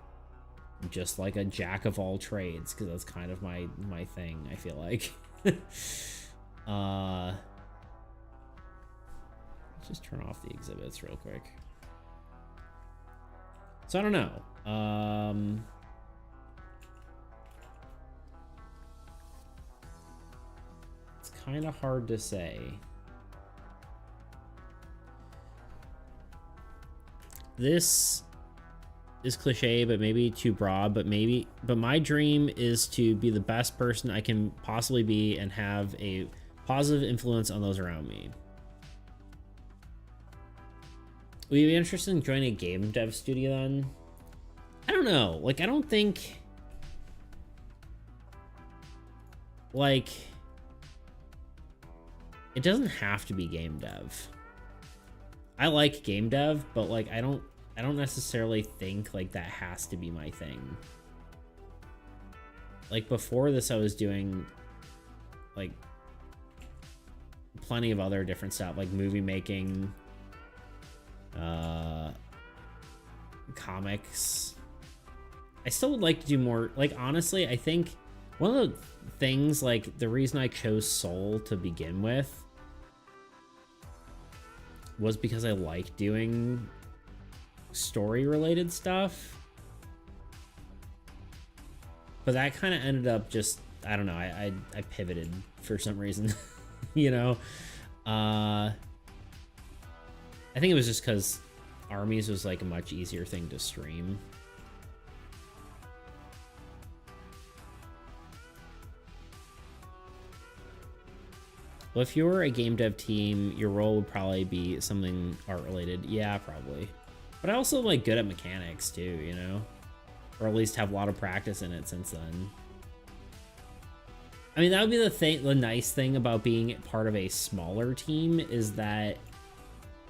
just like a jack of all trades, because that's kind of my thing, I feel like. Let's just turn off the exhibits real quick. So I don't know. It's kind of hard to say. This is cliche, but maybe too broad, but my dream is to be the best person I can possibly be and have a positive influence on those around me. Would you be interested in joining a game dev studio then? I don't know. Like, I don't think like it doesn't have to be game dev. I like game dev, but like I don't necessarily think like that has to be my thing. Like before this, I was doing like plenty of other different stuff, like movie making, comics. I still would like to do more. Like honestly, I think one of the things, like the reason I chose Soul to begin with was because I like doing story related stuff, but that kind of ended up just, I don't know. I pivoted for some reason, you know. I think it was just because armies was like a much easier thing to stream. Well, if you were a game dev team, your role would probably be something art related. Yeah, probably. But I also like good at mechanics too, you know? Or at least have a lot of practice in it since then. I mean, that would be the nice thing about being part of a smaller team is that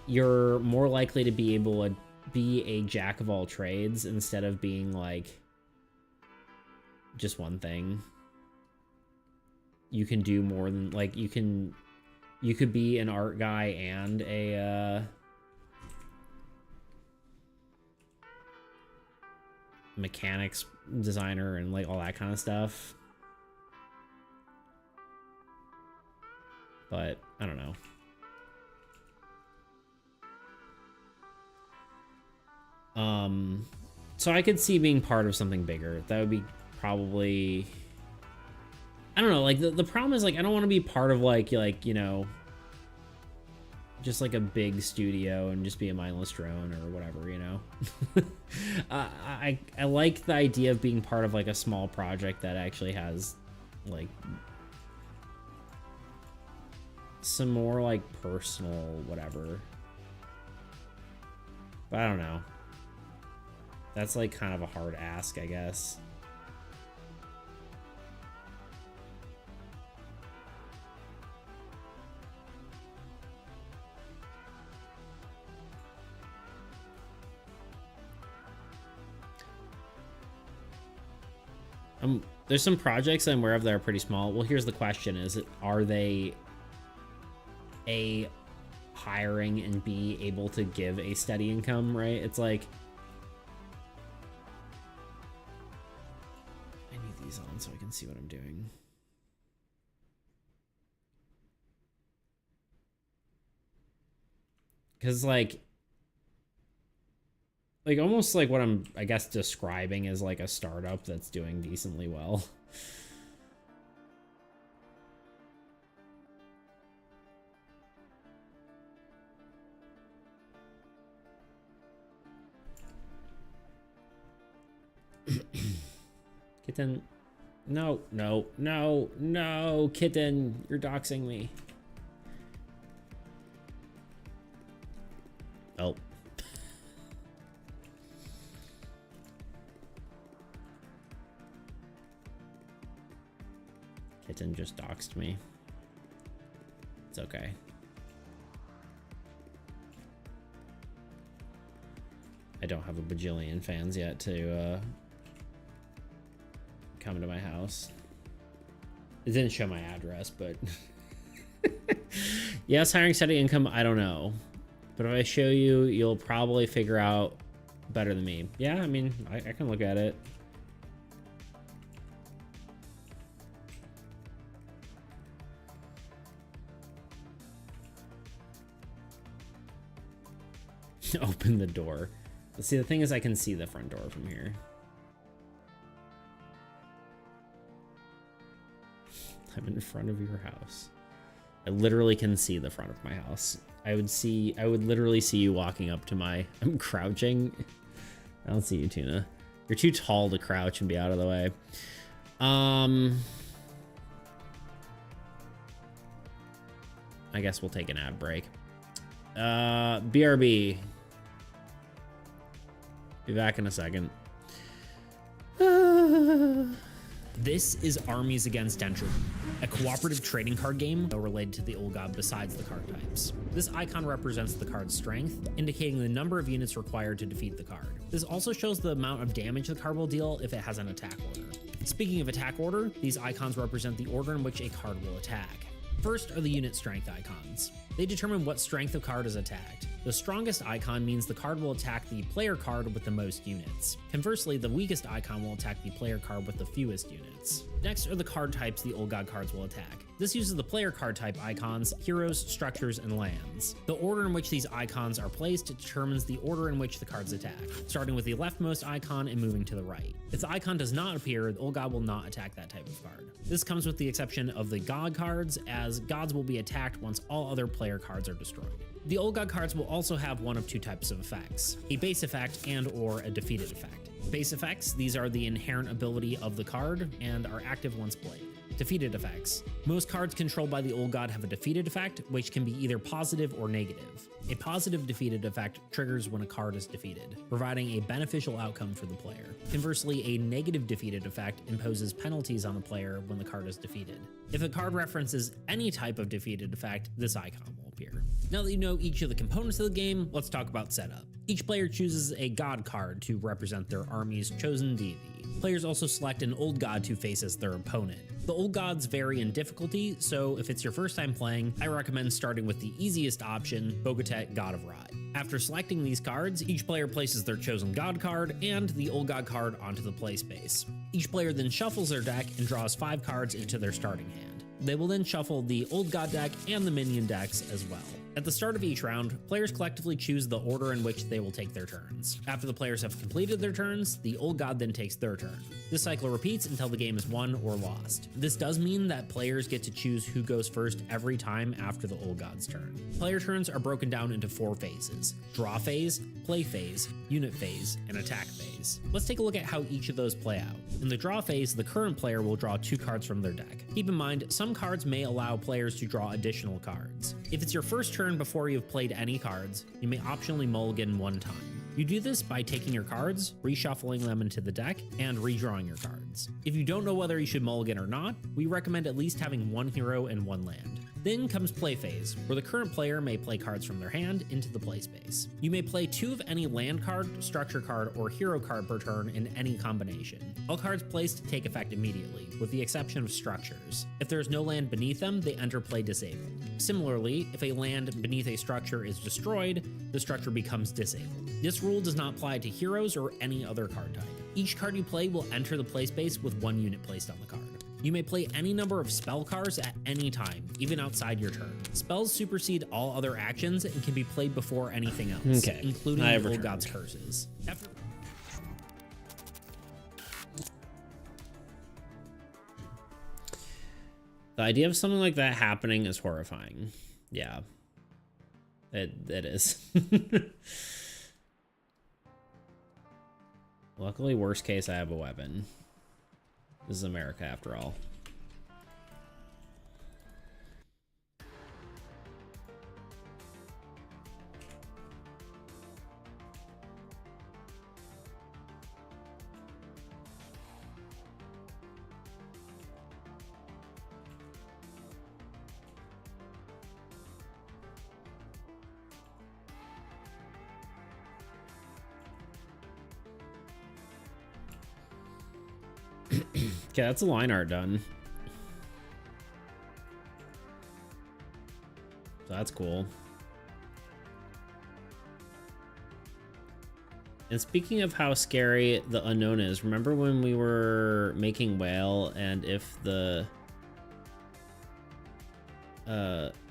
you're more likely to be able to be a jack of all trades instead of being like just one thing. You can do more than like you could be an art guy and a mechanics designer and like all that kind of stuff. But I don't know. So I could see being part of something bigger. That would be probably, I don't know, like the problem is like I don't want to be part of like you know, just like a big studio and just be a mindless drone or whatever, you know. I like the idea of being part of like a small project that actually has like some more like personal whatever. But I don't know. That's like kind of a hard ask, I guess. There's some projects I'm aware of that are pretty small. Well, here's the question: are they A, hiring, and B, able to give a steady income? Right? It's like I need these on so I can see what I'm doing. Because like almost like what I'm, I guess, describing is like a startup that's doing decently well. Kitten. No, no, no, no, Kitten, you're doxing me. Oh. Kitten just doxed me. It's okay. I don't have a bajillion fans yet to come to my house. It didn't show my address, but yes, hiring steady income, I don't know. But if I show you, you'll probably figure out better than me. Yeah, I mean, I can look at it. Open the door. Let's see, the thing is I can see the front door from here. I'm in front of your house. I literally can see the front of my house. I would literally see you walking up to my, I'm crouching. I don't see you, Tuna. You're too tall to crouch and be out of the way. I guess we'll take an ad break. BRB. Be back in a second. This is Armies Against Entropy, a cooperative trading card game related to the Old God besides the card types. This icon represents the card's strength, indicating the number of units required to defeat the card. This also shows the amount of damage the card will deal if it has an attack order. Speaking of attack order, these icons represent the order in which a card will attack. First are the unit strength icons. They determine what strength a card is attacked. The strongest icon means the card will attack the player card with the most units. Conversely, the weakest icon will attack the player card with the fewest units. Next are the card types the Old God cards will attack. This uses the player card type icons, heroes, structures, and lands. The order in which these icons are placed determines the order in which the cards attack, starting with the leftmost icon and moving to the right. If the icon does not appear, the Old God will not attack that type of card. This comes with the exception of the God cards, as gods will be attacked once all other player cards are destroyed. The Old God cards will also have one of two types of effects, a base effect and or a defeated effect. Base effects, these are the inherent ability of the card and are active once played. Defeated effects. Most cards controlled by the Old God have a defeated effect, which can be either positive or negative. A positive defeated effect triggers when a card is defeated, providing a beneficial outcome for the player. Conversely, a negative defeated effect imposes penalties on the player when the card is defeated. If a card references any type of defeated effect, this icon will appear. Now that you know each of the components of the game, let's talk about setup. Each player chooses a God card to represent their army's chosen deity. Players also select an Old God who faces their opponent. The Old Gods vary in difficulty, so if it's your first time playing, I recommend starting with the easiest option, Bogotet, God of Rye. After selecting these cards, each player places their chosen God card and the Old God card onto the play space. Each player then shuffles their deck and draws 5 cards into their starting hand. They will then shuffle the Old God deck and the minion decks as well. At the start of each round, players collectively choose the order in which they will take their turns. After the players have completed their turns, the Old God then takes their turn. This cycle repeats until the game is won or lost. This does mean that players get to choose who goes first every time after the Old God's turn. Player turns are broken down into 4 phases: draw phase, play phase, unit phase, and attack phase. Let's take a look at how each of those play out. In the draw phase, the current player will draw 2 cards from their deck. Keep in mind, some cards may allow players to draw additional cards. If it's your first turn before you've played any cards, you may optionally mulligan 1 time. You do this by taking your cards, reshuffling them into the deck, and redrawing your cards. If you don't know whether you should mulligan or not, we recommend at least having 1 hero and 1 land. Then comes play phase, where the current player may play cards from their hand into the play space. You may play 2 of any land card, structure card, or hero card per turn in any combination. All cards placed take effect immediately, with the exception of structures. If there is no land beneath them, they enter play disabled. Similarly, if a land beneath a structure is destroyed, the structure becomes disabled. This rule does not apply to heroes or any other card type. Each card you play will enter the play space with 1 unit placed on the card. You may play any number of spell cards at any time, even outside your turn. Spells supersede all other actions and can be played before anything else, including the Old God's curses. The idea of something like that happening is horrifying. Yeah. It is. Luckily, worst case, I have a weapon. This is America, after all. Okay, that's a line art done. So that's cool. And speaking of how scary the unknown is, remember when we were making Whale and if the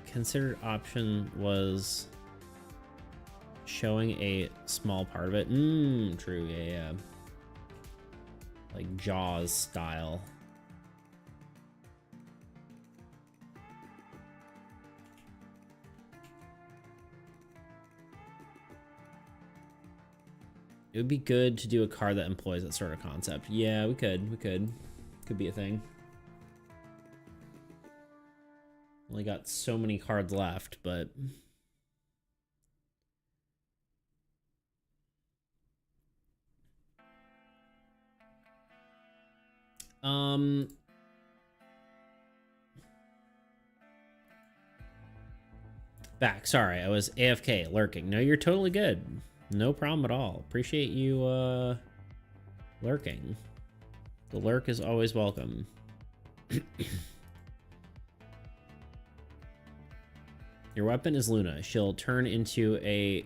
considered option was showing a small part of it? True, yeah. Like Jaws style. It would be good to do a card that employs that sort of concept. Yeah, we could. Could be a thing. Only got so many cards left, but... Back. Sorry, I was AFK, lurking. No, you're totally good. No problem at all. Appreciate you, lurking. The lurk is always welcome. Your weapon is Luna. She'll turn into a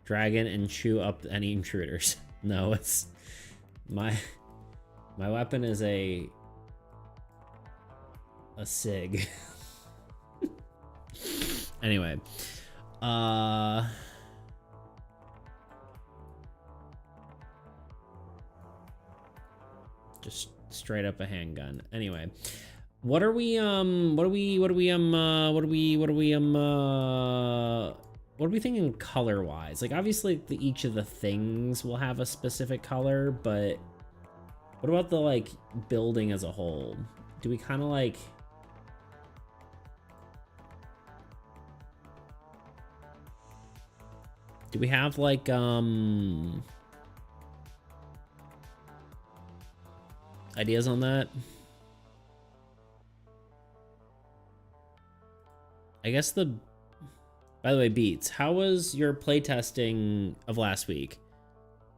dragon and chew up any intruders. No, it's my weapon is a sig. Anyway, just straight up a handgun. Anyway, what are we thinking color wise? Like obviously each of the things will have a specific color, but what about the like building as a whole? Do we kind of like do we have like ideas on that? I guess by the way, Beats, how was your playtesting of last week?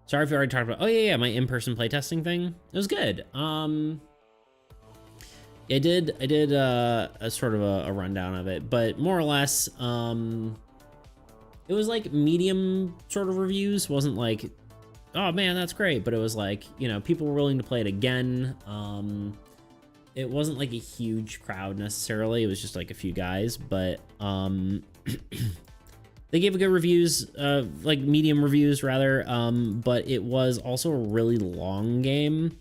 Sorry if you already talked about, oh yeah, my in-person playtesting thing. It was good. I did a sort of a rundown of it, but more or less, it was like medium sort of reviews. Wasn't like, oh man, that's great, but it was like, you know, people were willing to play it again. It wasn't like a huge crowd necessarily. It was just like a few guys, but they gave a good reviews, like medium reviews rather. But it was also a really long game.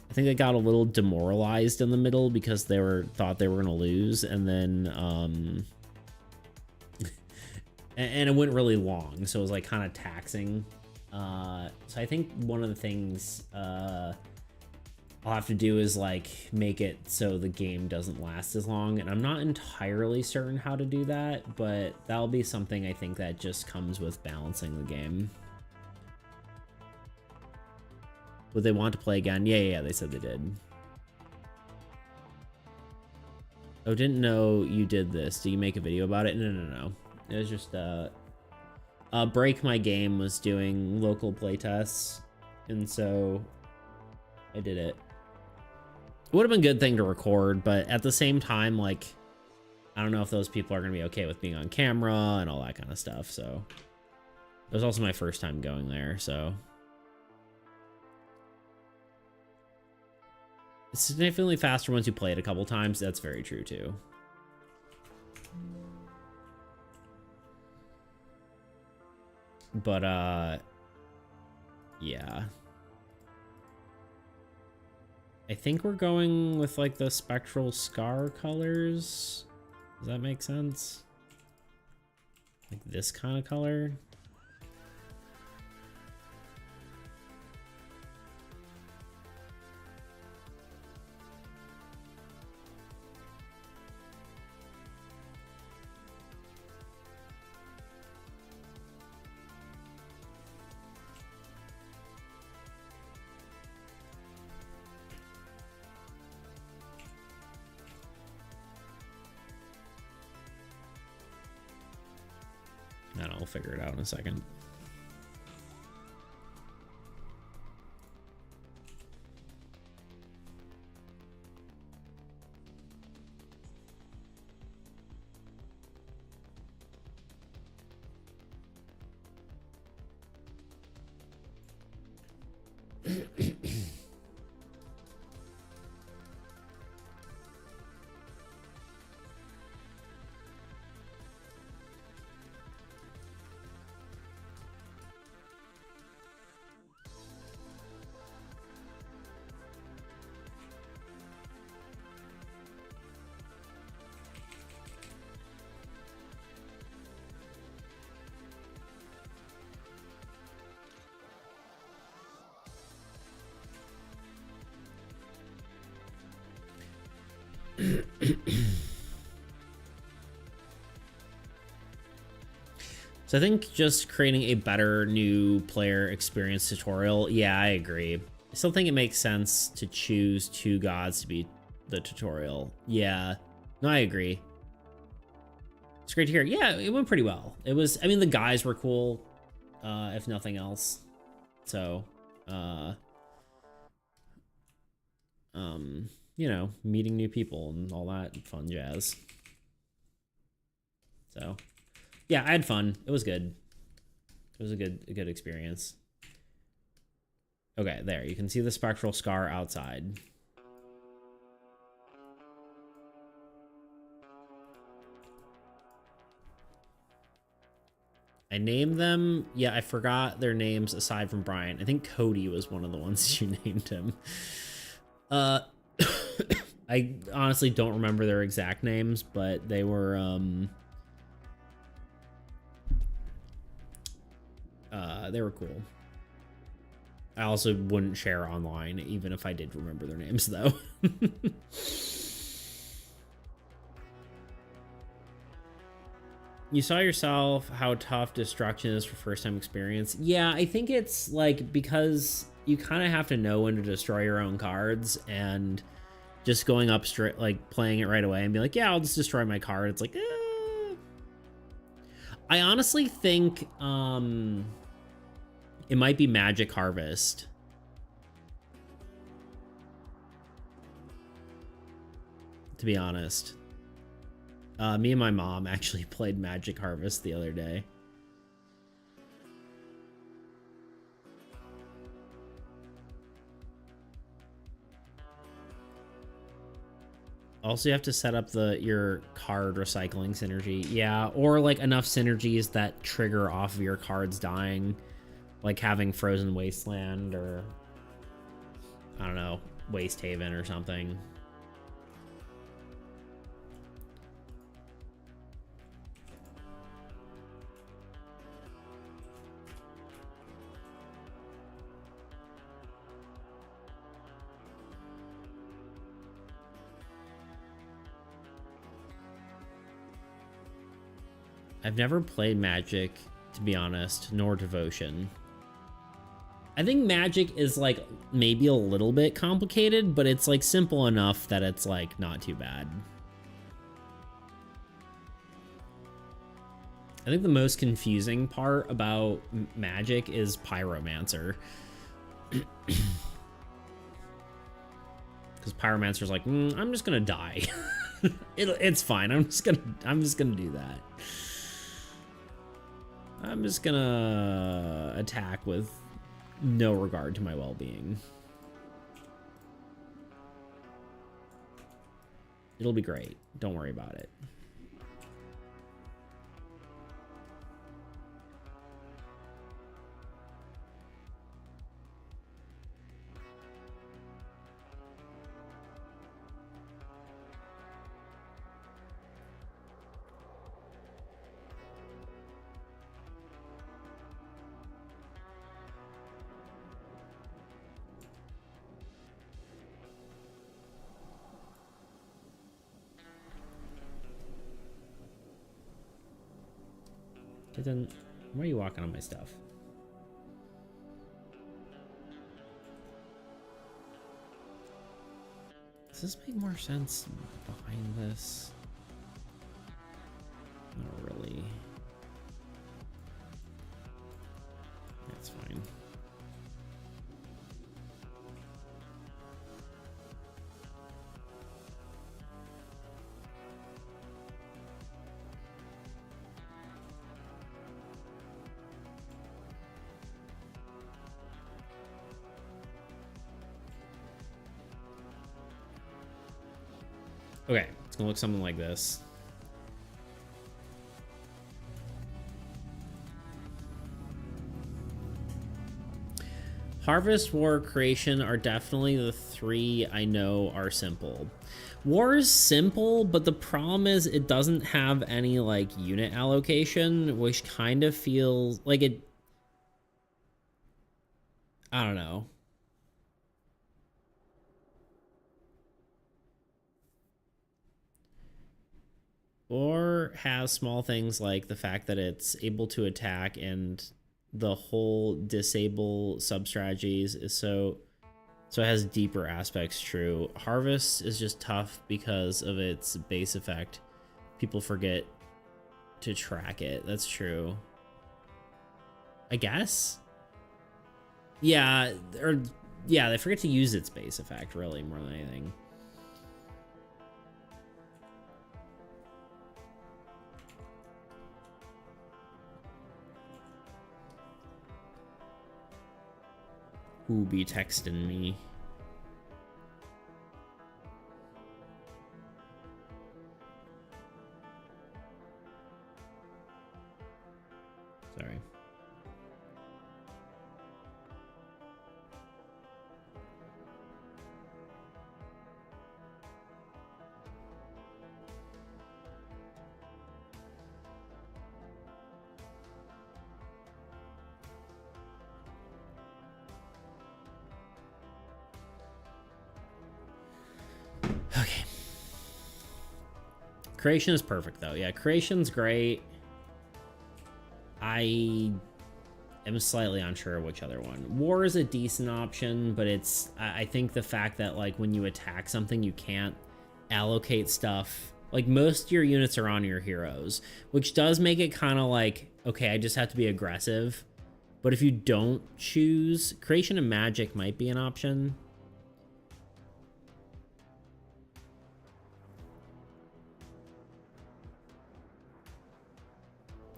I think they got a little demoralized in the middle because they thought they were gonna lose, and then and it went really long, so it was like kind of taxing. So I think one of the things I'll have to do is like make it so the game doesn't last as long, and I'm not entirely certain how to do that, but that'll be something I think that just comes with balancing the game. Would they want to play again? Yeah, they said they did. Oh, didn't know you did this. Did you make a video about it? No. It was just Break My Game was doing local playtests, and so I did it. It would have been a good thing to record, but at the same time, like, I don't know if those people are going to be okay with being on camera and all that kind of stuff, so. It was also my first time going there, so. It's significantly faster once you play it a couple times. That's very true, too. But, yeah. I think we're going with like the spectral scar colors. Does that make sense? Like this kind of color? And I'll figure it out in a second. So I think just creating a better new player experience tutorial. Yeah, I agree. I still think it makes sense to choose 2 gods to be the tutorial. Yeah, no, I agree. It's great to hear. Yeah, it went pretty well. It was, I mean, the guys were cool, if nothing else. So, you know, meeting new people and all that fun jazz. So yeah, I had fun. It was good. It was a good experience. Okay, there. You can see the spectral scar outside. I named them. Yeah, I forgot their names aside from Brian. I think Cody was one of the ones you named him. I honestly don't remember their exact names, but they were cool. I also wouldn't share online, even if I did remember their names, though. You saw yourself how tough destruction is for first-time experience. Yeah, I think it's like because you kind of have to know when to destroy your own cards, and just going up straight, like playing it right away and be like, yeah, I'll just destroy my card. It's like, I honestly think it might be Magic Harvest. To be honest. Me and my mom actually played Magic Harvest the other day. Also, you have to set up your card recycling synergy. Yeah, or like enough synergies that trigger off of your cards dying. Like having Frozen Wasteland or, I don't know, Waste Haven or something. I've never played Magic, to be honest, nor Devotion. I think Magic is like maybe a little bit complicated, but it's like simple enough that it's like not too bad. I think the most confusing part about Magic is Pyromancer. Because Pyromancer's like, I'm just gonna die. It's fine. I'm just gonna do that. I'm just gonna attack with no regard to my well-being. It'll be great. Don't worry about it. Then why are you walking on my stuff? Does this make more sense behind this? Not really. That's fine. Okay, it's gonna look something like this. Harvest, War, Creation are definitely the three I know are simple. War is simple, but the problem is it doesn't have any like unit allocation, which kind of feels like it. I don't know. Or has small things like the fact that it's able to attack and the whole disable sub strategies is so it has deeper aspects. True. Harvest is just tough because of its base effect. People forget to track it. That's true. I guess. Yeah, or yeah, they forget to use its base effect really more than anything. Who be texting me? Sorry. Okay. Creation is perfect, though. Yeah, creation's great. I am slightly unsure which other one. War is a decent option, but it's... I think the fact that, like, when you attack something, you can't allocate stuff. Like, most of your units are on your heroes, which does make it kind of like, okay, I just have to be aggressive. But if you don't choose... Creation and magic might be an option.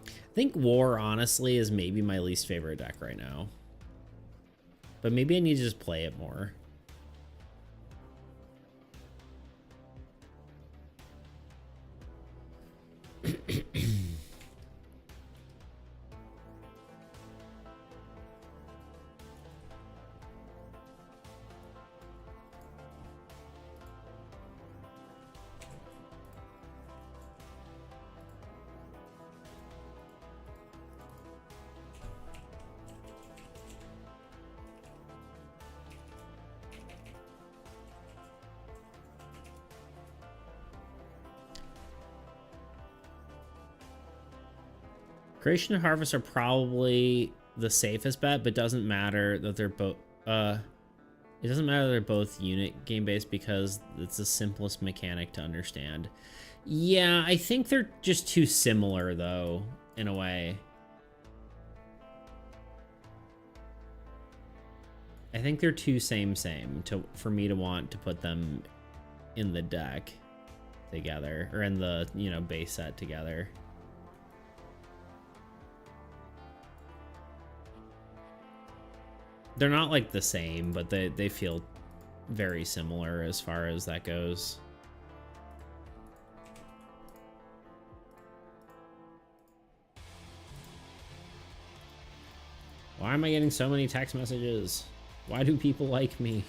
I think War, honestly, is maybe my least favorite deck right now. But maybe I need to just play it more. Creation and Harvest are probably the safest bet, but doesn't matter that they're both it doesn't matter they're both unit game based because it's the simplest mechanic to understand. Yeah, I think they're just too similar though, in a way. I think they're too same for me to want to put them in the deck together, or in the, you know, base set together. They're not like the same, but they feel very similar as far as that goes. Why am I getting so many text messages? Why do people like me?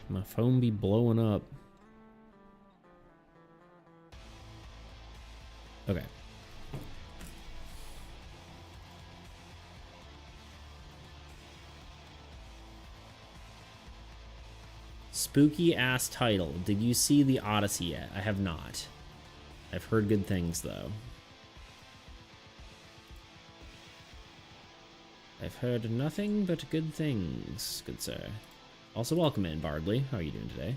My phone be blowing up. Okay. Spooky ass title. Did you see the Odyssey yet? I have not. I've heard good things though. I've heard nothing but good things, good sir. Also, welcome in, Bardley. How are you doing today?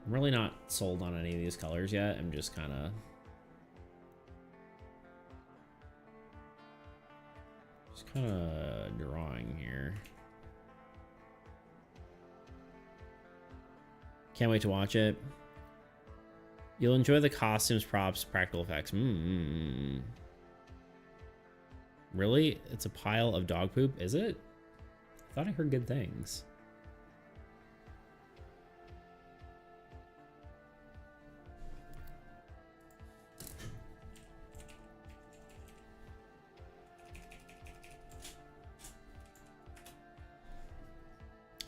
I'm really not sold on any of these colors yet. I'm just kind of... drawing here. Can't wait to watch it. You'll enjoy the costumes, props, practical effects. Really? It's a pile of dog poop? Is it? I thought I heard good things.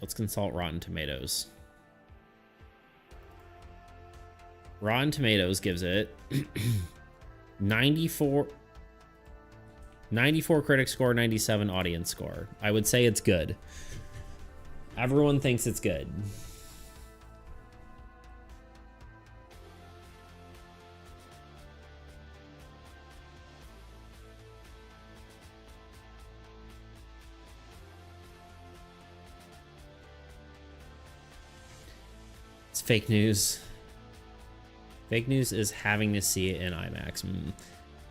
Let's consult Rotten Tomatoes. Rotten Tomatoes gives it 94 critic score, 97 audience score. I would say it's good. Everyone thinks it's good. It's fake news. Fake news is having to see it in IMAX.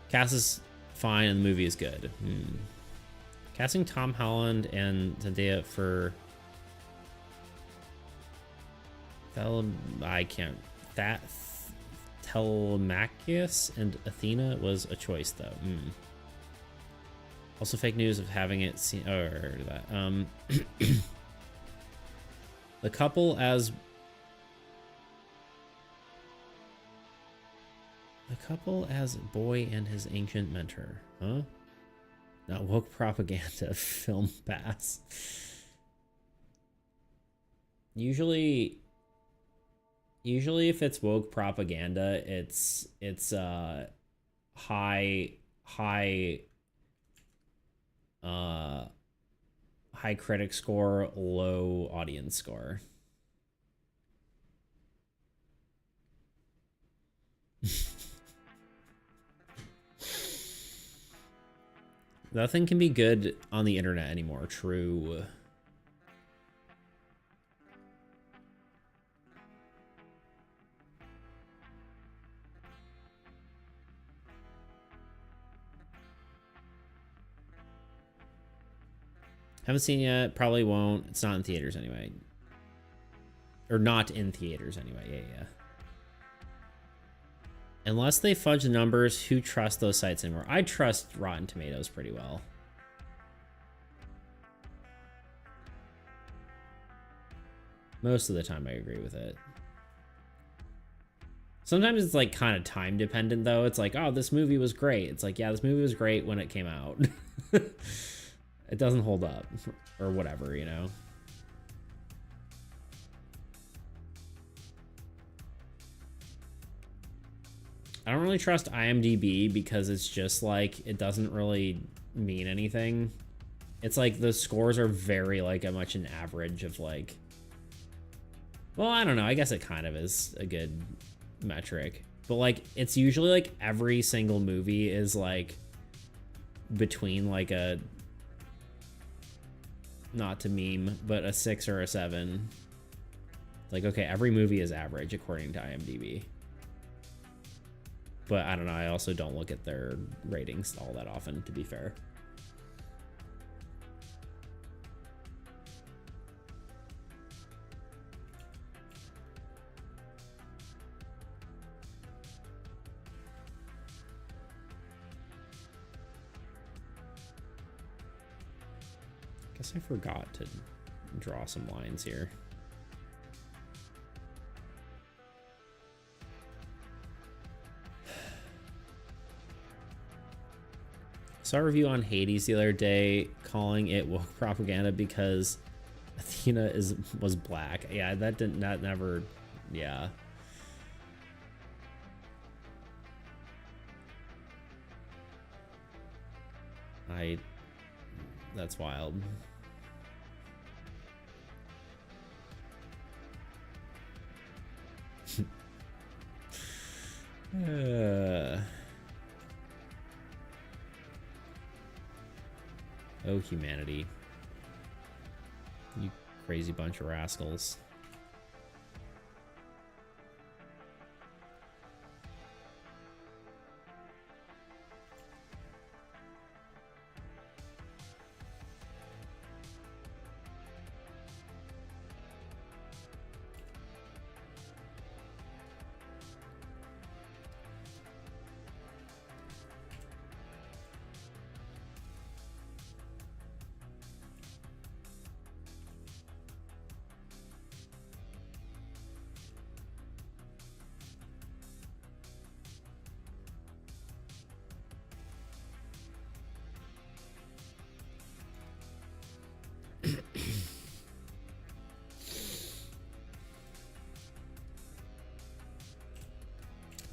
Cast is fine and the movie is good. Casting Tom Holland and Zendaya for Telemachus and Athena was a choice though. Also fake news of having it seen. Oh, I heard that. The couple as boy and his ancient mentor. Huh? Not woke propaganda. Film pass. Usually if it's woke propaganda, it's high critic score, low audience score. Nothing can be good on the internet anymore. True. Haven't seen yet. Probably won't. It's not in theaters anyway. Or not in theaters anyway. Yeah. Unless they fudge the numbers, who trusts those sites anymore? I trust Rotten Tomatoes pretty well. Most of the time I agree with it. Sometimes it's like kind of time dependent though. It's like, oh, this movie was great. It's like, yeah, this movie was great when it came out. It doesn't hold up or whatever, you know? I don't really trust IMDb because it's just like, it doesn't really mean anything. It's like the scores are very like a much an average of like, well, I don't know. I guess it kind of is a good metric, but like, it's usually like every single movie is like between like a, not to meme, but a 6 or a 7. Like, okay, every movie is average according to IMDb. But I don't know, I also don't look at their ratings all that often, to be fair. Guess I forgot to draw some lines here. Saw a review on Hades the other day calling it woke propaganda because Athena was black. Yeah, that never, yeah. That's wild. Oh, humanity. You crazy bunch of rascals.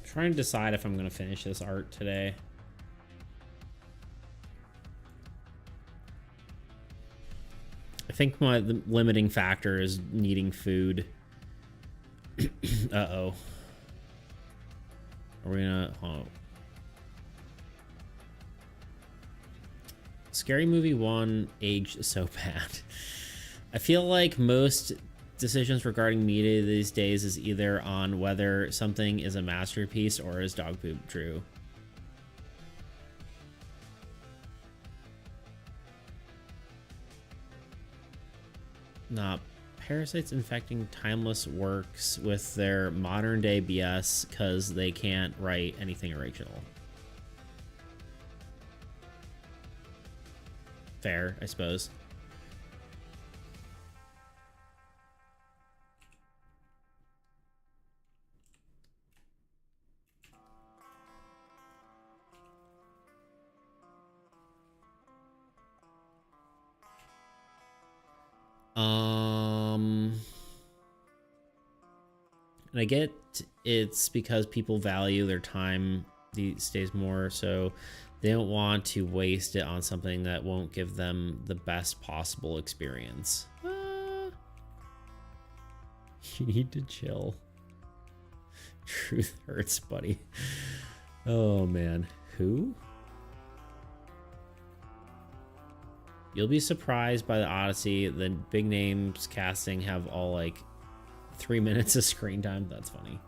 Trying to decide if I'm going to finish this art today. I think the limiting factor is needing food. Uh-oh. Are we gonna... Oh. Scary Movie 1 aged so bad. I feel like most decisions regarding media these days is either on whether something is a masterpiece or is dog poop true. Nah, Parasites infecting timeless works with their modern day BS because they can't write anything original. Fair, I suppose. And I get it's because people value their time these days more, so they don't want to waste it on something that won't give them the best possible experience. You need to chill. Truth hurts, buddy. Oh man, who? You'll be surprised by the Odyssey. The big names casting have all like 3 minutes of screen time. That's funny.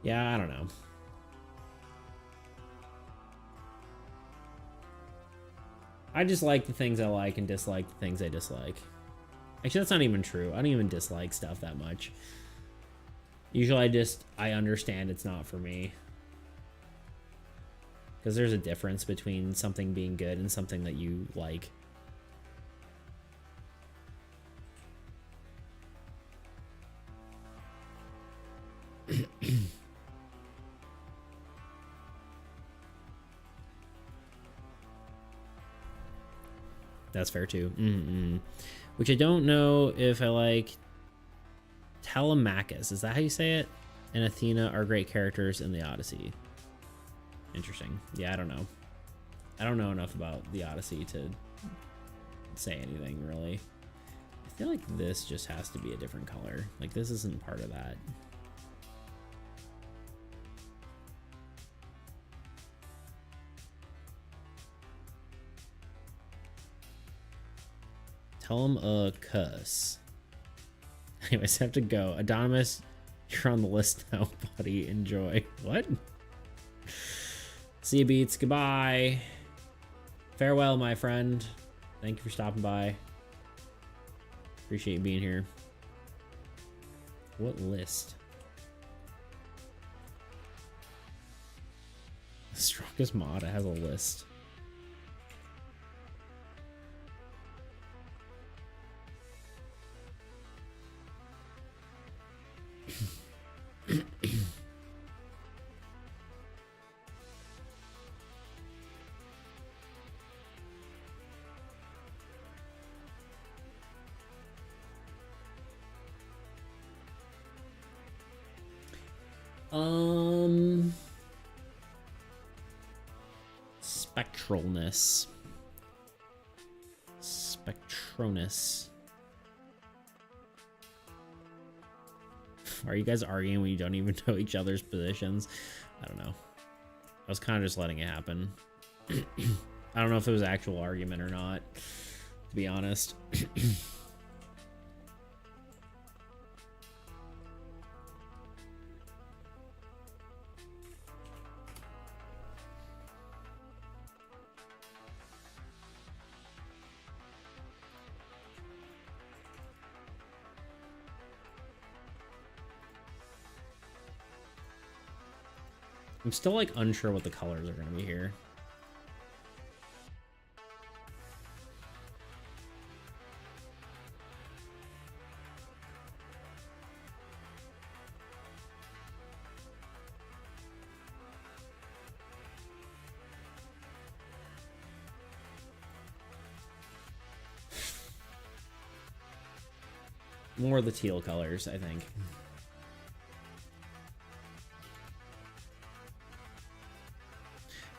Yeah, I don't know. I just like the things I like and dislike the things I dislike. Actually, that's not even true. I don't even dislike stuff that much. Usually I understand it's not for me. Because there's a difference between something being good and something that you like. That's fair too. Which I don't know if I like. Telemachus, is that how you say it? And Athena are great characters in the Odyssey. Interesting. Yeah, I don't know. I don't know enough about the Odyssey to say anything, really. I feel like this just has to be a different color. Like, this isn't part of that. Tell him a cuss. Anyways, I have to go. Adonis, you're on the list now, buddy. Enjoy. What? See you, Beats. Goodbye. Farewell, my friend. Thank you for stopping by. Appreciate you being here. What list? The strongest mod has a list. Spectralness. Spectronus. Are you guys arguing when you don't even know each other's positions? I don't know. I was kind of just letting it happen. I don't know if it was actual argument or not, to be honest. I'm still like unsure what the colors are going to be here. More of the teal colors, I think.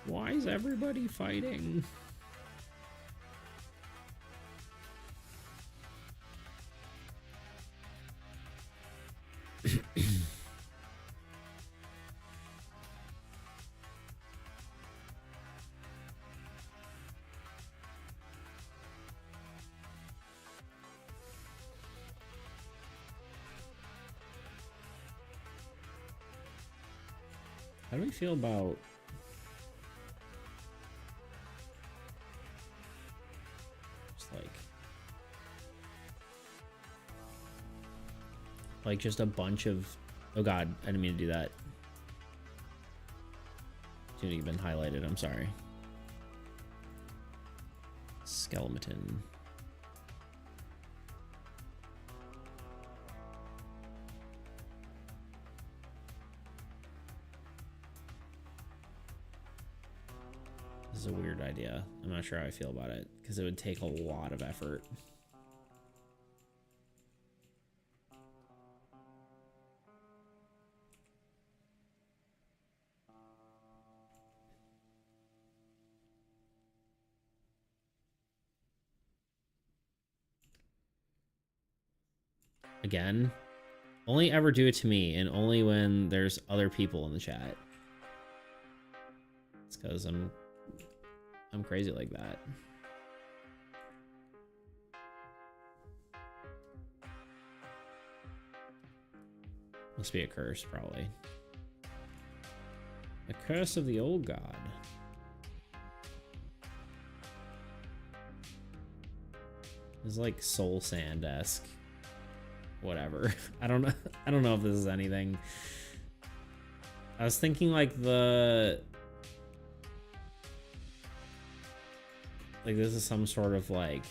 Why is everybody fighting? How do we feel about just like just a bunch of, oh god, I didn't mean to do that. Shouldn't have been highlighted, I'm sorry. Skeleton. This is a weird idea. I'm not sure how I feel about it because it would take a lot of effort. Again, only ever do it to me, and only when there's other people in the chat. It's because I'm crazy like that. Must be a curse, probably. The curse of the old god. It's like Soul Sand-esque. Whatever. I don't know if this is anything. I was thinking like this is some sort of like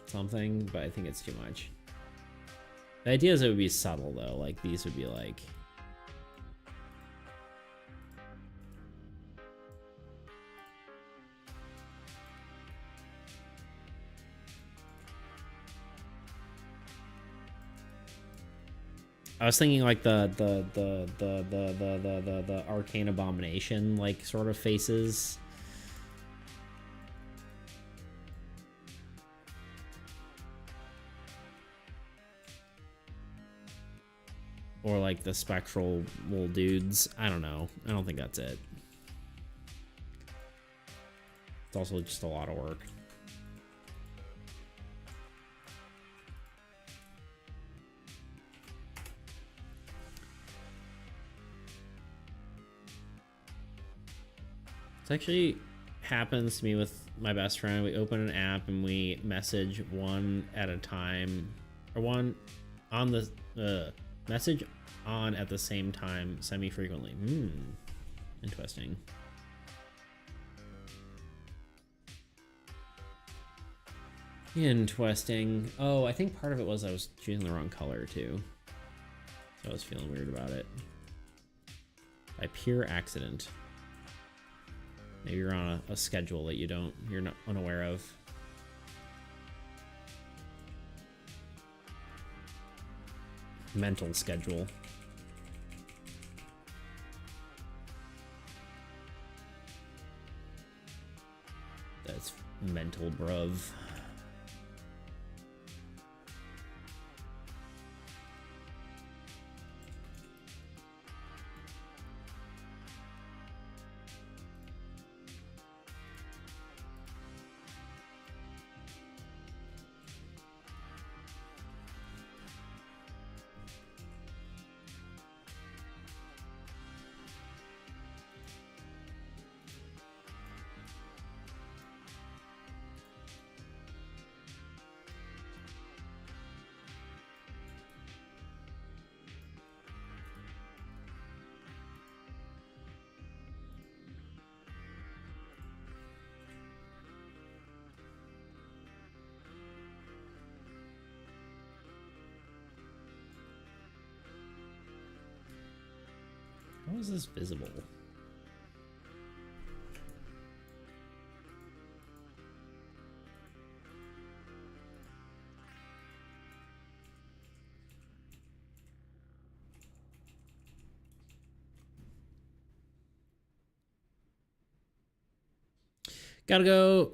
something, but I think it's too much. The idea is it would be subtle though, like these would be like I was thinking like the arcane abomination like sort of faces. Or like the spectral little dudes. I don't know. I don't think that's it. It's also just a lot of work. This actually happens to me with my best friend. We open an app and we message one at a time, or one on the message on at the same time semi-frequently. Interesting. Interesting. Oh, I think part of it was I was choosing the wrong color too. So I was feeling weird about it. By pure accident. Maybe you're on a schedule that you're not unaware of. Mental schedule. That's mental, bruv. How is this visible? Gotta go.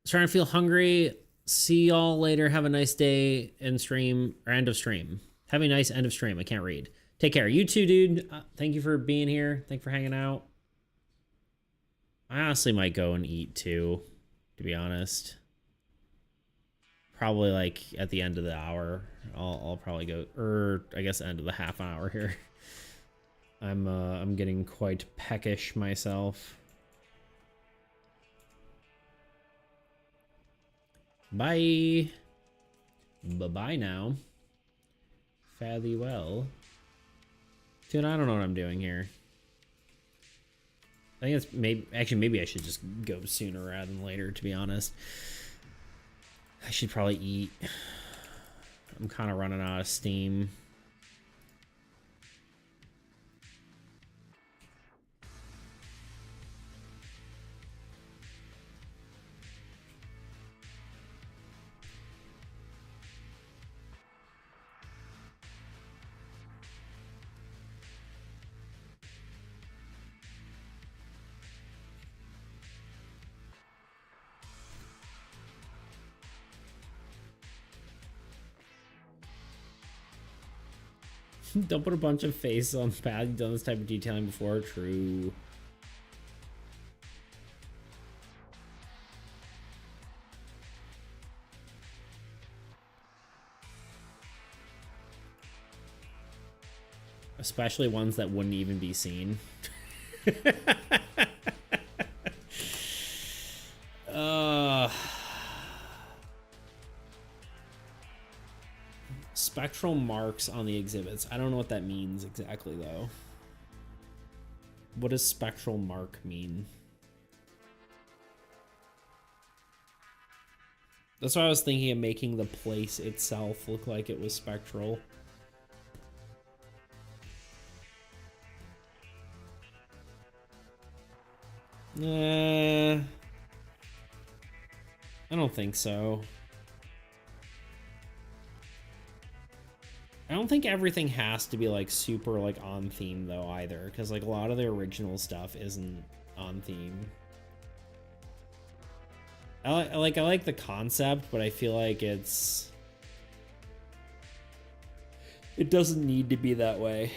Starting to feel hungry. See y'all later. Have a nice day in stream, or end of stream. Have a nice end of stream. I can't read. Take care. You too, dude. Thank you for being here. Thank you for hanging out. I honestly might go and eat too, to be honest. Probably like at the end of the hour, I'll probably go, or I guess end of the half hour here. I'm getting quite peckish myself. Bye. Bye-bye now. Fare thee well. Dude, I don't know what I'm doing here. I think it's maybe I should just go sooner rather than later, to be honest. I should probably eat. I'm kind of running out of steam. Don't put a bunch of face on the pad. You've done this type of detailing before. True. Especially ones that wouldn't even be seen. Spectral marks on the exhibits. I don't know what that means exactly, though. What does spectral mark mean? That's why I was thinking of making the place itself look like it was spectral. I don't think so. I don't think everything has to be like super like on theme though either, because like a lot of the original stuff isn't on theme. I like the concept, but I feel like it doesn't need to be that way.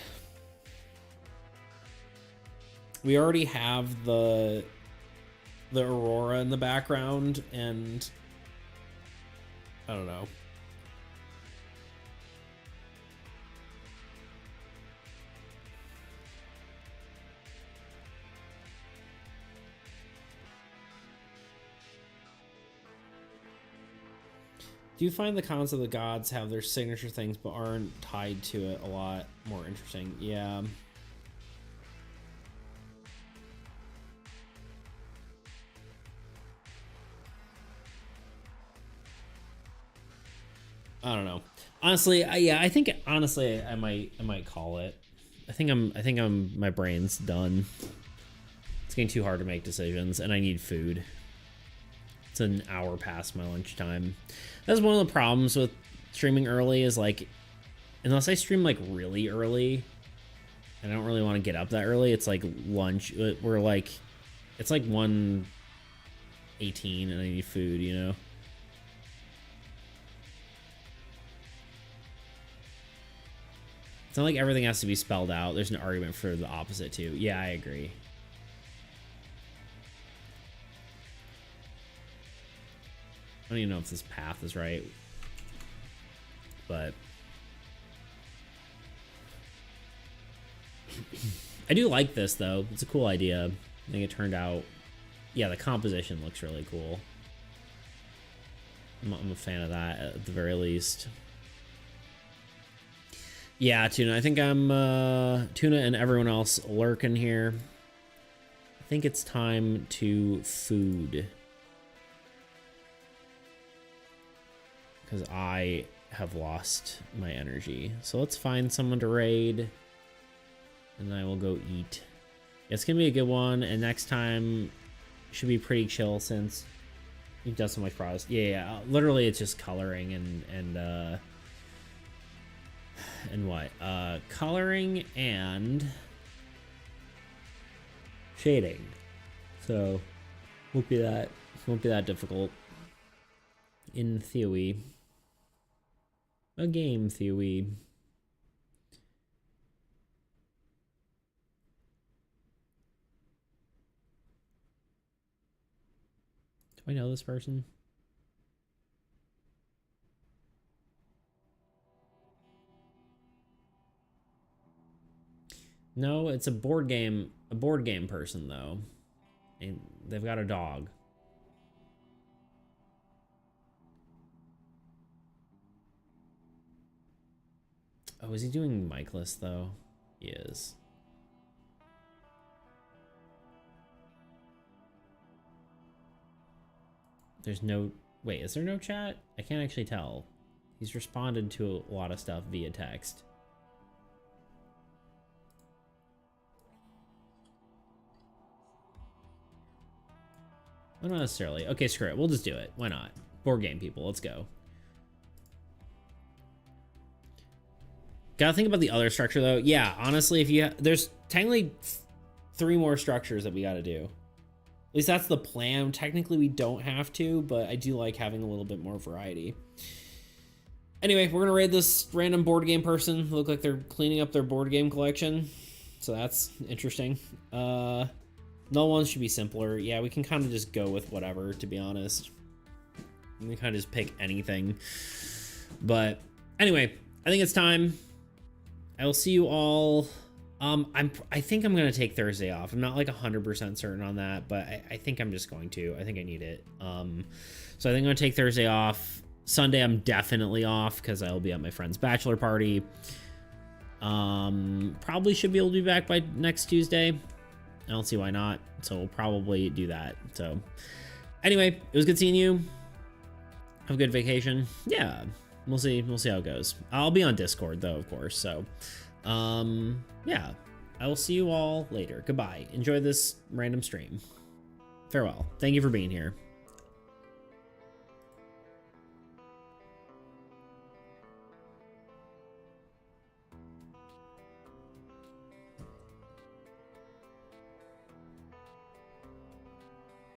We already have the aurora in the background, and I don't know. Do you find the concept of the gods have their signature things but aren't tied to it a lot more interesting? Yeah. I don't know. Honestly, I think honestly I might call it. I think my brain's done. It's getting too hard to make decisions, and I need food. It's an hour past my lunchtime. That's one of the problems with streaming early is like, unless I stream like really early, and I don't really want to get up that early, it's like lunch. We're like, it's like 1:18 and I need food, you know? It's not like everything has to be spelled out. There's an argument for the opposite too. Yeah, I agree. I don't even know if this path is right, but I do like this though. It's a cool idea. I think it turned out, yeah, the composition looks really cool. I'm a fan of that at the very least. Yeah, Tuna, I think I'm Tuna and everyone else lurking here. I think it's time to food. Because I have lost my energy. So let's find someone to raid. And then I will go eat. It's going to be a good one. And next time should be pretty chill since you've done so much progress. Yeah. Literally, it's just coloring and what? Coloring and shading. So won't be that difficult. In theory. A game theory. Do I know this person? No, it's a board game person though. And they've got a dog. Oh, is he doing Micheless though? He is. There's no, wait, is there no chat? I can't actually tell. He's responded to a lot of stuff via text. Well, not necessarily. Okay, screw it. We'll just do it. Why not? Board game people, let's go. Gotta think about the other structure though. Yeah, honestly, if you there's technically 3 more structures that we gotta do. At least that's the plan. Technically, we don't have to, but I do like having a little bit more variety. Anyway, we're gonna raid this random board game person. Look like they're cleaning up their board game collection, so that's interesting. Null ones should be simpler. Yeah, we can kind of just go with whatever, to be honest. We can kind of just pick anything. But anyway, I think it's time. I will see you all. I think I'm gonna take Thursday off. I'm not like 100% certain on that, but I think I'm just going to. I think I need it. So I think I'm gonna take Thursday off. Sunday I'm definitely off because I'll be at my friend's bachelor party. Probably should be able to be back by next Tuesday. I don't see why not. So we'll probably do that. So anyway, it was good seeing you. Have a good vacation. Yeah, we'll see. We'll see how it goes. I'll be on Discord though, of course. So yeah, I will see you all later. Goodbye. Enjoy this random stream. Farewell. Thank you for being here.